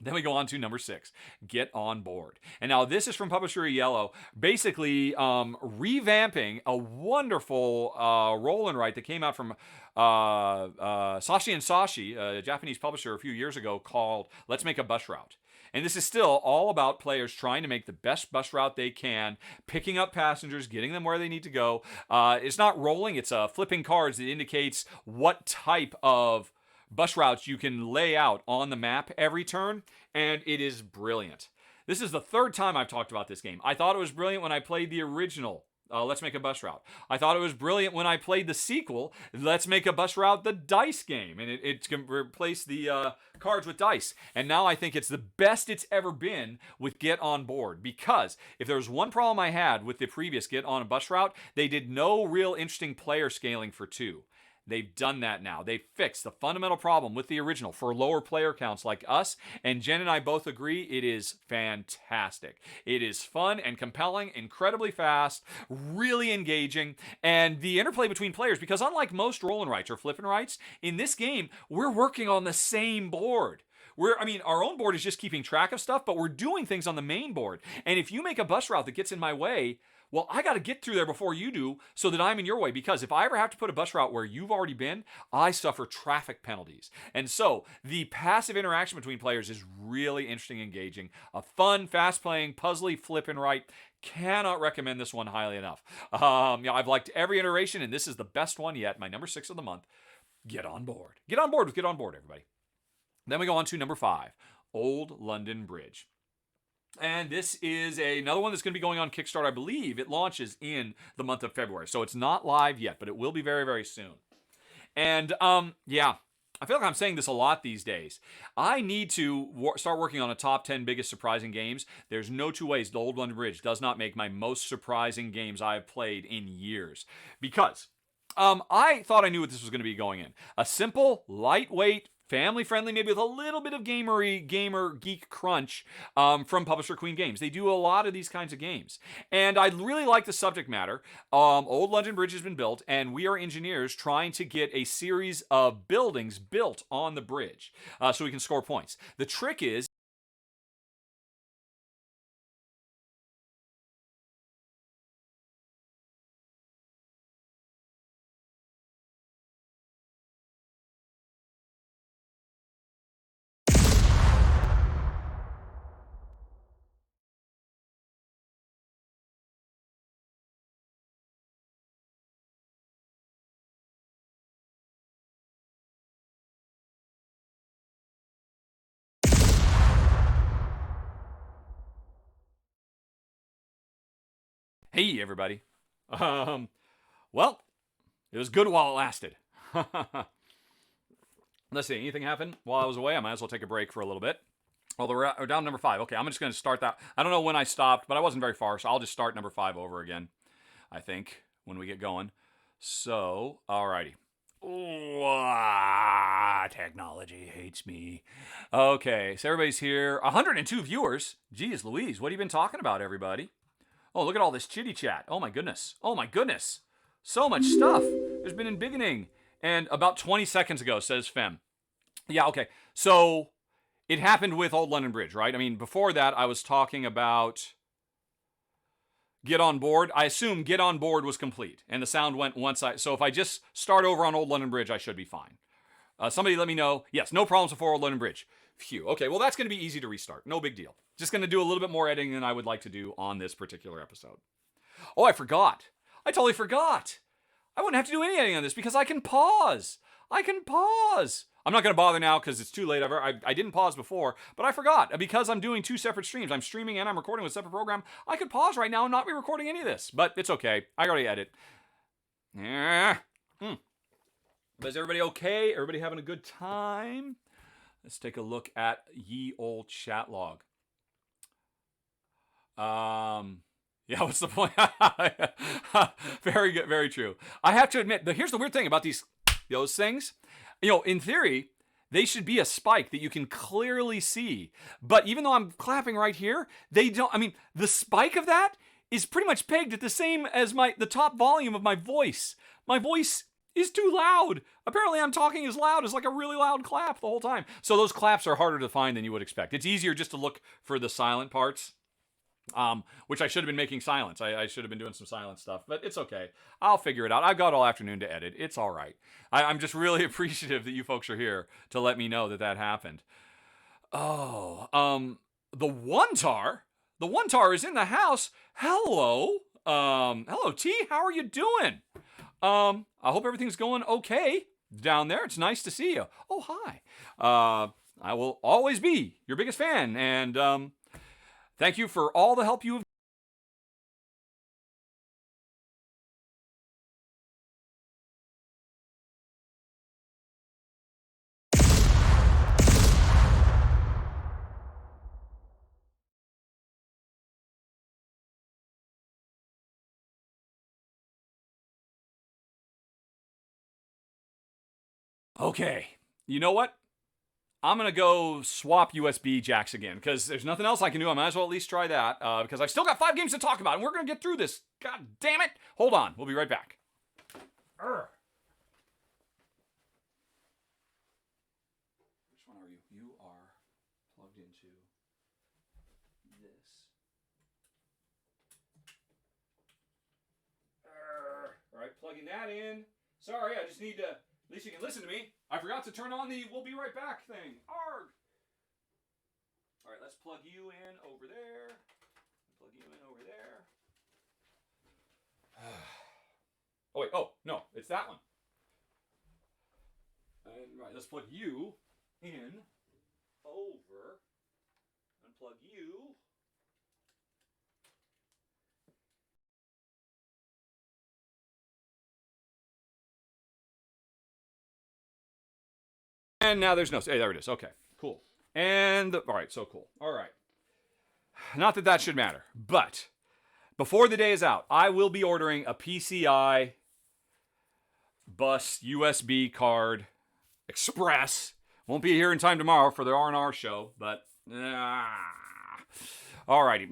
Then we go on to number 6, Get On Board. And now this is from Publisher Yellow, basically revamping a wonderful roll and write that came out from Sashi and Sashi, a Japanese publisher a few years ago, called Let's Make a Bus Route. And this is still all about players trying to make the best bus route they can, picking up passengers, getting them where they need to go. It's not rolling, it's flipping cards that indicates what type of bus routes you can lay out on the map every turn, and it is brilliant. This is the 3rd time I've talked about this game. I thought it was brilliant when I played the original Let's Make a Bus Route. I thought it was brilliant when I played the sequel, Let's Make a Bus Route, the dice game, and it can replace the cards with dice. And now I think it's the best it's ever been with Get On Board, because if there was one problem I had with the previous Get On a Bus Route, they did no real interesting player scaling for 2. They've done that now. They've fixed the fundamental problem with the original for lower player counts like us. And Jen and I both agree it is fantastic. It is fun and compelling, incredibly fast, really engaging. And the interplay between players, because unlike most roll and writes or flip and writes, in this game, we're working on the same board. Our own board is just keeping track of stuff, but we're doing things on the main board. And if you make a bus route that gets in my way, well, I got to get through there before you do so that I'm in your way, because if I ever have to put a bus route where you've already been, I suffer traffic penalties. And so the passive interaction between players is really interesting, engaging, a fun, fast-playing, puzzly flip and write. Cannot recommend this one highly enough. I've liked every iteration, and this is the best one yet, my number 6 of the month. Get on board. Get on board with Get On Board, everybody. Then we go on to number 5, Old London Bridge. And this is another one that's going to be going on Kickstarter. I believe it launches in the month of February. So it's not live yet, but it will be very, very soon. And I feel like I'm saying this a lot these days. I need to start working on a top 10 biggest surprising games. There's no two ways the Old London Bridge does not make my most surprising games I've played in years. Because I thought I knew what this was going to be going in. A simple, lightweight, family-friendly, maybe with a little bit of gamer geek crunch from publisher Queen Games. They do a lot of these kinds of games. And I really like the subject matter. Old London Bridge has been built, and we are engineers trying to get a series of buildings built on the bridge so we can score points. The trick is, hey, everybody. Well, it was good while it lasted. Let's see, anything happened while I was away? I might as well take a break for a little bit. Well, we're down number 5. Okay, I'm just going to start that. I don't know when I stopped, but I wasn't very far, so I'll just start number 5 over again, I think, when we get going. So, alrighty. Technology hates me. Okay, so everybody's here. 102 viewers. Jeez Louise, what have you been talking about, everybody? Oh, look at all this chitty chat. Oh my goodness. Oh my goodness. So much stuff. There's been embiggening. And about 20 seconds ago, says Fem. Yeah, okay. So it happened with Old London Bridge, right? I mean, before that, I was talking about Get On Board. I assume Get On Board was complete. And the sound went once so if I just start over on Old London Bridge, I should be fine. Somebody let me know. Yes, no problems before Old London Bridge. Phew. Okay, well, that's going to be easy to restart. No big deal. Just going to do a little bit more editing than I would like to do on this particular episode. Oh, I forgot. I totally forgot. I wouldn't have to do any editing on this because I can pause. I can pause. I'm not going to bother now because it's too late. I didn't pause before, but I forgot. Because I'm doing 2 separate streams. I'm streaming and I'm recording with a separate program. I could pause right now and not be recording any of this, but it's okay. I already edit. But is everybody okay? Everybody having a good time? Let's take a look at ye old chat log. Yeah, what's the point? Very good, very true. I have to admit, here's the weird thing about those things. In theory, they should be a spike that you can clearly see. But even though I'm clapping right here, they don't. I mean, the spike of that is pretty much pegged at the same as the top volume of my voice. My voice is too loud. Apparently I'm talking as loud as like a really loud clap the whole time. So those claps are harder to find than you would expect. It's easier just to look for the silent parts, which I should have been making silence. I should have been doing some silent stuff, but it's okay. I'll figure it out. I've got all afternoon to edit. It's all right. I'm just really appreciative that you folks are here to let me know that happened. Oh, the one tar is in the house. Hello. Hello, T. How are you doing? I hope everything's going okay down there. It's nice to see you. Oh, hi. I will always be your biggest fan, and thank you for all the help you have Okay. You know what? I'm going to go swap USB jacks again because there's nothing else I can do. I might as well at least try that because I've still got 5 games to talk about and we're going to get through this. God damn it. Hold on. We'll be right back. Urgh. Which one are you? You are plugged into this. All right, plugging that in. Sorry, I just need to, at least you can listen to me. I forgot to turn on the we'll be right back thing. Arg! All right, let's plug you in over there. Plug you in over there. Oh, wait. Oh, no. It's that one. Right, let's plug you in over. Unplug you. And now there's no... Hey, there it is. Okay, cool. And... All right, so cool. All right. Not that that should matter, but before the day is out, I will be ordering a PCI bus USB card express. Won't be here in time tomorrow for the R&R show, but... Alrighty.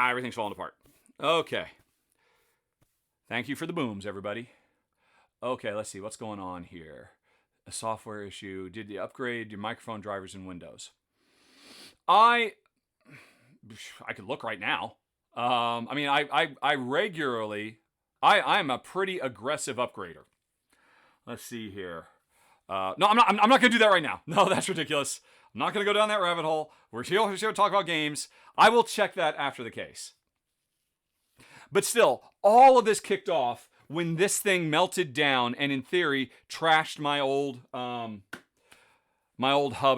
Everything's falling apart. Okay. Thank you for the booms, everybody. Okay, let's see. What's going on here? A software issue. Did you upgrade your microphone drivers in Windows? I could look right now. I mean, I regularly... I'm a pretty aggressive upgrader. Let's see here. No, I'm not going to do that right now. No, that's ridiculous. I'm not going to go down that rabbit hole. We're here to talk about games. I will check that after the case. But still, all of this kicked off when this thing melted down and, in theory, trashed my old hub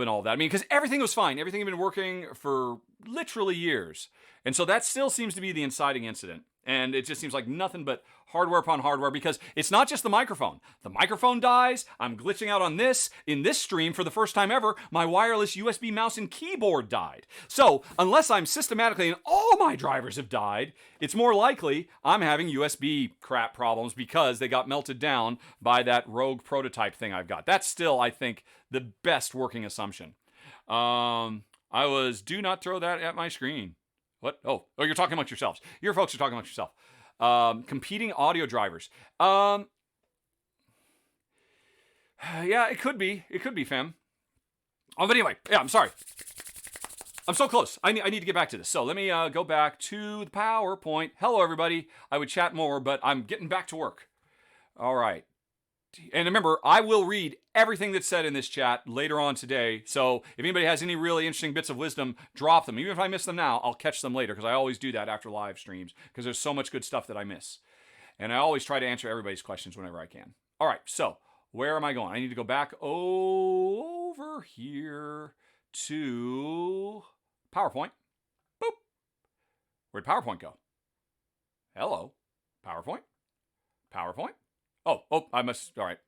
and all that. I mean, because everything was fine. Everything had been working for literally years. And so that still seems to be the inciting incident. And it just seems like nothing but hardware upon hardware because it's not just the microphone. The microphone dies. I'm glitching out on this. In this stream, for the first time ever, my wireless USB mouse and keyboard died. So unless I'm systematically and all my drivers have died, it's more likely I'm having USB crap problems because they got melted down by that rogue prototype thing I've got. That's still, I think, the best working assumption. Do not throw that at my screen. What? Oh, you're talking amongst yourselves. Your folks are talking amongst yourself. Competing audio drivers. Yeah, it could be. It could be, fam. Oh, but anyway, yeah, I'm sorry. I'm so close. I need to get back to this. So let me go back to the PowerPoint. Hello, everybody. I would chat more, but I'm getting back to work. All right. And remember, I will read everything that's said in this chat later on today. So if anybody has any really interesting bits of wisdom, drop them. Even if I miss them now, I'll catch them later because I always do that after live streams because there's so much good stuff that I miss. And I always try to answer everybody's questions whenever I can. All right, so where am I going? I need to go back over here to PowerPoint. Boop. Where'd PowerPoint go? Hello. PowerPoint? PowerPoint? Oh, I must, all right.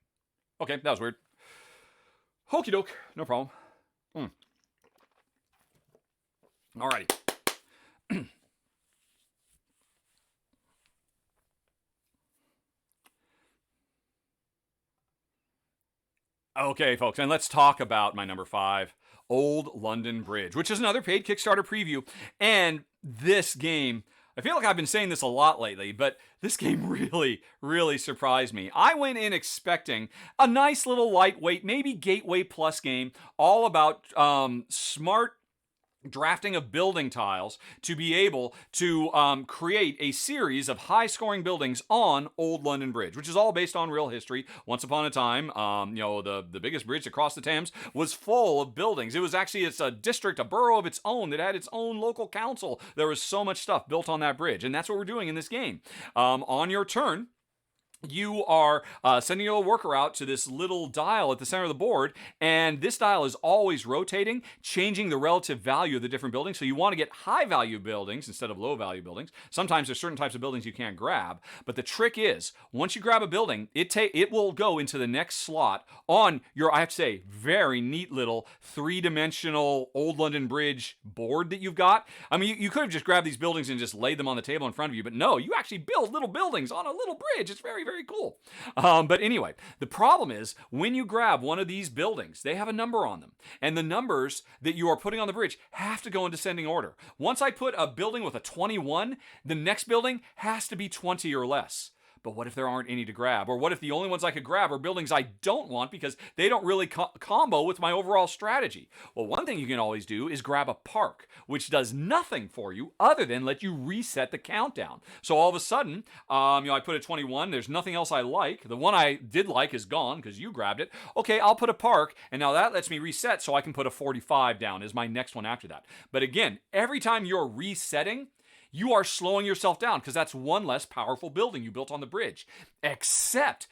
Okay, that was weird. Okie doke, no problem. Alrighty. Okay, folks, and let's talk about my number 5, Old London Bridge, which is another paid Kickstarter preview. And this game, I feel like I've been saying this a lot lately, but this game really, really surprised me. I went in expecting a nice little lightweight, maybe Gateway Plus game, all about smart drafting of building tiles to be able to create a series of high-scoring buildings on Old London Bridge, which is all based on real history. Once upon a time, the biggest bridge across the Thames was full of buildings. It's a district, a borough of its own that had its own local council. There was so much stuff built on that bridge, and that's what we're doing in this game. On your turn, you are sending a worker out to this little dial at the center of the board, and this dial is always rotating, changing the relative value of the different buildings. So you want to get high-value buildings instead of low-value buildings. Sometimes there's certain types of buildings you can't grab, but the trick is, once you grab a building, it will go into the next slot on your, I have to say, very neat little three-dimensional Old London Bridge board that you've got. I mean, you could have just grabbed these buildings and just laid them on the table in front of you, but no, you actually build little buildings on a little bridge. It's very, very very cool. But anyway, the problem is when you grab one of these buildings, they have a number on them. And the numbers that you are putting on the bridge have to go in descending order. Once I put a building with a 21, the next building has to be 20 or less. But what if there aren't any to grab? Or what if the only ones I could grab are buildings I don't want because they don't really combo with my overall strategy? Well, one thing you can always do is grab a park, which does nothing for you other than let you reset the countdown. So all of a sudden, I put a 21. There's nothing else I like. The one I did like is gone because you grabbed it. Okay, I'll put a park, and now that lets me reset so I can put a 45 down as my next one after that. But again, every time you're resetting, you are slowing yourself down because that's one less powerful building you built on the bridge. Except,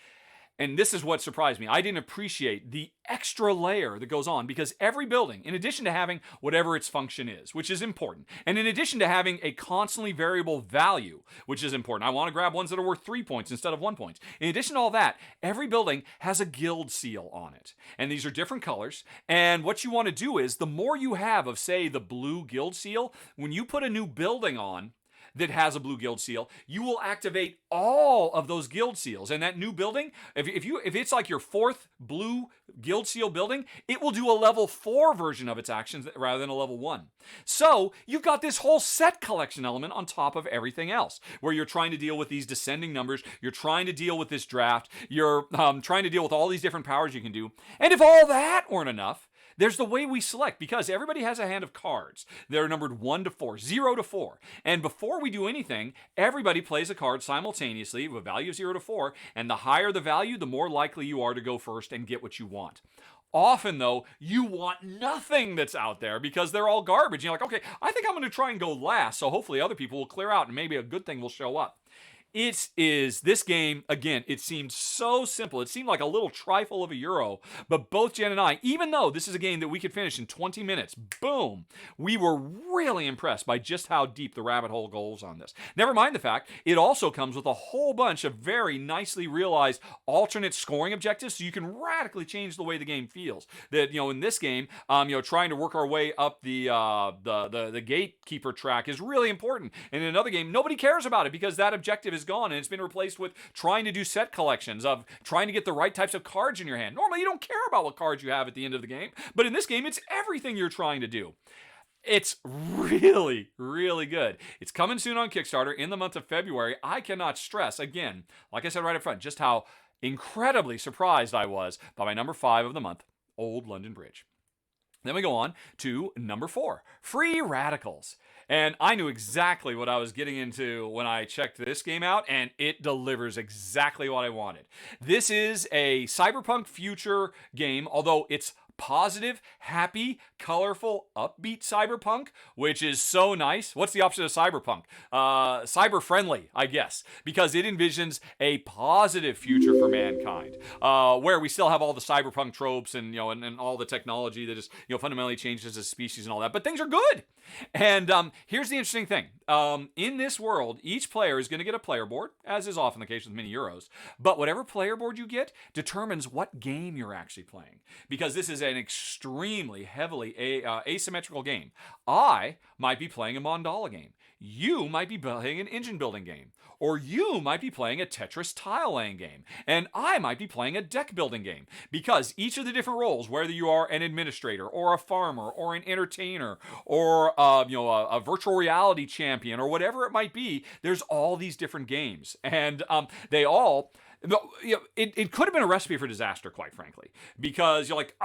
and this is what surprised me, I didn't appreciate the extra layer that goes on because every building, in addition to having whatever its function is, which is important, and in addition to having a constantly variable value, which is important, I want to grab ones that are worth 3 points instead of 1 point. In addition to all that, every building has a guild seal on it. And these are different colors. And what you want to do is the more you have of, say, the blue guild seal, when you put a new building on that has a blue guild seal, you will activate all of those guild seals. And that new building, if it's like your 4th blue guild seal building, it will do a level 4 version of its actions rather than a level 1. So you've got this whole set collection element on top of everything else, where you're trying to deal with these descending numbers, you're trying to deal with this draft, you're trying to deal with all these different powers you can do. And if all that weren't enough, there's the way we select, because everybody has a hand of cards. They're numbered 1 to 4, 0 to 4. And before we do anything, everybody plays a card simultaneously with a value of 0 to 4, and the higher the value, the more likely you are to go first and get what you want. Often, though, you want nothing that's out there because they're all garbage. You're like, okay, I think I'm going to try and go last, so hopefully other people will clear out and maybe a good thing will show up. This game, again, it seemed so simple. It seemed like a little trifle of a euro, but both Jen and I, even though this is a game that we could finish in 20 minutes, boom, we were really impressed by just how deep the rabbit hole goes on this. Never mind the fact, it also comes with a whole bunch of very nicely realized alternate scoring objectives, so you can radically change the way the game feels. That, in this game, trying to work our way up the gatekeeper track is really important. And in another game, nobody cares about it because that objective is gone, and it's been replaced with trying to do set collections, of trying to get the right types of cards in your hand. Normally, you don't care about what cards you have at the end of the game, but in this game, it's everything you're trying to do. It's really, really good. It's coming soon on Kickstarter in the month of February. I cannot stress, again, like I said right up front, just how incredibly surprised I was by my number 5 of the month, Old London Bridge. Then we go on to number 4, Free Radicals. And I knew exactly what I was getting into when I checked this game out, and it delivers exactly what I wanted. This is a cyberpunk future game, although it's positive, happy, colorful, upbeat cyberpunk, which is so nice. What's the opposite of cyberpunk? Cyber-friendly, I guess, because it envisions a positive future for mankind, where we still have all the cyberpunk tropes and and all the technology that is fundamentally changed as a species and all that, but things are good. And here's the interesting thing. In this world, each player is going to get a player board, as is often the case with mini Euros, but whatever player board you get determines what game you're actually playing, because this is an extremely heavily asymmetrical game. I might be playing a mandala game. You might be playing an engine building game. Or you might be playing a Tetris tile laying game. And I might be playing a deck building game. Because each of the different roles, whether you are an administrator or a farmer or an entertainer or a virtual reality champion or whatever it might be, there's all these different games. And they all... It could have been a recipe for disaster, quite frankly. Because you're like,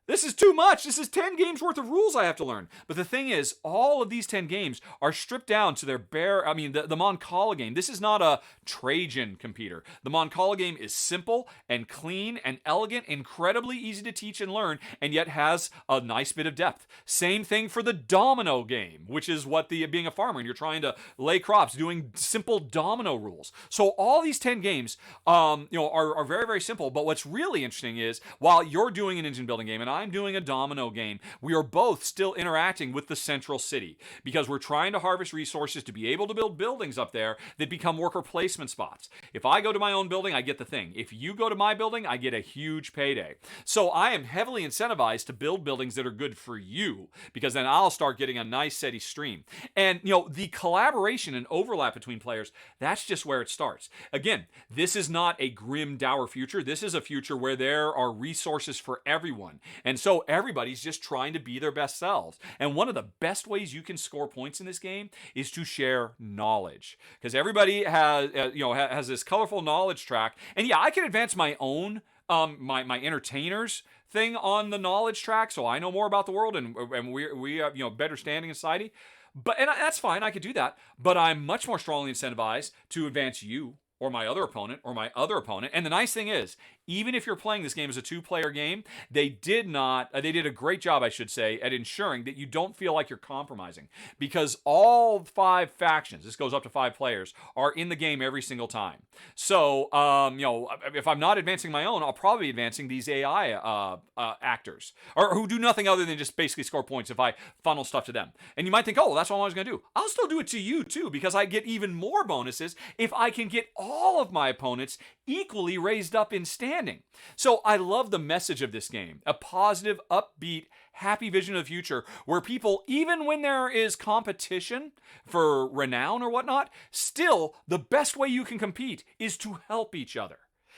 this is too much. This is 10 games worth of rules I have to learn. But the thing is, all of these 10 games are stripped down to their bare... the Moncala game. This is not a Trajan computer. The Moncala game is simple and clean and elegant, incredibly easy to teach and learn, and yet has a nice bit of depth. Same thing for the domino game, which is what being a farmer and you're trying to lay crops, doing simple domino rules. So all these 10 games, are very, very simple. But what's really interesting is, while you're doing an engine building game and I'm doing a domino game, we are both still interacting with the central city because we're trying to harvest resources to be able to build buildings up there that become worker placement spots. If I go to my own building, I get the thing. If you go to my building, I get a huge payday. So I am heavily incentivized to build buildings that are good for you because then I'll start getting a nice steady stream. And the collaboration and overlap between players, that's just where it starts. Again, this is not a grim, dour future. This is a future where there are resources for everyone. And so everybody's just trying to be their best selves. And one of the best ways you can score points in this game is to share knowledge. Because everybody has this colorful knowledge track. And yeah, I can advance my own my entertainers thing on the knowledge track, so I know more about the world and we have better standing in society. And that's fine, I could do that. But I'm much more strongly incentivized to advance you or my other opponent or my other opponent. And the nice thing is, even if you're playing this game as a two-player game, they did a great job, I should say, at ensuring that you don't feel like you're compromising. Because all 5 factions, this goes up to 5 players, are in the game every single time. So, if I'm not advancing my own, I'll probably be advancing these AI actors, or who do nothing other than just basically score points if I funnel stuff to them. And you might think, oh, that's all I was going to do. I'll still do it to you, too, because I get even more bonuses if I can get all of my opponents equally raised up in standing. So I love the message of this game, a positive, upbeat, happy vision of the future where people, even when there is competition for renown or whatnot, still the best way you can compete is to help each other.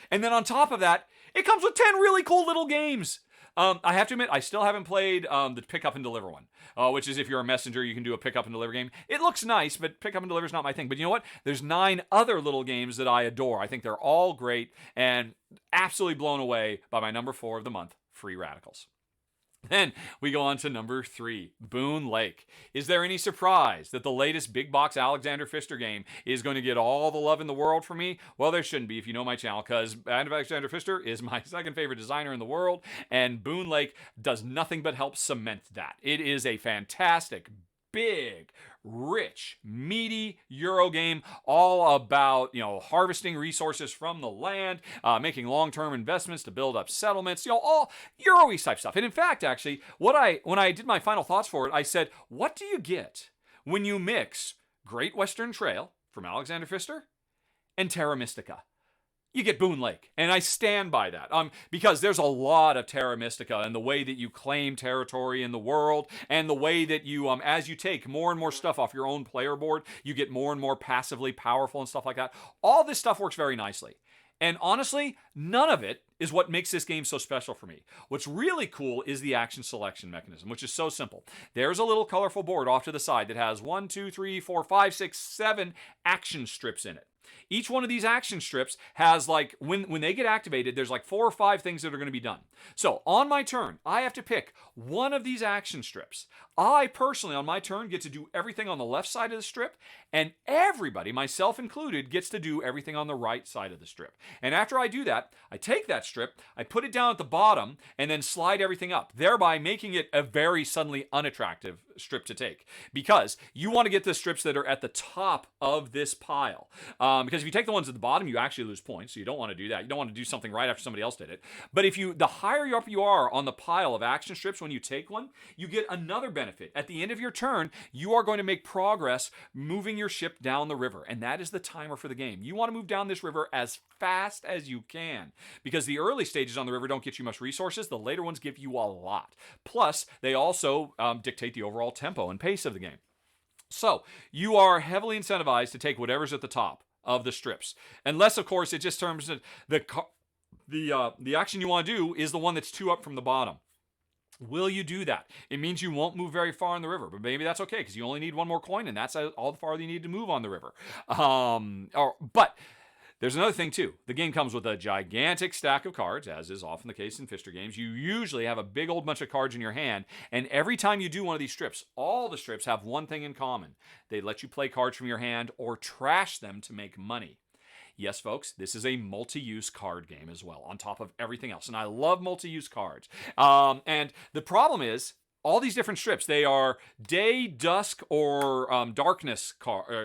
And then on top of that, it comes with 10 really cool little games. I have to admit, I still haven't played the pick up and deliver one, which is if you're a messenger, you can do a pick up and deliver game. It looks nice, but pick up and deliver is not my thing. But you know what? There's 9 other little games that I adore. I think they're all great and absolutely blown away by my number 4 of the month, Free Radicals. Then we go on to number 3, Boone Lake. Is there any surprise that the latest big box Alexander Pfister game is going to get all the love in the world from me? Well, there shouldn't be if you know my channel, because Alexander Pfister is my second favorite designer in the world, and Boone Lake does nothing but help cement that. It is a fantastic, big, rich, meaty Euro game, all about harvesting resources from the land, making long-term investments to build up settlements, all Euro-y type stuff. And in fact, actually, when I did my final thoughts for it, I said, what do you get when you mix Great Western Trail from Alexander Pfister and Terra Mystica? You get Boone Lake. And I stand by that. Because there's a lot of Terra Mystica and the way that you claim territory in the world and the way that you, as you take more and more stuff off your own player board, you get more and more passively powerful and stuff like that. All this stuff works very nicely. And honestly, none of it is what makes this game so special for me. What's really cool is the action selection mechanism, which is so simple. There's a little colorful board off to the side that has 1, 2, 3, 4, 5, 6, 7 action strips in it. Each one of these action strips has when they get activated, there's 4 or 5 things that are going to be done. So on my turn, I have to pick one of these action strips. I personally, on my turn, get to do everything on the left side of the strip, and everybody, myself included, gets to do everything on the right side of the strip. And after I do that, I take that strip, I put it down at the bottom, and then slide everything up, thereby making it a very suddenly unattractive strip to take. Because you want to get the strips that are at the top of this pile. Because if you take the ones at the bottom, you actually lose points, so you don't want to do that. You don't want to do something right after somebody else did it. But the higher up you are on the pile of action strips when you take one, you get another benefit. At the end of your turn, you are going to make progress moving your ship down the river, and that is the timer for the game. You want to move down this river as fast as you can, because the early stages on the river don't get you much resources. The later ones give you a lot. Plus, they also dictate the overall tempo and pace of the game. So, you are heavily incentivized to take whatever's at the top of the strips. Unless, of course, it just turns the action you want to do is the one that's 2 up from the bottom. Will you do that? It means you won't move very far in the river, but maybe that's okay because you only need 1 more coin, and that's all the farther you need to move on the river. But there's another thing too. The game comes with a gigantic stack of cards, as is often the case in Pfister games. You usually have a big old bunch of cards in your hand, and every time you do one of these strips, all the strips have one thing in common. They let you play cards from your hand or trash them to make money. Yes, folks, this is a multi-use card game as well, on top of everything else. And I love multi-use cards. And the problem is, all these different strips. They are day, dusk, or darkness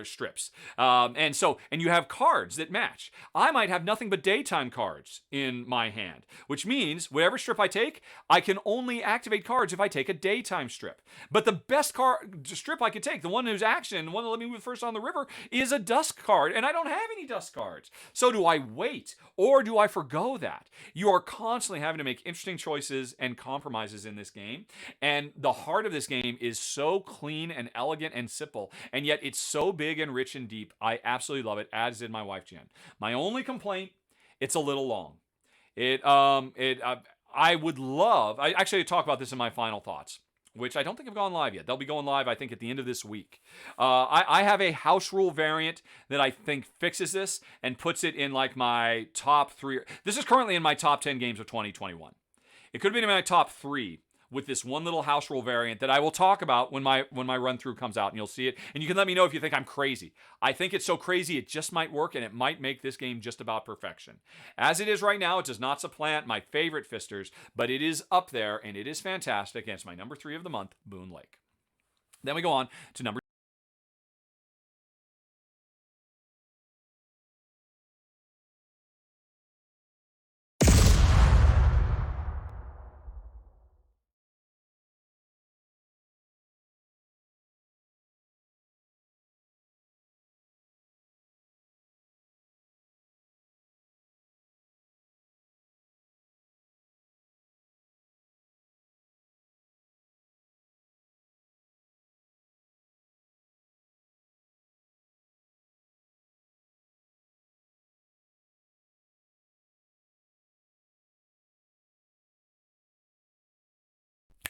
strips. And you have cards that match. I might have nothing but daytime cards in my hand, which means whatever strip I take, I can only activate cards if I take a daytime strip. But the best strip I could take, the one who's action, the one that let me move first on the river, is a dusk card, and I don't have any dusk cards. So do I wait, or do I forgo that? You are constantly having to make interesting choices and compromises in this game, and the heart of this game is so clean and elegant and simple, and yet it's so big and rich and deep. I absolutely love it, as did my wife Jen. My only complaint, it's a little long. I would love. I actually talk about this in my final thoughts, which I don't think have gone live yet. They'll be going live, I think, at the end of this week. I have a house rule variant that I think fixes this and puts it in like my top 3. This is currently in my top 10 games of 2021. It could have been in my top 3 with this one little house rule variant that I will talk about when my run through comes out, and you'll see it. And you can let me know if you think I'm crazy. I think it's so crazy it just might work, and it might make this game just about perfection. As it is right now, it does not supplant my favorite Fisters, but it is up there, and it is fantastic, and it's my number 3 of the month, Boon Lake. Then we go on to number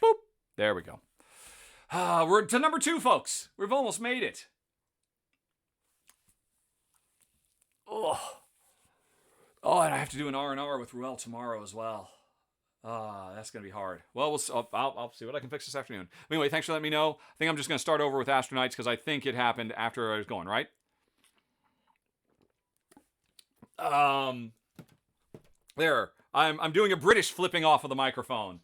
boop. There we go. We're to number 2, folks. We've almost made it. Oh, and I have to do an R&R with Ruel tomorrow as well. That's going to be hard. Well, I'll see what I can fix this afternoon. Anyway, thanks for letting me know. I think I'm just going to start over with Astronauts because I think it happened after I was going, right? There. I'm doing a British flipping off of the microphone,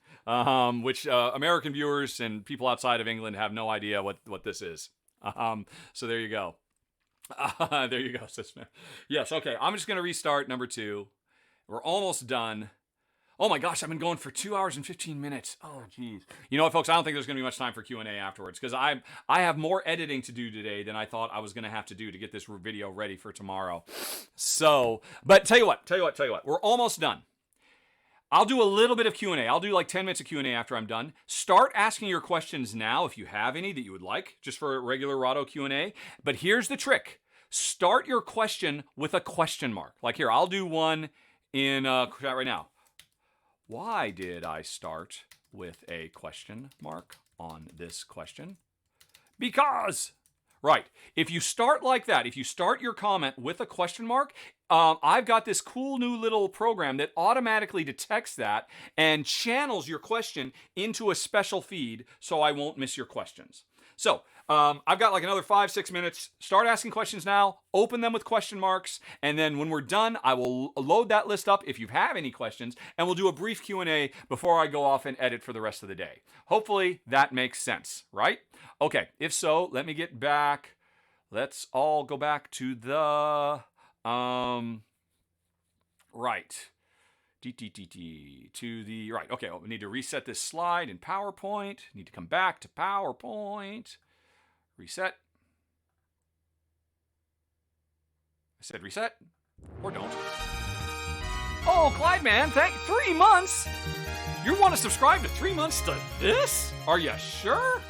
which American viewers and people outside of England have no idea what this is. So there you go. There you go, Sisman. Yes, okay. I'm just going to restart number 2. We're almost done. Oh my gosh, I've been going for 2 hours and 15 minutes. Oh, geez. You know what, folks? I don't think there's going to be much time for Q&A afterwards because I have more editing to do today than I thought I was going to have to do to get this video ready for tomorrow. So, but tell you what. We're almost done. I'll do a little bit of Q&A. I'll do like 10 minutes of Q&A after I'm done. Start asking your questions now if you have any that you would like, just for a regular Rahdo Q&A. But here's the trick. Start your question with a question mark. Like here, I'll do one in chat right now. Why did I start with a question mark on this question? Because. Right. If you start like that, if you start your comment with a question mark, I've got this cool new little program that automatically detects that and channels your question into a special feed so I won't miss your questions. So I've got like another 5-6 minutes. Start asking questions now, open them with question marks, and then when we're done, I will load that list up if you have any questions, and we'll do a brief Q&A before I go off and edit for the rest of the day. Hopefully that makes sense, right? Okay, if so, let me get back. Let's all go back to the, right. To the right. Okay, we need to reset this slide in PowerPoint. Need to come back to PowerPoint. Reset. I said reset, or don't. Oh, Clyde, man, 3 months? You want to subscribe to 3 months to this? Are you sure?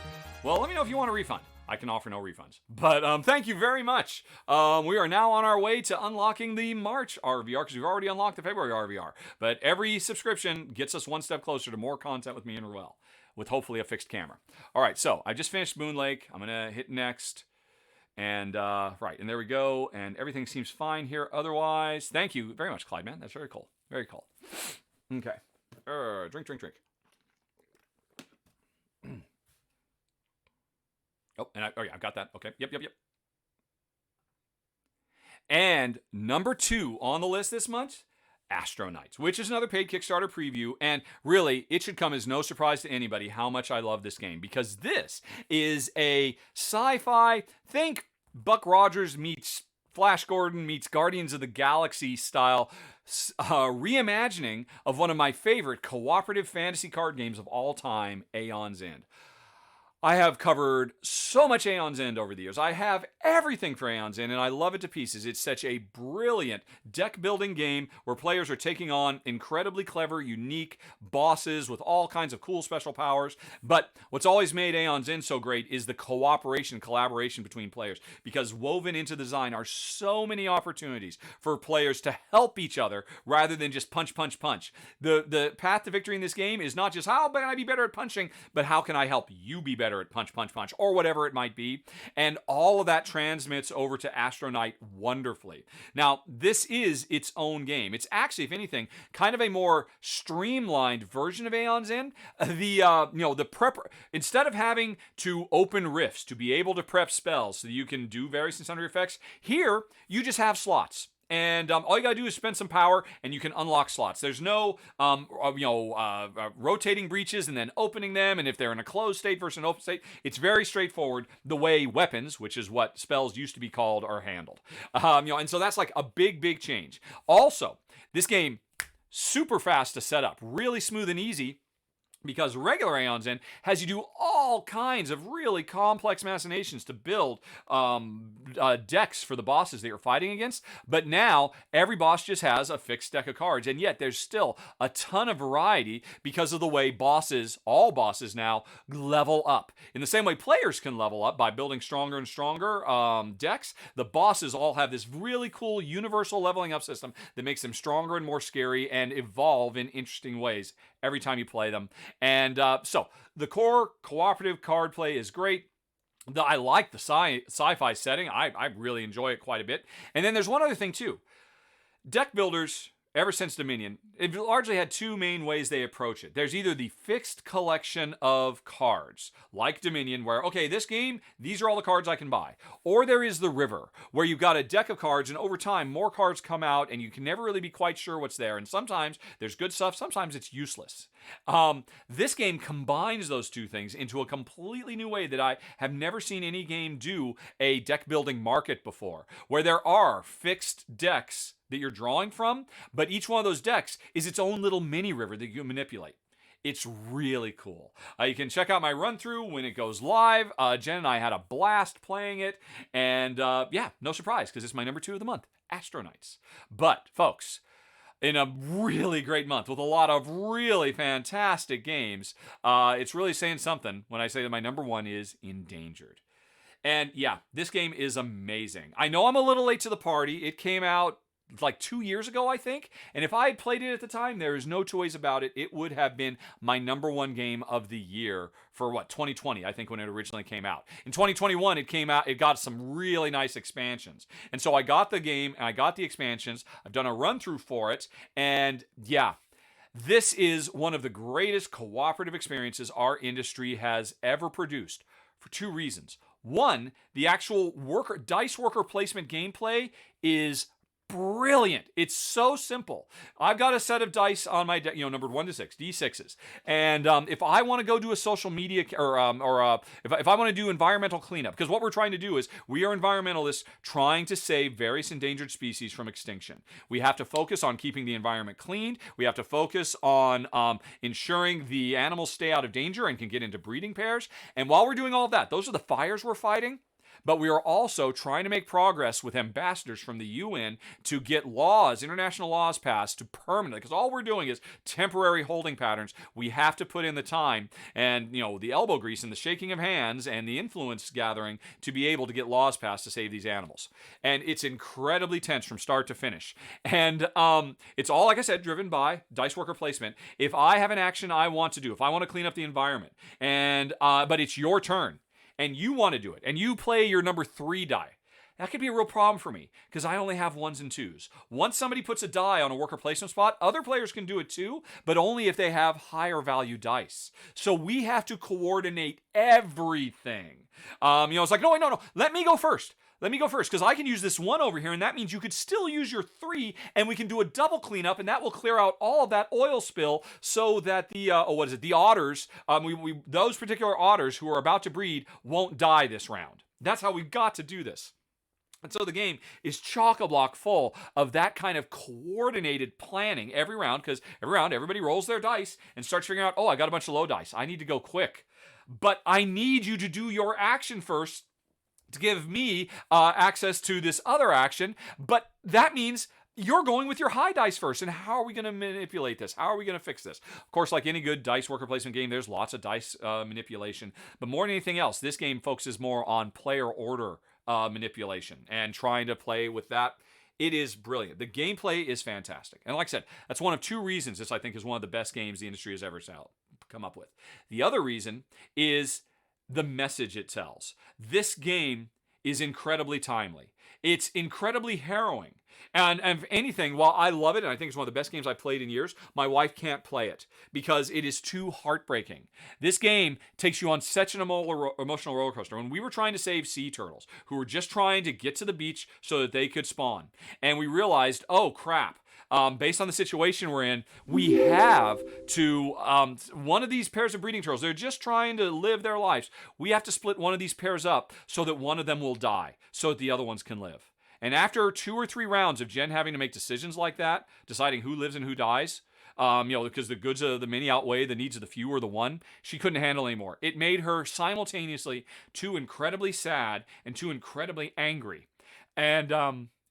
Well, let me know if you want a refund. I can offer no refunds. But thank you very much. We are now on our way to unlocking the March RVR because we've already unlocked the February RVR. But every subscription gets us one step closer to more content with me and Ruel, with hopefully a fixed camera. All right, so I just finished Moon Lake. I'm going to hit next. And right, and there we go. And everything seems fine here otherwise. Thank you very much, Clyde, man. That's very cool. Very cool. Okay. Drink. Oh, and I've got that. Okay. Yep. And number 2 on the list this month, Astronauts, which is another paid Kickstarter preview, and really, it should come as no surprise to anybody how much I love this game, because this is a sci-fi, think Buck Rogers meets Flash Gordon meets Guardians of the Galaxy style reimagining of one of my favorite cooperative fantasy card games of all time, Aeon's End. I have covered so much Aeon's End over the years. I have everything for Aeon's End, and I love it to pieces. It's such a brilliant deck-building game where players are taking on incredibly clever, unique bosses with all kinds of cool special powers. But what's always made Aeon's End so great is the cooperation, collaboration between players, because woven into the design are so many opportunities for players to help each other rather than just punch, punch, punch. The path to victory in this game is not just how can I be better at punching, but how can I help you be better at punch, punch, punch, or whatever it might be. And all of that transmits over to Astronaut wonderfully. Now, this is its own game. It's actually, if anything, kind of a more streamlined version of Aeon's End. The prep, instead of having to open rifts to be able to prep spells so that you can do various and sundry effects, here you just have slots. And all you gotta do is spend some power, and you can unlock slots. There's no, rotating breaches and then opening them. And if they're in a closed state versus an open state, it's very straightforward. The way weapons, which is what spells used to be called, are handled. And so that's like a big, big change. Also, this game super fast to set up, really smooth and easy. Because regular Aeon's End has you do all kinds of really complex machinations to build decks for the bosses that you're fighting against. But now, every boss just has a fixed deck of cards. And yet, there's still a ton of variety because of the way all bosses now, level up. In the same way players can level up by building stronger and stronger decks, the bosses all have this really cool universal leveling up system that makes them stronger and more scary and evolve in interesting ways every time you play them. And so the core cooperative card play is great. I like the sci-fi setting. I really enjoy it quite a bit. And then there's one other thing too. Deck builders, ever since Dominion, it largely had two main ways they approach it. There's either the fixed collection of cards, like Dominion, where, okay, this game, these are all the cards I can buy. Or there is the river, where you've got a deck of cards, and over time, more cards come out, and you can never really be quite sure what's there. And sometimes there's good stuff, sometimes it's useless. This game combines those two things into a completely new way that I have never seen any game do a deck building market before, where there are fixed decks that you're drawing from, but each one of those decks is its own little mini river that you manipulate. It's really cool. You can check out my run through when it goes live. Jen and I had a blast playing it, and no surprise, because it's my number 2 of the month, Astronauts. But folks, in a really great month with a lot of really fantastic games, it's really saying something when I say that my number 1 is Endangered. And yeah, this game is amazing. I know I'm a little late to the party. It came out like 2 years ago, I think. And if I had played it at the time, there is no two ways about it. It would have been my number 1 game of the year for 2020, I think, when it originally came out. In 2021, it came out, it got some really nice expansions. And so I got the game and I got the expansions. I've done a run through for it. And yeah, this is one of the greatest cooperative experiences our industry has ever produced for 2 reasons. One, the actual dice worker placement gameplay is brilliant. It's so simple. I've got a set of dice on my deck, numbered 1 to 6, D6s. And if I want to go do a social media if I want to do environmental cleanup, because what we're trying to do is we are environmentalists trying to save various endangered species from extinction. We have to focus on keeping the environment cleaned. We have to focus on ensuring the animals stay out of danger and can get into breeding pairs. And while we're doing all of that, those are the fires we're fighting. But we are also trying to make progress with ambassadors from the UN to get international laws passed to permanently, because all we're doing is temporary holding patterns. We have to put in the time and, the elbow grease and the shaking of hands and the influence gathering to be able to get laws passed to save these animals. And it's incredibly tense from start to finish. And it's all, like I said, driven by dice worker placement. If I have an action I want to do, if I want to clean up the environment, and but it's your turn, and you want to do it, and you play your number 3 die, that could be a real problem for me, because I only have 1s and 2s. Once somebody puts a die on a worker placement spot, other players can do it too, but only if they have higher value dice. So we have to coordinate everything. It's like, no, let me go first. Let me go first, because I can use this 1 over here, and that means you could still use your 3, and we can do a double cleanup, and that will clear out all of that oil spill so that the, the otters, those particular otters who are about to breed won't die this round. That's how we've got to do this. And so the game is chock-a-block full of that kind of coordinated planning every round, because every round everybody rolls their dice and starts figuring out, oh, I got a bunch of low dice. I need to go quick. But I need you to do your action first to give me access to this other action. But that means you're going with your high dice first. And how are we going to manipulate this? How are we going to fix this? Of course, like any good dice worker placement game, there's lots of dice manipulation. But more than anything else, this game focuses more on player order manipulation and trying to play with that. It is brilliant. The gameplay is fantastic. And like I said, that's one of 2 reasons this, I think, is one of the best games the industry has ever come up with. The other reason is the message it tells. This game is incredibly timely. It's incredibly harrowing. And if anything, while I love it, and I think it's one of the best games I've played in years, my wife can't play it because it is too heartbreaking. This game takes you on such an emotional roller coaster. When we were trying to save sea turtles, who were just trying to get to the beach so that they could spawn, and we realized, oh crap, based on the situation we're in, we have to, one of these pairs of breeding turtles, they're just trying to live their lives. We have to split one of these pairs up so that one of them will die, so that the other ones can live. And after 2 or 3 rounds of Jen having to make decisions like that, deciding who lives and who dies, because the goods of the many outweigh the needs of the few or the one, she couldn't handle anymore. It made her simultaneously too incredibly sad and too incredibly angry.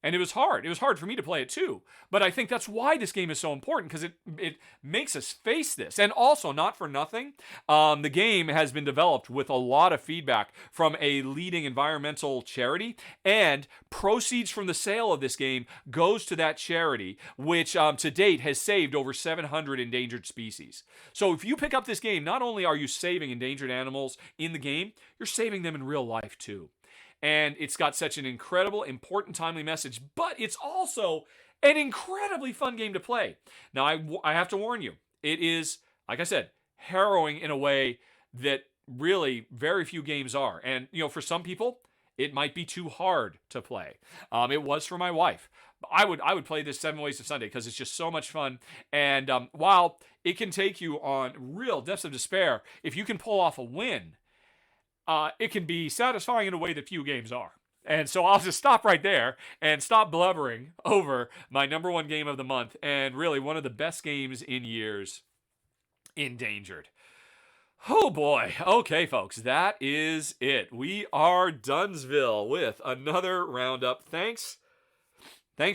And it was hard. It was hard for me to play it too. But I think that's why this game is so important, because it makes us face this. And also, not for nothing, the game has been developed with a lot of feedback from a leading environmental charity, and proceeds from the sale of this game goes to that charity, which to date has saved over 700 endangered species. So if you pick up this game, not only are you saving endangered animals in the game, you're saving them in real life too. And it's got such an incredible, important, timely message, but it's also an incredibly fun game to play. Now, I have to warn you, it is, like I said, harrowing in a way that really very few games are. And, for some people, it might be too hard to play. It was for my wife. I would play this 7 Ways to Sunday because it's just so much fun. And while it can take you on real depths of despair, if you can pull off a win, it can be satisfying in a way that few games are. And so I'll just stop right there and stop blubbering over my number 1 game of the month, and really one of the best games in years, Endangered. Oh boy. Okay, folks, that is it. We are Dunsville with another Roundup. Thanks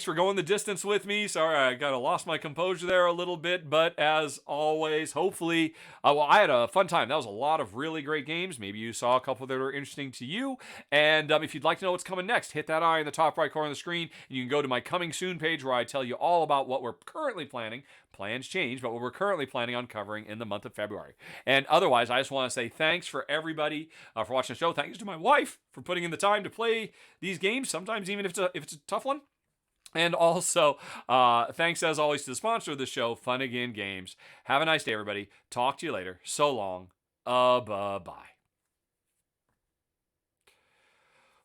for going the distance with me. Sorry, I kind of lost my composure there a little bit, but as always, hopefully, I had a fun time. That was a lot of really great games. Maybe you saw a couple that were interesting to you. And if you'd like to know what's coming next, hit that eye in the top right corner of the screen, and you can go to my Coming Soon page where I tell you all about what we're currently planning. Plans change, but what we're currently planning on covering in the month of February. And otherwise, I just want to say thanks for everybody for watching the show. Thanks to my wife for putting in the time to play these games, sometimes even if it's a tough one. And also, thanks as always to the sponsor of the show, Fun Again Games. Have a nice day, everybody. Talk to you later. So long. Bye-bye.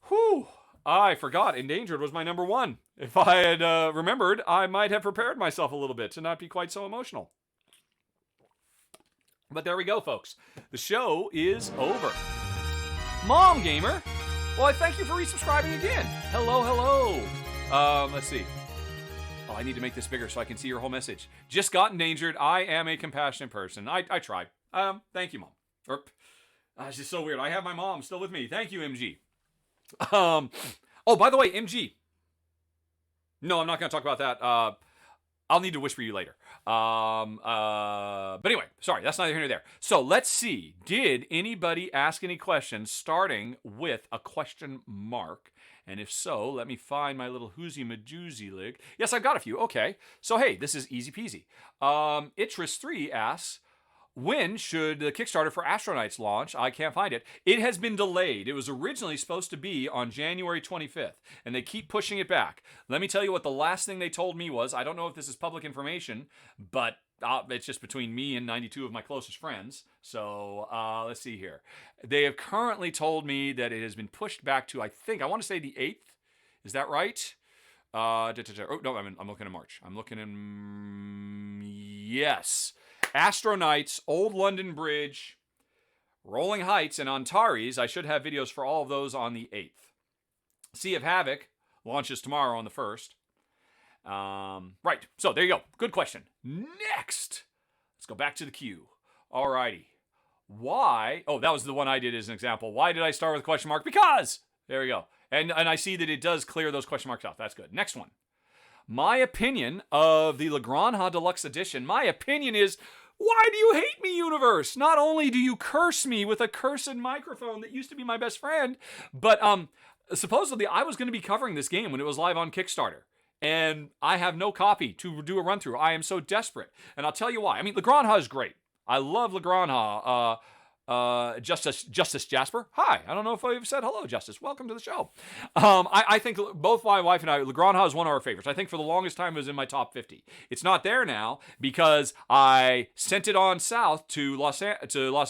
Whew. I forgot Endangered was my number 1. If I had remembered, I might have prepared myself a little bit to not be quite so emotional. But there we go, folks. The show is over. Mom Gamer, well, I thank you for resubscribing again. Hello. Let's see. Oh, I need to make this bigger so I can see your whole message. Just got endangered. I am a compassionate person. I tried. Thank you, Mom. It's just so weird. I have my mom still with me. Thank you, MG. Oh, by the way, MG. No, I'm not going to talk about that. I'll need to whisper you later. But anyway, sorry, that's neither here nor there. So let's see. Did anybody ask any questions starting with a question mark? And if so, let me find my little Hoozy Majoozy link. Yes, I've got a few. Okay. So hey, this is easy peasy. Itris3 asks, when should the Kickstarter for Astronauts launch? I can't find it. It has been delayed. It was originally supposed to be on January 25th, and they keep pushing it back. Let me tell you what the last thing they told me was. I don't know if this is public information, but It's just between me and 92 of my closest friends. So let's see here. They have currently told me that it has been pushed back to, I want to say the 8th. Is that right? Oh, no, I'm looking in March. I'm looking in, yes. Astro Knights, Old London Bridge, Rolling Heights, and Antares. I should have videos for all of those on the 8th. Sea of Havoc launches tomorrow on the 1st. Right, so there you go. Good question. Next, let's go back to the queue. Alrighty. Why? Oh, that was the one I did as an example. Why did I start with a question mark? Because! There we go. And I see that it does clear those question marks off. That's good. Next one. My opinion of the La Granja Deluxe Edition. My opinion is, why do you hate me, universe? Not only do you curse me with a cursed microphone that used to be my best friend, but supposedly I was going to be covering this game when it was live on Kickstarter. And I have no copy to do a run through. I am so desperate. And I'll tell you why. I mean, La Granja is great. I love La Granja. Justice Jasper. Hi. I don't know if I've said hello, Justice. Welcome to the show. I think both my wife and I, La Granja is one of our favorites. I think for the longest time it was in my top 50. It's not there now because I sent it on south to Las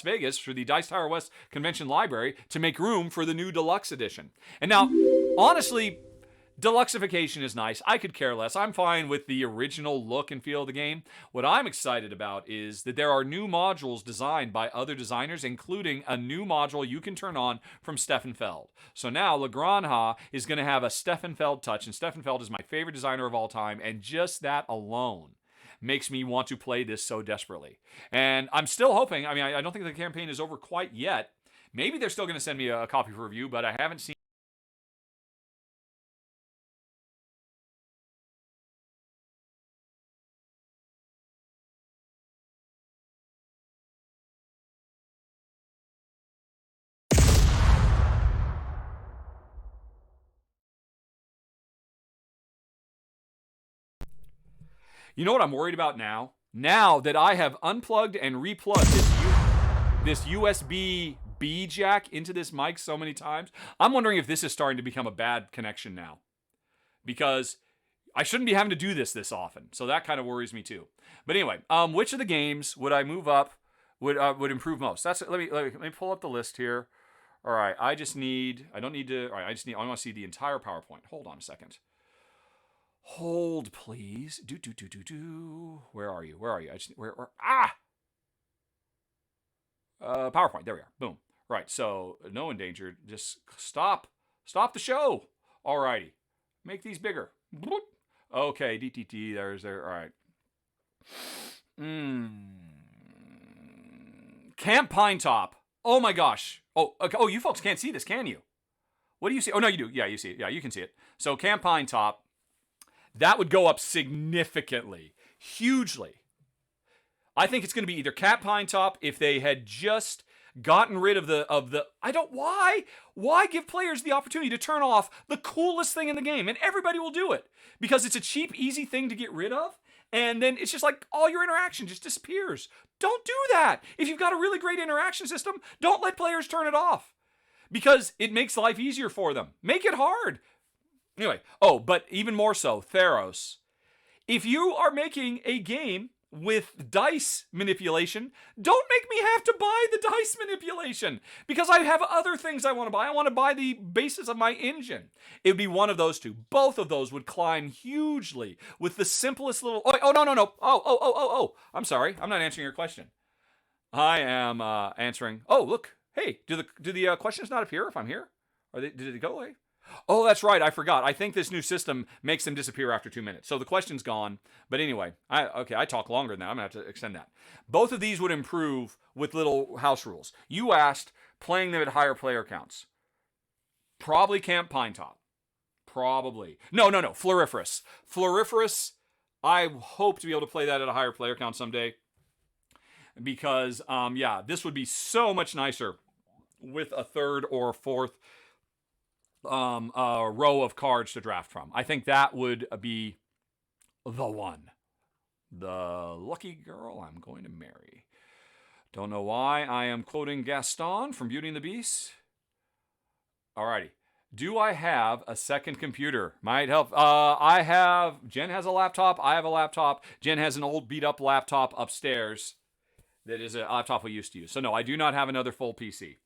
Vegas for the Dice Tower West Convention Library to make room for the new deluxe edition. And now, honestly, Deluxification is nice. I could care less. I'm fine with the original look and feel of the game. What I'm excited about is that there are new modules designed by other designers, including a new module you can turn on from Stefan Feld. So now La Granja is going to have a Stefan Feld touch, and Stefan Feld is my favorite designer of all time, and just that alone makes me want to play this so desperately. And I'm still hoping, I don't think the campaign is over quite yet. Maybe they're still going to send me a copy for review, but I haven't seen. You know what I'm worried about now? Now that I have unplugged and replugged this USB B jack into this mic so many times, I'm wondering if this is starting to become a bad connection now. Because I shouldn't be having to do this often. So that kind of worries me too. But anyway, which of the games would I move up would improve most? Let me pull up the list here. All right, I want to see the entire PowerPoint. Hold on a second. Hold, please. Where are you? PowerPoint. There we are. Boom. Right. So no endangered. Just stop the show. Alrighty. Make these bigger. Okay. DTT. There. All right. Camp Pinetop. Oh my gosh. Oh. Okay. Oh, you folks can't see this, can you? What do you see? Oh no, you do. Yeah, you see it. Yeah, you can see it. So Camp Pinetop. That would go up significantly, hugely. I think it's going to be either Cat Pinetop if they had just gotten rid of the why give players the opportunity to turn off the coolest thing in the game, and everybody will do it because it's a cheap, easy thing to get rid of, and then it's just like all your interaction just disappears. Don't do that. If you've got a really great interaction system, don't let players turn it off because it makes life easier for them. Make it hard. Anyway, but even more so, Theros. If you are making a game with dice manipulation, don't make me have to buy the dice manipulation because I have other things I want to buy. I want to buy the basis of my engine. It would be one of those two. Both of those would climb hugely with the simplest little. Oh, no. Oh. I'm sorry. I'm not answering your question. I am answering. Oh, look. Hey, do the questions not appear if I'm here? Did it go away? Oh, that's right. I forgot. I think this new system makes them disappear after 2 minutes. So the question's gone. But anyway, I talk longer than that. I'm going to have to extend that. Both of these would improve with little house rules. You asked playing them at higher player counts. Probably Camp Pinetop. Probably. No. Floriferous. Floriferous, I hope to be able to play that at a higher player count someday. Because, this would be so much nicer with a third or fourth a row of cards to draft from. I think that would be the one. The lucky girl I'm going to marry. Don't know why I am quoting Gaston from Beauty and the Beast. Alrighty. Do I have a second computer? Might help. Jen has a laptop. I have a laptop. Jen has an old beat up laptop upstairs that is a laptop we used to use. So no, I do not have another full PC.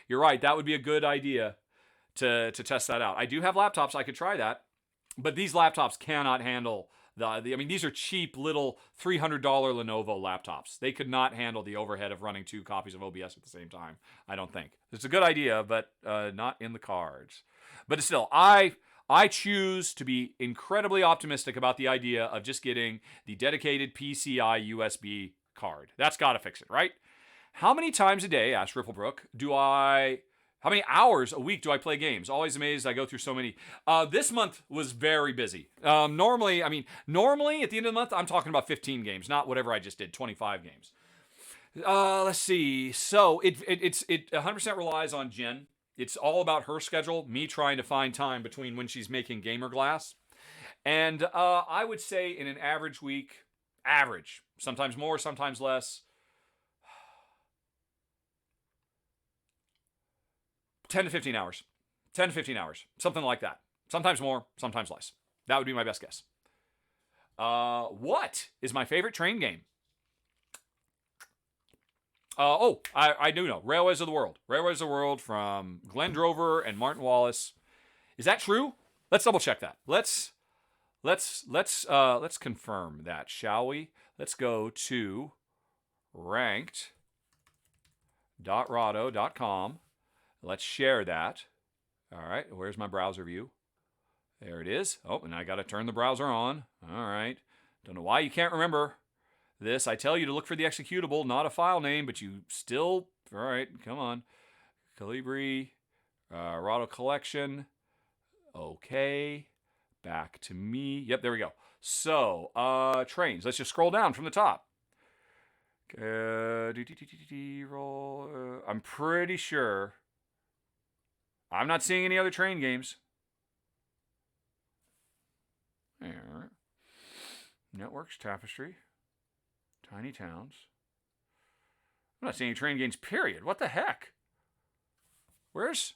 You're right. That would be a good idea to test that out. I do have laptops. I could try that. But these laptops cannot handle I mean, these are cheap little $300 Lenovo laptops. They could not handle the overhead of running 2 copies of OBS at the same time, I don't think. It's a good idea, but not in the cards. But still, I choose to be incredibly optimistic about the idea of just getting the dedicated PCI USB card. That's got to fix it, right? How many times a day, asked Ripplebrook, how many hours a week do I play games? Always amazed I go through so many. This month was very busy. Normally at the end of the month, I'm talking about 15 games, not whatever I just did, 25 games. Let's see. So it 100% relies on Jen. It's all about her schedule, me trying to find time between when she's making Gamer Glass. And I would say in an average week, sometimes more, sometimes less, 10 to 15 hours. 10 to 15 hours. Something like that. Sometimes more, sometimes less. That would be my best guess. What is my favorite train game? I do know. Railways of the World. Railways of the World from Glenn Drover and Martin Wallace. Is that true? Let's double check that. Let's confirm that, shall we? Let's go to ranked.rahdo.com. Let's share that. All right, where's my browser view? There it is. Oh, and I got to turn the browser on. All right. Don't know why you can't remember this. I tell you to look for the executable, not a file name, but you still... All right, come on. Calibri, Rahdo collection. Okay. Back to me. Yep, there we go. So, trains. Let's just scroll down from the top. Roll. I'm pretty sure... I'm not seeing any other train games. There. Networks, Tapestry, Tiny Towns. I'm not seeing any train games, period. What the heck? Where's...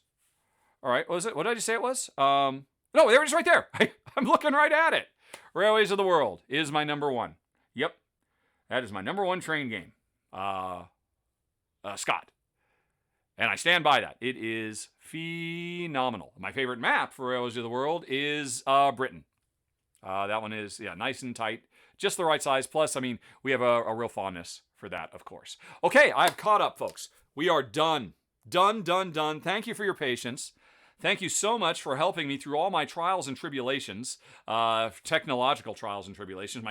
All right, what was it? What did I just say it was? No, there it is right there. I'm looking right at it. Railways of the World is my number one. Yep. That is my number one train game. Scott. And I stand by that. It is phenomenal. My favorite map for Railways of the World is Britain. That one is, nice and tight. Just the right size. Plus, we have a real fondness for that, of course. Okay, I've caught up, folks. We are done. Done. Thank you for your patience. Thank you so much for helping me through all my trials and tribulations, technological trials and tribulations,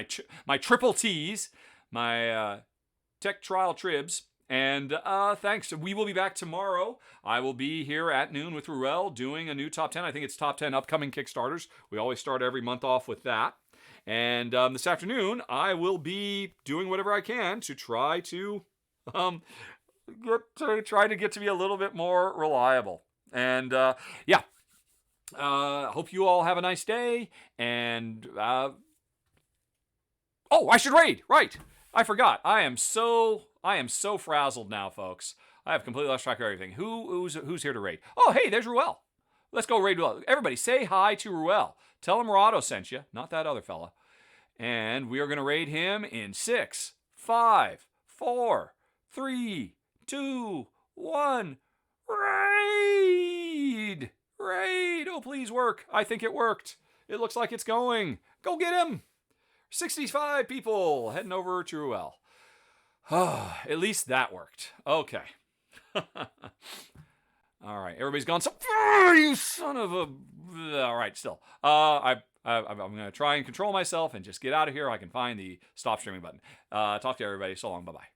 my triple T's, my tech trial tribs. And thanks. We will be back tomorrow. I will be here at noon with Ruel doing a new top 10. I think it's top 10 upcoming Kickstarters. We always start every month off with that. And this afternoon, I will be doing whatever I can to try to get to be a little bit more reliable. And hope you all have a nice day. And I should raid. Right. I forgot. I am so frazzled now, folks. I have completely lost track of everything. Who's here to raid? Oh, hey, there's Ruel. Let's go raid Ruel. Everybody, say hi to Ruel. Tell him Rahdo sent you, not that other fella. And we are going to raid him in 6, 5, 4, 3, 2, 1. Raid! Raid! Oh, please work. I think it worked. It looks like it's going. Go get him. 65 people heading over to Ruel. At least that worked. Okay. All right. Everybody's gone. So, you son of a... All right, still. I'm going to try and control myself and just get out of here. I can find the stop streaming button. Talk to everybody. So long. Bye-bye.